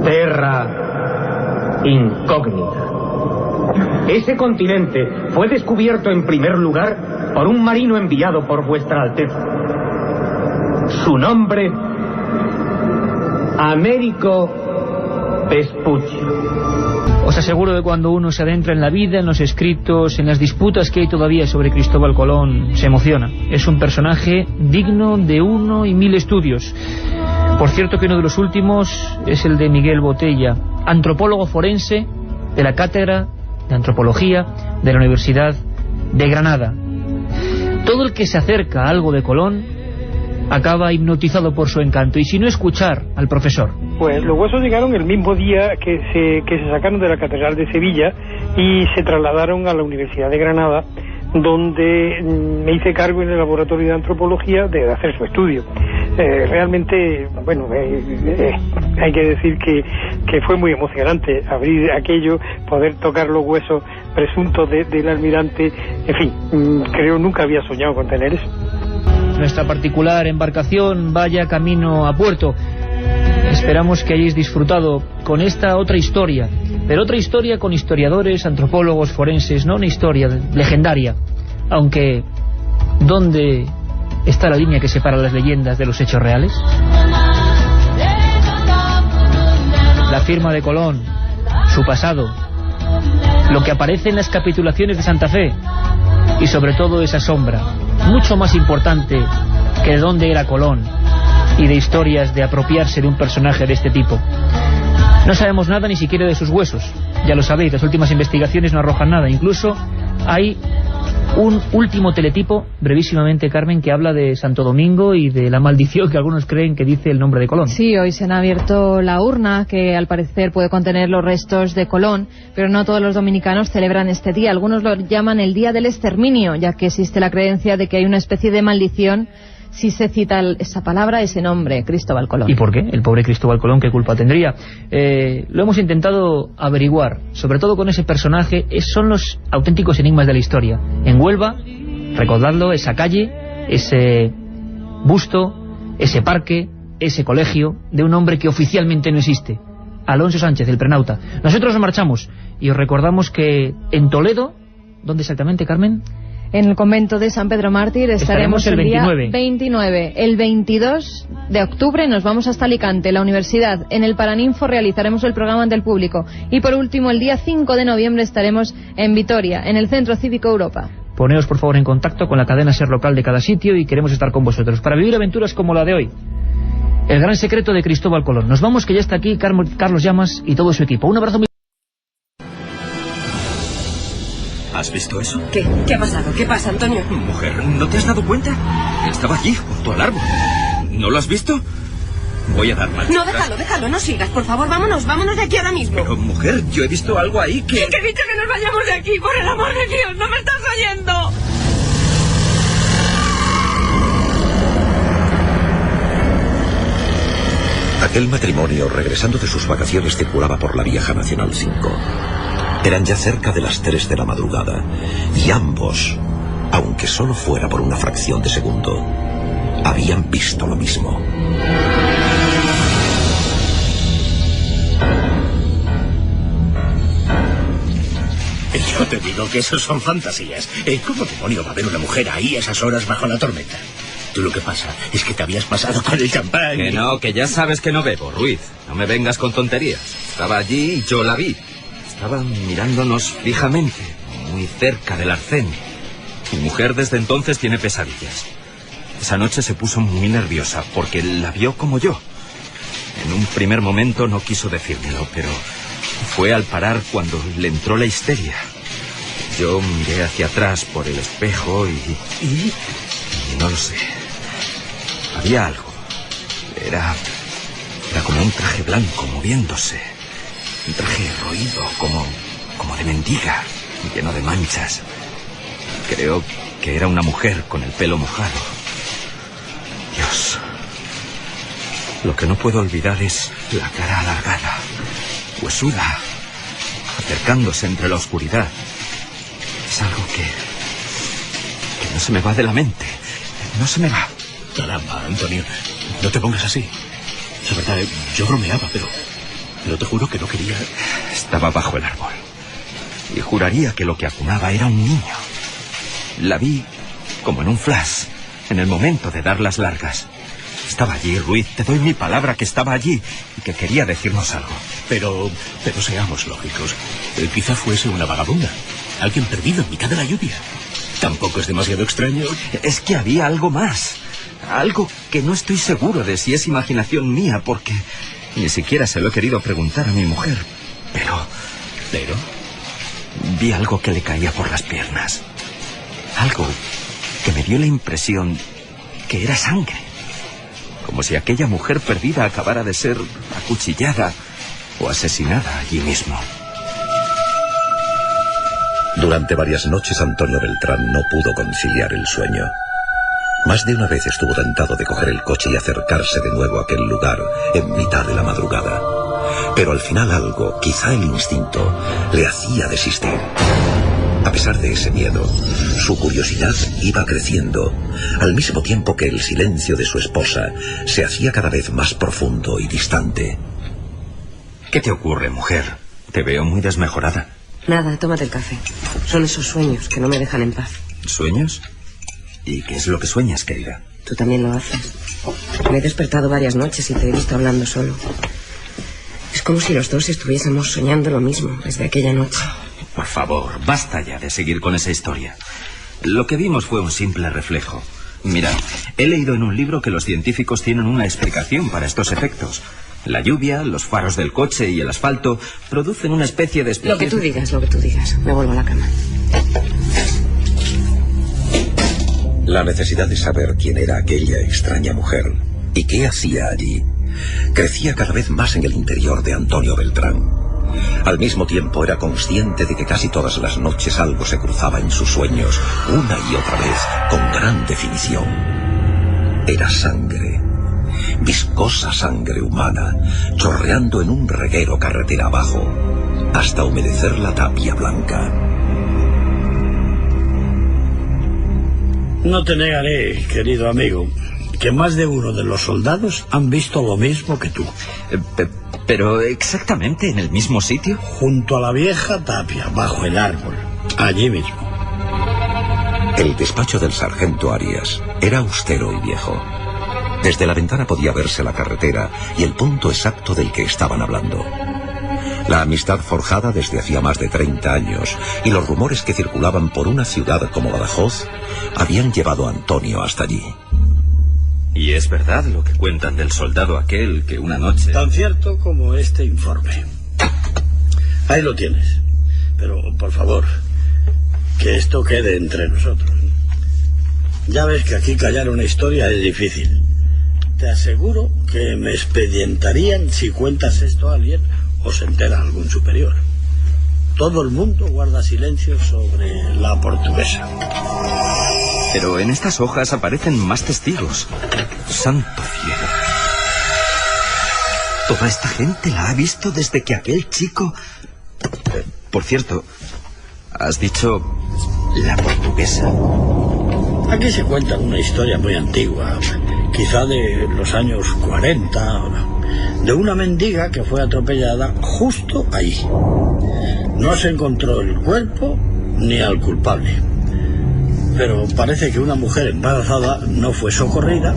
Terra incógnita. Ese continente fue descubierto en primer lugar por un marino enviado por vuestra Alteza. Su nombre, Américo Vespucci. Os aseguro que cuando uno se adentra en la vida, en los escritos, en las disputas que hay todavía sobre Cristóbal Colón, se emociona. Es un personaje digno de 1 y 1000 estudios. Por cierto que uno de los últimos es el de Miguel Botella, antropólogo forense de la Cátedra de Antropología de la Universidad de Granada. Todo el que se acerca a algo de Colón acaba hipnotizado por su encanto, y si no, escuchar al profesor. Pues los huesos llegaron el mismo día que se sacaron de la Catedral de Sevilla y se trasladaron a la Universidad de Granada, donde me hice cargo en el laboratorio de antropología de hacer su estudio. Realmente, bueno, hay que decir que fue muy emocionante abrir aquello, poder tocar los huesos presuntos del almirante. En fin, creo nunca había soñado con tener eso. Nuestra particular embarcación vaya camino a puerto. Esperamos que hayáis disfrutado con esta otra historia, pero otra historia con historiadores, antropólogos, forenses, no una historia legendaria, aunque ¿dónde está la línea que separa las leyendas de los hechos reales? La firma de Colón, su pasado, lo que aparece en las capitulaciones de Santa Fe y sobre todo esa sombra, mucho más importante que de dónde era Colón y de historias de apropiarse de un personaje de este tipo. No sabemos nada ni siquiera de sus huesos, ya lo sabéis, las últimas investigaciones no arrojan nada. Incluso hay un último teletipo, brevísimamente, Carmen, que habla de Santo Domingo y de la maldición que algunos creen que dice el nombre de Colón. Sí, hoy se han abierto la urna que al parecer puede contener los restos de Colón, pero no todos los dominicanos celebran este día. Algunos lo llaman el Día del Exterminio, ya que existe la creencia de que hay una especie de maldición si se cita esa palabra, ese nombre, Cristóbal Colón. ¿Y por qué? El pobre Cristóbal Colón, ¿qué culpa tendría? Lo hemos intentado averiguar, sobre todo con ese personaje. Son los auténticos enigmas de la historia. En Huelva, recordadlo, esa calle, ese busto, ese parque, ese colegio de un hombre que oficialmente no existe, Alonso Sánchez, el prenauta. Nosotros nos marchamos y os recordamos que en Toledo, ¿dónde exactamente, Carmen? En el convento de San Pedro Mártir estaremos el 29. Día 29. El 22 de octubre nos vamos hasta Alicante, la universidad. En el Paraninfo realizaremos el programa ante el público. Y por último, el día 5 de noviembre estaremos en Vitoria, en el Centro Cívico Europa. Poneos por favor en contacto con la cadena SER local de cada sitio y queremos estar con vosotros para vivir aventuras como la de hoy. El gran secreto de Cristóbal Colón. Nos vamos, que ya está aquí Carlos Llamas y todo su equipo. Un abrazo muy... ¿Has visto eso? ¿Qué? ¿Qué ha pasado? ¿Qué pasa, Antonio? Mujer, ¿no te has dado cuenta? Estaba allí, junto al árbol. ¿No lo has visto? Voy a dar marcha. No, déjalo, no sigas. Por favor, vámonos de aquí ahora mismo. Pero, mujer, yo he visto algo ahí que... ¿Qué he dicho que nos vayamos de aquí? ¡Por el amor de Dios! ¡No me estás oyendo! Aquel matrimonio, regresando de sus vacaciones, circulaba por la vieja Nacional 5. Eran ya cerca de las 3 de la madrugada, y ambos, aunque solo fuera por una fracción de segundo, habían visto lo mismo. Yo te digo que eso son fantasías. ¿Cómo demonio va a haber una mujer ahí a esas horas bajo la tormenta? Tú lo que pasa es que te habías pasado con el champán. Que no, que ya sabes que no bebo, Ruiz. No me vengas con tonterías. Estaba allí y yo la vi. Estaban mirándonos fijamente, muy cerca del arcén. Mi mujer desde entonces tiene pesadillas. Esa noche se puso muy nerviosa porque la vio como yo. En un primer momento no quiso decírmelo, pero fue al parar cuando le entró la histeria. Yo miré hacia atrás por el espejo y no lo sé. Había algo. Era como un traje blanco moviéndose. Un traje roído, como de mendiga, lleno de manchas. Creo que era una mujer con el pelo mojado. Dios. Lo que no puedo olvidar es la cara alargada, huesuda, acercándose entre la oscuridad. Es algo que no se me va de la mente. No se me va. Caramba, Antonio, no te pongas así. La verdad, yo bromeaba, pero te juro que no quería... Estaba bajo el árbol y juraría que lo que acunaba era un niño. La vi como en un flash, en el momento de dar las largas. Estaba allí, Ruiz, te doy mi palabra que estaba allí y que quería decirnos algo. Pero seamos lógicos. Quizá fuese una vagabunda, alguien perdido en mitad de la lluvia. Tampoco es demasiado extraño. Es que había algo más. Algo que no estoy seguro de si es imaginación mía, porque ni siquiera se lo he querido preguntar a mi mujer. Pero vi algo que le caía por las piernas. Algo que me dio la impresión que era sangre. Como si aquella mujer perdida acabara de ser acuchillada o asesinada allí mismo. Durante varias noches Antonio Beltrán no pudo conciliar el sueño. Más de una vez estuvo tentado de coger el coche y acercarse de nuevo a aquel lugar en mitad de la madrugada. Pero al final algo, quizá el instinto, le hacía desistir. A pesar de ese miedo, su curiosidad iba creciendo, al mismo tiempo que el silencio de su esposa se hacía cada vez más profundo y distante. ¿Qué te ocurre, mujer? Te veo muy desmejorada. Nada, tómate el café. Son esos sueños que no me dejan en paz. ¿Sueños? ¿Y qué es lo que sueñas, querida? Tú también lo haces. Me he despertado varias noches y te he visto hablando solo. Es como si los dos estuviésemos soñando lo mismo desde aquella noche. Por favor, basta ya de seguir con esa historia. Lo que vimos fue un simple reflejo. Mira, he leído en un libro que los científicos tienen una explicación para estos efectos. La lluvia, los faros del coche y el asfalto producen una especie de... Lo que tú digas. Me vuelvo a la cama. La necesidad de saber quién era aquella extraña mujer y qué hacía allí crecía cada vez más en el interior de Antonio Beltrán. Al mismo tiempo era consciente de que casi todas las noches algo se cruzaba en sus sueños, una y otra vez, con gran definición. Era sangre, viscosa sangre humana, chorreando en un reguero carretera abajo, hasta humedecer la tapia blanca. No te negaré, querido amigo, que más de uno de los soldados han visto lo mismo que tú. ¿Pero exactamente en el mismo sitio? Junto a la vieja tapia, bajo el árbol, allí mismo. El despacho del sargento Arias era austero y viejo. Desde la ventana podía verse la carretera y el punto exacto del que estaban hablando. La amistad forjada desde hacía más de 30 años y los rumores que circulaban por una ciudad como Badajoz habían llevado a Antonio hasta allí. ¿Y es verdad lo que cuentan del soldado aquel que una noche... Tan cierto como este informe. Ahí lo tienes. Pero, por favor, que esto quede entre nosotros. Ya ves que aquí callar una historia es difícil. Te aseguro que me expedientarían si cuentas esto a alguien o se entera algún superior. Todo el mundo guarda silencio sobre la portuguesa. Pero en estas hojas aparecen más testigos. ¡Santo cielo! Toda esta gente la ha visto desde que aquel chico... Por cierto, has dicho la portuguesa. Aquí se cuenta una historia muy antigua, quizá de los años 40, de una mendiga que fue atropellada justo ahí. No se encontró el cuerpo ni al culpable. Pero parece que una mujer embarazada no fue socorrida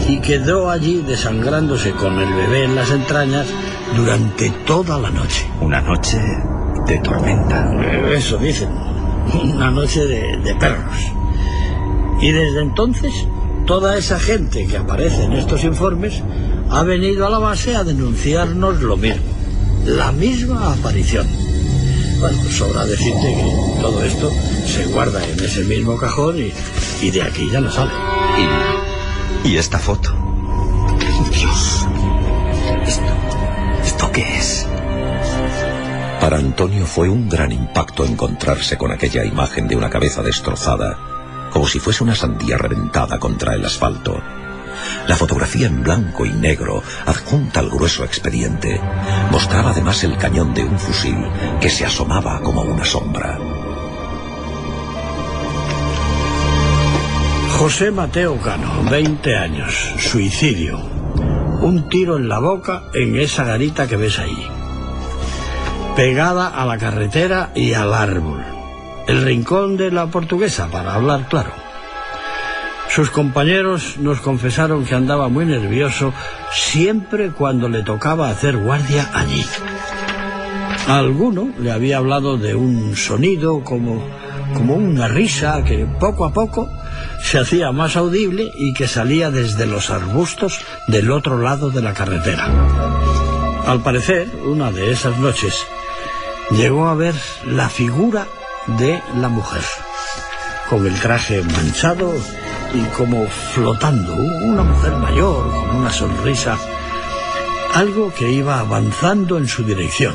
y quedó allí desangrándose con el bebé en las entrañas durante toda la noche. Una noche de tormenta. Eso dicen, una noche de perros. Y desde entonces, toda esa gente que aparece en estos informes ha venido a la base a denunciarnos lo mismo, la misma aparición. Bueno, sobra decirte que todo esto se guarda en ese mismo cajón y de aquí ya no sale. ¿Y esta foto? Dios, ¿esto qué es? Para Antonio fue un gran impacto encontrarse con aquella imagen de una cabeza destrozada, como si fuese una sandía reventada contra el asfalto. La fotografía en blanco y negro, adjunta al grueso expediente, mostraba además el cañón de un fusil que se asomaba como una sombra. José Mateo Cano, 20 años, suicidio. Un tiro en la boca en esa garita que ves ahí, pegada a la carretera y al árbol. El rincón de la Portuguesa, para hablar claro. Sus compañeros nos confesaron que andaba muy nervioso siempre cuando le tocaba hacer guardia allí. A alguno le había hablado de un sonido como una risa que poco a poco se hacía más audible y que salía desde los arbustos del otro lado de la carretera. Al parecer, una de esas noches, llegó a ver la figura de la mujer, con el traje manchado y como flotando, una mujer mayor, con una sonrisa, algo que iba avanzando en su dirección.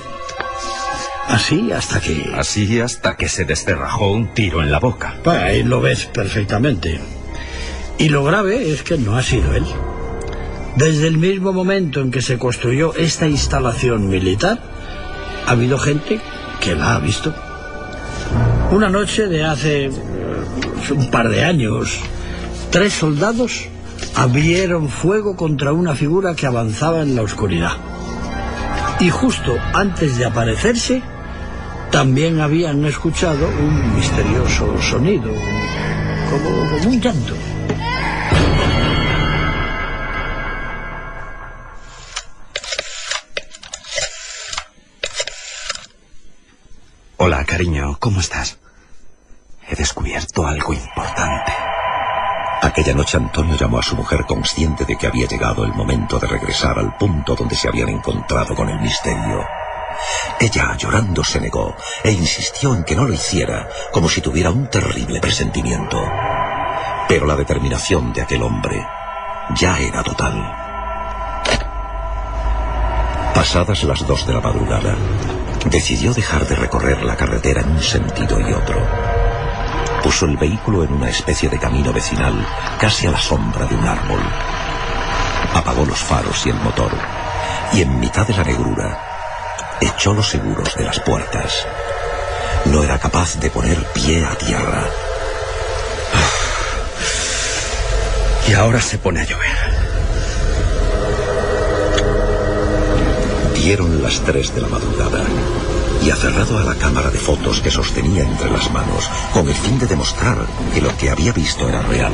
Así hasta que se descerrajó un tiro en la boca. Ahí lo ves perfectamente. Y lo grave es que no ha sido él. Desde el mismo momento en que se construyó esta instalación militar, ha habido gente que la ha visto. Una noche de hace un par de años, 3 soldados abrieron fuego contra una figura que avanzaba en la oscuridad. Y justo antes de aparecerse, también habían escuchado un misterioso sonido, como un llanto. Hola, cariño, ¿cómo estás? He descubierto algo importante. Aquella noche Antonio llamó a su mujer consciente de que había llegado el momento de regresar al punto donde se habían encontrado con el misterio. Ella, llorando, se negó e insistió en que no lo hiciera, como si tuviera un terrible presentimiento. Pero la determinación de aquel hombre ya era total. Pasadas las 2 de la madrugada, decidió dejar de recorrer la carretera en un sentido y otro. Puso el vehículo en una especie de camino vecinal, casi a la sombra de un árbol. Apagó los faros y el motor, y en mitad de la negrura echó los seguros de las puertas. No era capaz de poner pie a tierra. Y ahora se pone a llover. Dieron las 3 de la madrugada y, aferrado a la cámara de fotos que sostenía entre las manos, con el fin de demostrar que lo que había visto era real,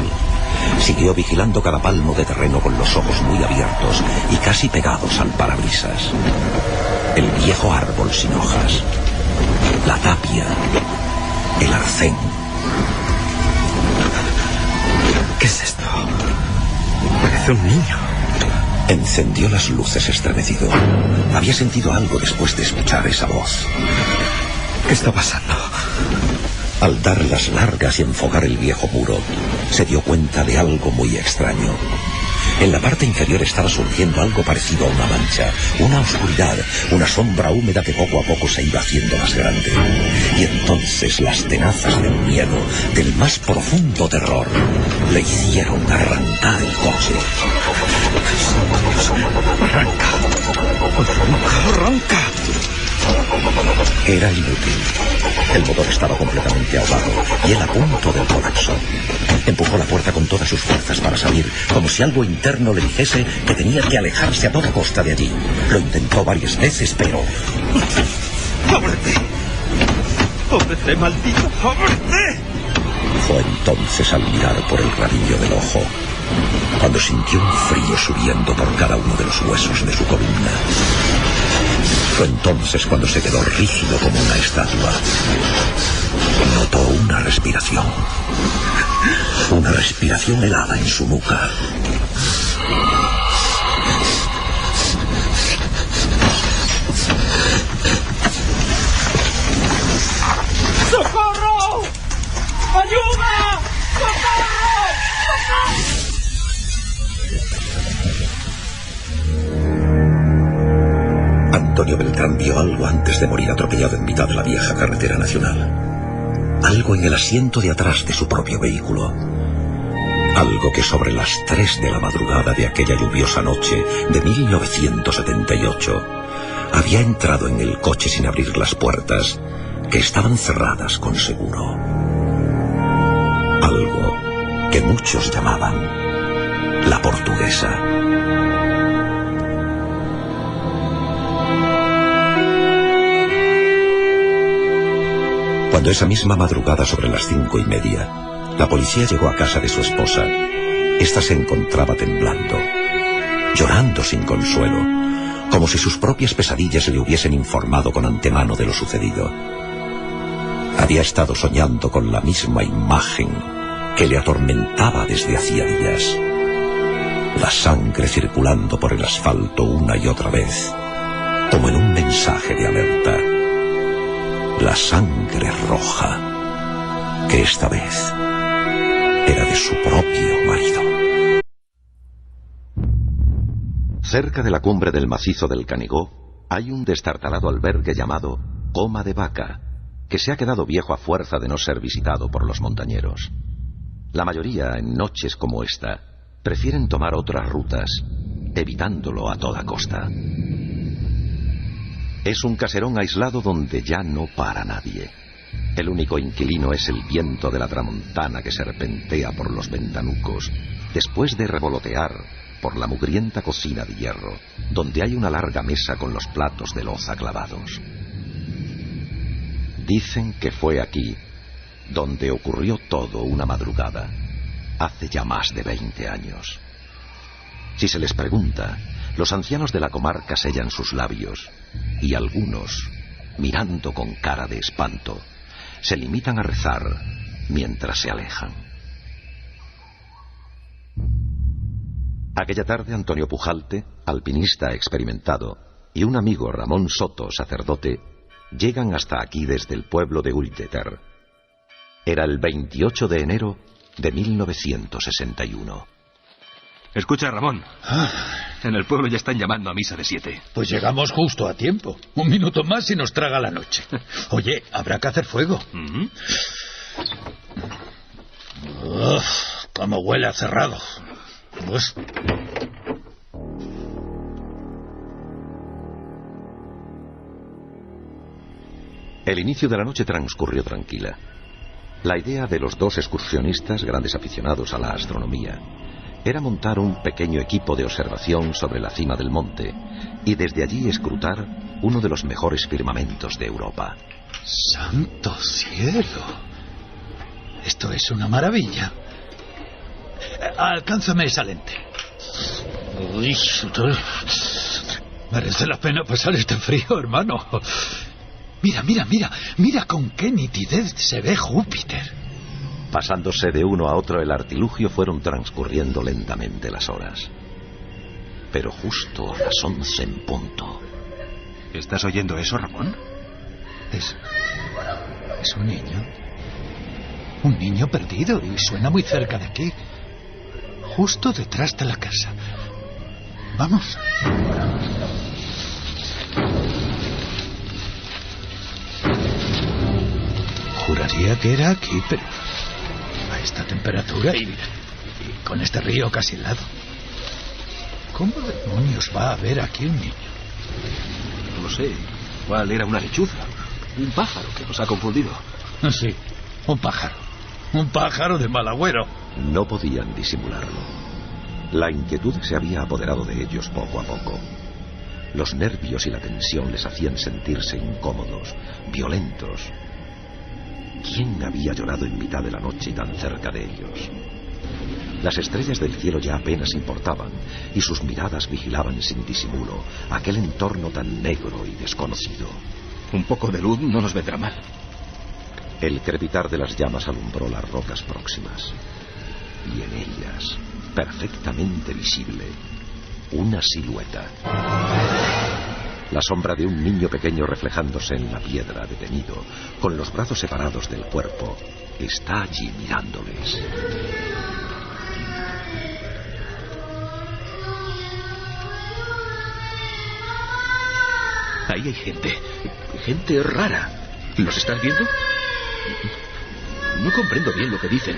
siguió vigilando cada palmo de terreno con los ojos muy abiertos y casi pegados al parabrisas. El viejo árbol sin hojas, la tapia, el arcén. ¿Qué es esto? Parece un niño. Encendió las luces estremecido. Había sentido algo después de escuchar esa voz. ¿Qué está pasando? Al dar las largas y enfocar el viejo muro, se dio cuenta de algo muy extraño. En la parte inferior estaba surgiendo algo parecido a una mancha, una oscuridad, una sombra húmeda que poco a poco se iba haciendo más grande. Y entonces las tenazas del miedo, del más profundo terror, le hicieron arrancar el coche. ¡Arranca! ¡Arranca! Era inútil. El motor estaba completamente ahogado y él a punto del colapso. Empujó la puerta con todas sus fuerzas para salir, como si algo interno le dijese que tenía que alejarse a toda costa de allí. Lo intentó varias veces, pero... ¡Ábrete! ¡Ábrete, maldito! ¡Ábrete! Fue entonces al mirar por el rabillo del ojo, cuando sintió un frío subiendo por cada uno de los huesos de su columna. Fue entonces cuando se quedó rígido como una estatua. Notó una respiración helada en su nuca. ¡Socorro! ¡Ayuda! ¡Socorro! ¡Socorro! Antonio Beltrán vio algo antes de morir atropellado en mitad de la vieja carretera nacional. Algo en el asiento de atrás de su propio vehículo. Algo que sobre las 3 de la madrugada de aquella lluviosa noche de 1978 había entrado en el coche sin abrir las puertas, que estaban cerradas con seguro. Algo que muchos llamaban la Portuguesa. Cuando esa misma madrugada sobre las 5:30, la policía llegó a casa de su esposa, ésta se encontraba temblando, llorando sin consuelo, como si sus propias pesadillas le hubiesen informado con antemano de lo sucedido. Había estado soñando con la misma imagen que le atormentaba desde hacía días. La sangre circulando por el asfalto una y otra vez, como en un mensaje de alerta. La sangre roja, que esta vez era de su propio marido. Cerca de la cumbre del macizo del Canigó hay un destartalado albergue llamado Coma de Vaca, que se ha quedado viejo a fuerza de no ser visitado por los montañeros. La mayoría, en noches como esta, prefieren tomar otras rutas, evitándolo a toda costa. Es un caserón aislado donde ya no para nadie. El único inquilino es el viento de la tramontana que serpentea por los ventanucos, después de revolotear por la mugrienta cocina de hierro, donde hay una larga mesa con los platos de loza clavados. Dicen que fue aquí donde ocurrió todo una madrugada, hace ya más de 20 años. Si se les pregunta, los ancianos de la comarca sellan sus labios, y algunos, mirando con cara de espanto, se limitan a rezar mientras se alejan. Aquella tarde Antonio Pujalte, alpinista experimentado, y un amigo, Ramón Soto, sacerdote, llegan hasta aquí desde el pueblo de Ulteter. Era el 28 de enero de 1961. Escucha, Ramón. En el pueblo ya están llamando a misa de 7. Pues llegamos justo a tiempo. 1 minuto más y nos traga la noche. Oye, habrá que hacer fuego. Cómo huele a cerrado. El inicio de la noche transcurrió tranquila. La idea de los dos excursionistas, grandes aficionados a la astronomía, era montar un pequeño equipo de observación sobre la cima del monte y desde allí escrutar uno de los mejores firmamentos de Europa. ¡Santo cielo! Esto es una maravilla. Alcánzame esa lente. Uy, merece la pena pasar este frío, hermano. Mira, mira, mira, mira con qué nitidez se ve Júpiter. Pasándose de uno a otro el artilugio, fueron transcurriendo lentamente las horas. Pero justo a las 11 en punto. ¿Estás oyendo eso, Ramón? Es un niño. Un niño perdido y suena muy cerca de aquí. Justo detrás de la casa. Vamos. Juraría que era aquí, pero a esta temperatura y con este río casi helado. ¿Cómo demonios va a haber aquí un niño? No lo sé. Igual era una lechuza. Un pájaro que nos ha confundido. Sí, un pájaro. Un pájaro de mal agüero. No podían disimularlo. La inquietud se había apoderado de ellos poco a poco. Los nervios y la tensión les hacían sentirse incómodos, violentos. ¿Quién había llorado en mitad de la noche y tan cerca de ellos? Las estrellas del cielo ya apenas importaban, y sus miradas vigilaban sin disimulo aquel entorno tan negro y desconocido. Un poco de luz no nos vendrá mal. El crepitar de las llamas alumbró las rocas próximas, y en ellas, perfectamente visible, una silueta. La sombra de un niño pequeño reflejándose en la piedra, detenido, con los brazos separados del cuerpo, está allí mirándoles. Ahí hay gente rara. ¿Los estás viendo? No comprendo bien lo que dicen.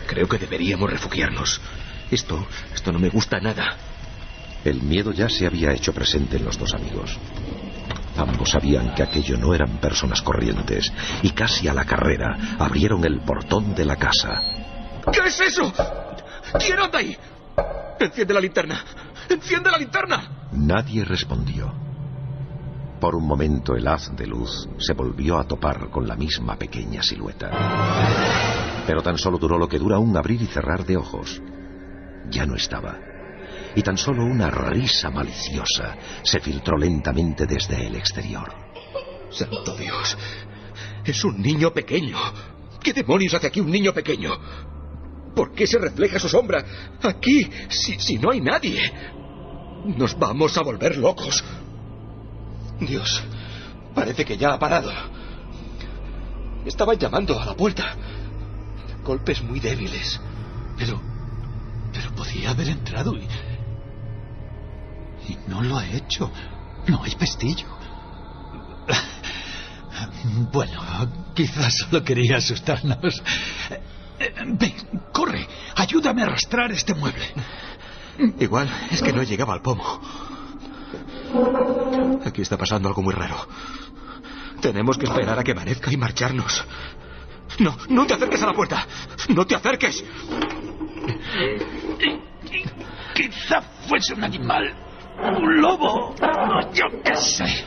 Creo que deberíamos refugiarnos. Esto no me gusta nada. El miedo ya se había hecho presente en los dos amigos. Ambos sabían que aquello no eran personas corrientes y casi a la carrera abrieron el portón de la casa. ¿Qué es eso? ¿Quién anda ahí? ¡Enciende la linterna! ¡Enciende la linterna! Nadie respondió. Por un momento el haz de luz se volvió a topar con la misma pequeña silueta. Pero tan solo duró lo que dura un abrir y cerrar de ojos. Ya no estaba. Y tan solo una risa maliciosa se filtró lentamente desde el exterior. ¡Santo Dios! Es un niño pequeño. ¿Qué demonios hace aquí un niño pequeño? ¿Por qué se refleja su sombra aquí si no hay nadie? Nos vamos a volver locos. Dios, parece que ya ha parado. Estaba llamando a la puerta. Golpes muy débiles. Pero podía haber entrado y no lo ha hecho. No hay pestillo. Bueno, quizás solo quería asustarnos. Ven, corre, ayúdame a arrastrar este mueble. Igual es que no llegaba al pomo. Aquí está pasando algo muy raro. Tenemos que esperar a que amanezca y marcharnos. No te acerques a la puerta. No te acerques. Quizá fuese un animal. Un lobo. Yo qué sé.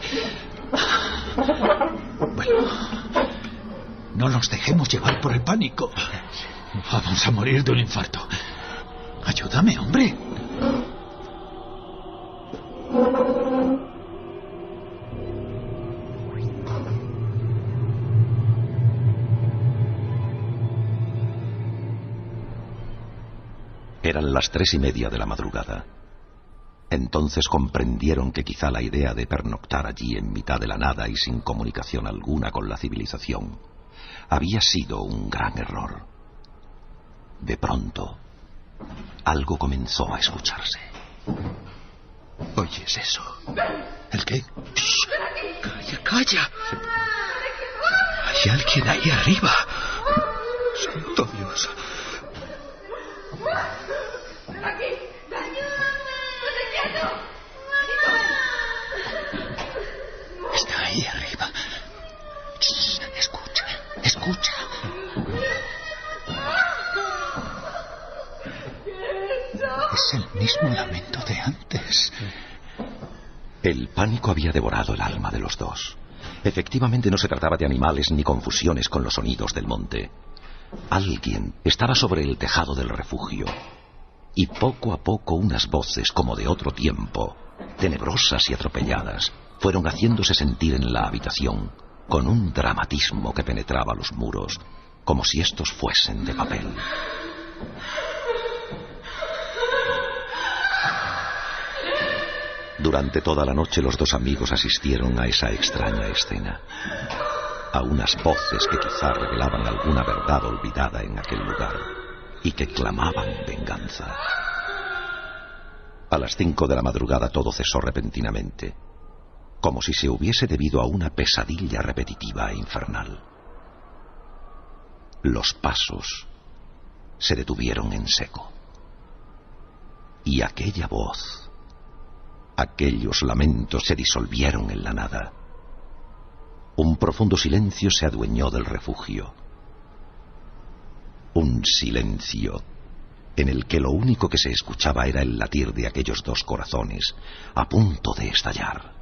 Bueno, no nos dejemos llevar por el pánico. Vamos a morir de un infarto. Ayúdame, hombre. Eran las 3:30 de la madrugada. Entonces comprendieron que quizá la idea de pernoctar allí en mitad de la nada y sin comunicación alguna con la civilización había sido un gran error. De pronto, algo comenzó a escucharse. ¿Oyes eso? ¿El qué? ¡Calla! Hay alguien ahí arriba. ¡Santo Dios! Está ahí arriba. Escucha, escucha. Es el mismo lamento de antes. El pánico había devorado el alma de los dos. Efectivamente no se trataba de animales ni confusiones con los sonidos del monte. Alguien estaba sobre el tejado del refugio. Y poco a poco unas voces como de otro tiempo, tenebrosas y atropelladas, fueron haciéndose sentir en la habitación, con un dramatismo que penetraba los muros, como si estos fuesen de papel. Durante toda la noche los dos amigos asistieron a esa extraña escena, a unas voces que quizá revelaban alguna verdad olvidada en aquel lugar y que clamaban venganza. A las 5 de la madrugada todo cesó repentinamente, como si se hubiese debido a una pesadilla repetitiva e infernal. Los pasos se detuvieron en seco. Y aquella voz, aquellos lamentos se disolvieron en la nada. Un profundo silencio se adueñó del refugio. Un silencio en el que lo único que se escuchaba era el latir de aquellos dos corazones a punto de estallar.